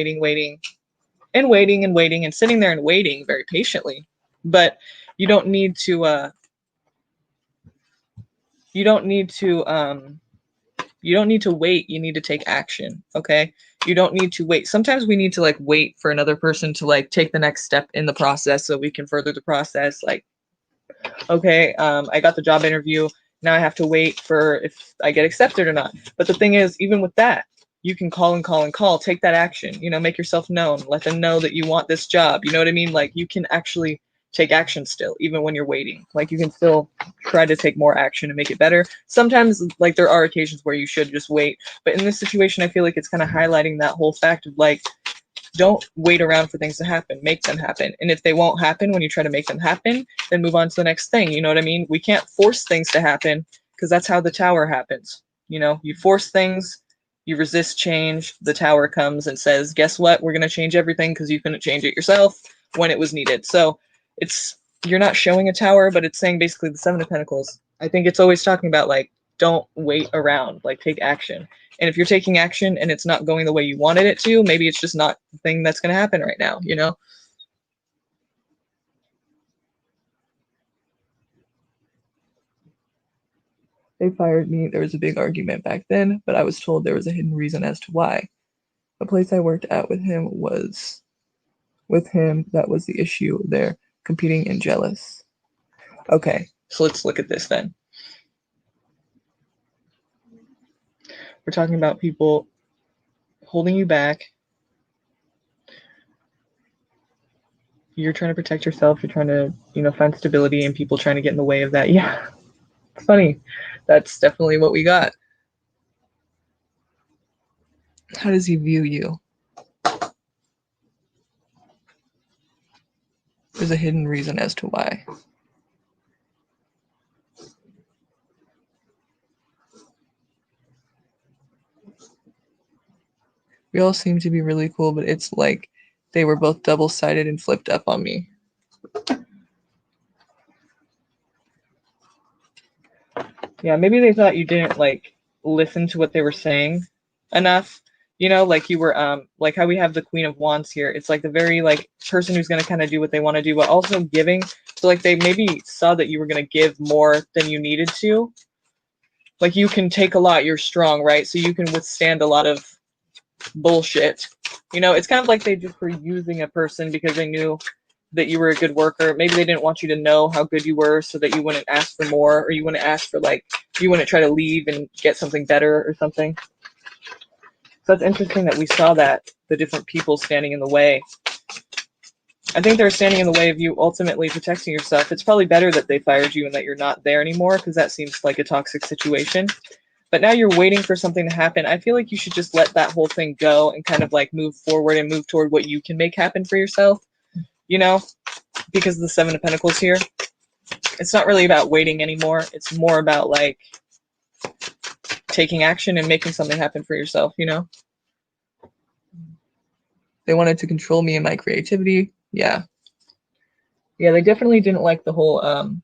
sitting there and waiting very patiently. But you don't need to you don't need to wait. You need to take action. Okay. You don't need to wait. Sometimes we need to like wait for another person to like take the next step in the process so we can further the process. Like, okay, I got the job interview. Now I have to wait for if I get accepted or not. But the thing is, even with that, you can call and call and call, take that action, you know, make yourself known, let them know that you want this job. You know what I mean? Like you can actually take action still, even when you're waiting. Like, you can still try to take more action and make it better. Sometimes, like, there are occasions where you should just wait, but in this situation, I feel like it's kind of highlighting that whole fact of, like, don't wait around for things to happen, make them happen. And if they won't happen when you try to make them happen, then move on to the next thing. You know what I mean? We can't force things to happen, because that's how the tower happens. You know, you force things, you resist change, the tower comes and says, guess what? We're going to change everything because you couldn't change it yourself when it was needed. So you're not showing a tower, but it's saying basically the Seven of Pentacles. I think it's always talking about, like, don't wait around, like, take action. And if you're taking action and it's not going the way you wanted it to, maybe it's just not the thing that's going to happen right now, you know? They fired me. There was a big argument back then, but I was told there was a hidden reason as to why. The place I worked at with him, that was the issue. They're competing and jealous. Okay, so let's look at this then. We're talking about people holding you back. You're trying to protect yourself. You're trying to, find stability, and people trying to get in the way of that. Yeah, it's funny. That's definitely what we got. How does he view you? There's a hidden reason as to why. We all seem to be really cool, but it's like they were both double-sided and flipped up on me. Yeah, maybe they thought you didn't, like, listen to what they were saying enough. Like you were, like how we have the Queen of Wands here. It's like the very, like, person who's going to kind of do what they want to do, but also giving. So, like, they maybe saw that you were going to give more than you needed to. Like, you can take a lot, you're strong, right? So you can withstand a lot of bullshit. It's kind of like they just were using a person because they knew that you were a good worker. Maybe they didn't want you to know how good you were so that you wouldn't ask for more, or you wouldn't ask for, like, you wouldn't try to leave and get something better or something. So it's interesting that we saw that, the different people standing in the way. I think they're standing in the way of you ultimately protecting yourself. It's probably better that they fired you and that you're not there anymore, because that seems like a toxic situation. But now you're waiting for something to happen. I feel like you should just let that whole thing go and kind of, like, move forward and move toward what you can make happen for yourself, because of the Seven of Pentacles here. It's not really about waiting anymore. It's more about, like, taking action and making something happen for yourself, They wanted to control me and my creativity. Yeah. Yeah, they definitely didn't like the whole,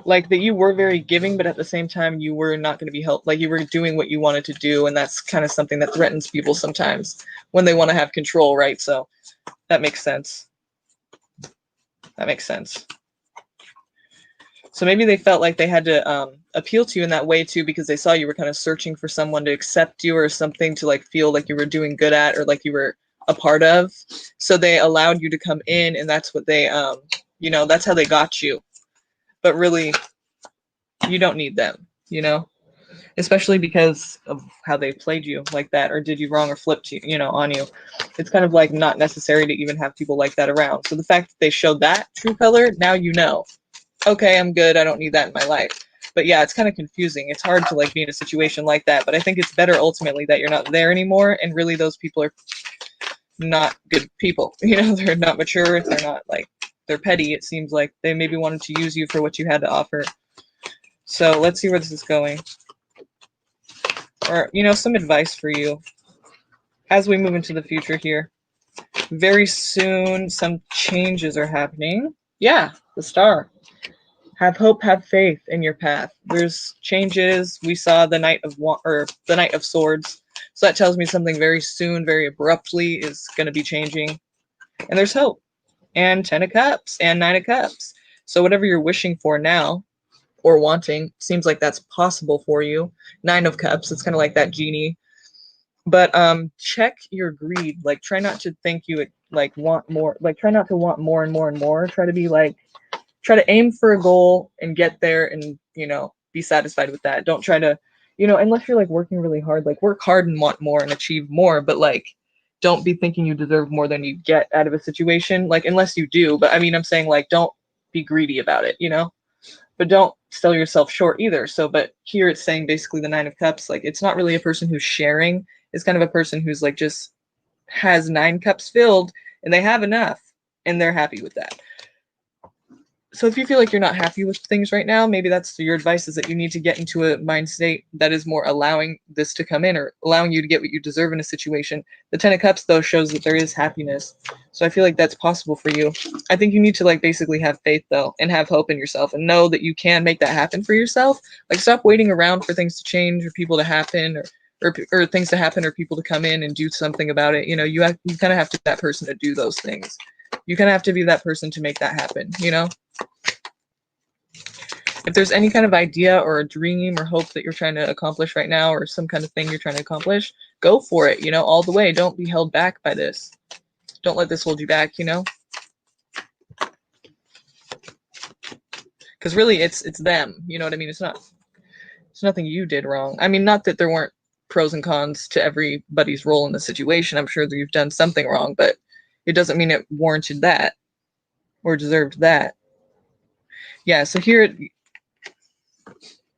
like, that you were very giving, but at the same time, you were not going to be helped. Like, you were doing what you wanted to do, and that's kind of something that threatens people sometimes when they want to have control, right? So that makes sense. That makes sense. So maybe they felt like they had to appeal to you in that way too, because they saw you were kind of searching for someone to accept you or something to, like, feel like you were doing good at, or like you were a part of. So they allowed you to come in, and that's what they, that's how they got you. But really, you don't need them, especially because of how they played you like that, or did you wrong, or flipped you, on you. It's kind of like not necessary to even have people like that around. So the fact that they showed that true color, now okay, I'm good, I don't need that in my life. But yeah, it's kind of confusing. It's hard to, like, be in a situation like that, but I think it's better ultimately that you're not there anymore, and really those people are not good people. They're not mature, they're not, like, they're petty. It seems like they maybe wanted to use you for what you had to offer. So let's see where this is going. Or, some advice for you as we move into the future here. Very soon, some changes are happening. Yeah, the Star. Have hope, have faith in your path. There's changes. We saw the Knight of Swords. So that tells me something very soon, very abruptly, is going to be changing. And there's hope. And 10 of Cups and 9 of Cups. So whatever you're wishing for now, or wanting, seems like that's possible for you. 9 of Cups, it's kind of like that genie. But check your greed. Like, try not to think you, like, want more. Like, try not to want more and more and more. Try to aim for a goal and get there, and, be satisfied with that. Don't try to, unless you're, like, working really hard, like, work hard and want more and achieve more. But, like, don't be thinking you deserve more than you get out of a situation. Like, unless you do, but I mean, I'm saying, like, don't be greedy about it, you know? But don't sell yourself short either. So, but here it's saying basically the Nine of Cups, like, it's not really a person who's sharing. It's kind of a person who's like just has 9 cups filled and they have enough and they're happy with that. So if you feel like you're not happy with things right now, maybe that's your advice, is that you need to get into a mind state that is more allowing this to come in, or allowing you to get what you deserve in a situation. The 10 of Cups, though, shows that there is happiness. So I feel like that's possible for you. I think you need to, like, basically have faith, though, and have hope in yourself and know that you can make that happen for yourself. Like, stop waiting around for things to change or people to happen, or things to happen or people to come in and do something about it. You know, you kind of have to be that person to do those things. You kind of have to be that person to make that happen, you know? If there's any kind of idea or a dream or hope that you're trying to accomplish right now, or some kind of thing you're trying to accomplish, go for it, you know, all the way. Don't be held back by this. Don't let this hold you back, you know? Because really it's them, you know what I mean? It's nothing you did wrong. I mean, not that there weren't pros and cons to everybody's role in the situation. I'm sure that you've done something wrong, but it doesn't mean it warranted that or deserved that. Yeah, so here,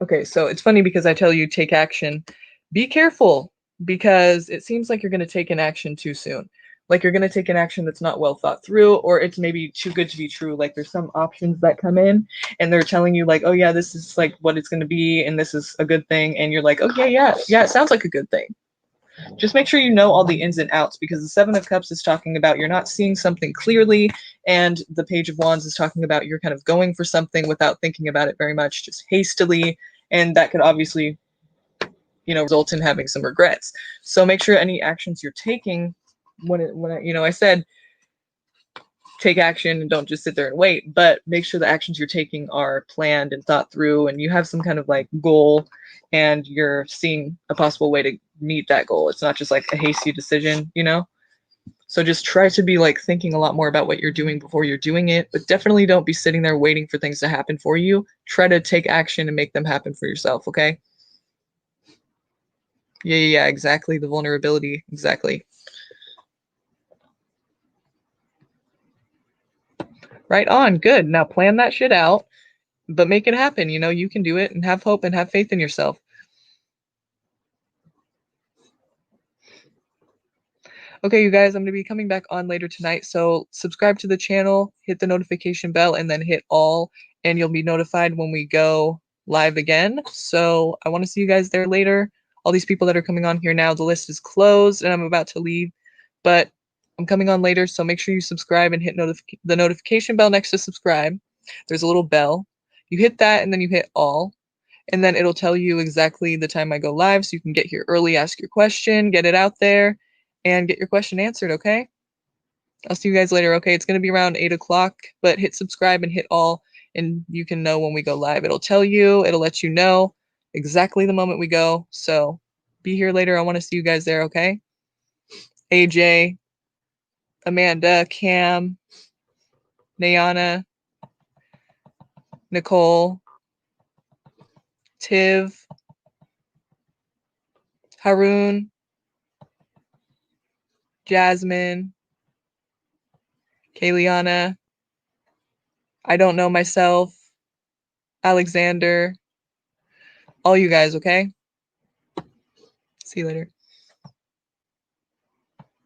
okay, so it's funny because I tell you take action. Be careful, because it seems like you're going to take an action too soon. Like you're going to take an action that's not well thought through, or it's maybe too good to be true. Like there's some options that come in and they're telling you like, oh yeah, this is like what it's going to be and this is a good thing. And you're like, okay, yeah, it sounds like a good thing. Just make sure you know all the ins and outs, because the 7 of Cups is talking about you're not seeing something clearly, and the Page of Wands is talking about you're kind of going for something without thinking about it very much, just hastily, and that could obviously, you know, result in having some regrets. So make sure any actions you're taking, I said take action and don't just sit there and wait, but make sure the actions you're taking are planned and thought through, and you have some kind of like goal, and you're seeing a possible way to meet that goal. It's not just like a hasty decision, you know? So just try to be like thinking a lot more about what you're doing before you're doing it, but definitely don't be sitting there waiting for things to happen for you. Try to take action and make them happen for yourself, okay? Yeah, exactly. The vulnerability, exactly. Right on, good. Now plan that shit out, but make it happen. You know, you can do it, and have hope and have faith in yourself. Okay, you guys, I'm going to be coming back on later tonight, so subscribe to the channel, hit the notification bell, and then hit all, and you'll be notified when we go live again. So I want to see you guys there later. All these people that are coming on here now, the list is closed, and I'm about to leave, but I'm coming on later, so make sure you subscribe and hit the notification bell next to subscribe. There's a little bell. You hit that, and then you hit all, and then it'll tell you exactly the time I go live, so you can get here early, ask your question, get it out there, and get your question answered, okay? I'll see you guys later, okay? It's going to be around 8 o'clock, but hit subscribe and hit all, and you can know when we go live. It'll tell you, it'll let you know exactly the moment we go, so be here later. I want to see you guys there, okay? AJ, Amanda, Cam, Nayana, Nicole, Tiv, Haroon, Jasmine, Kayliana, I don't know myself, Alexander, all you guys, okay? See you later.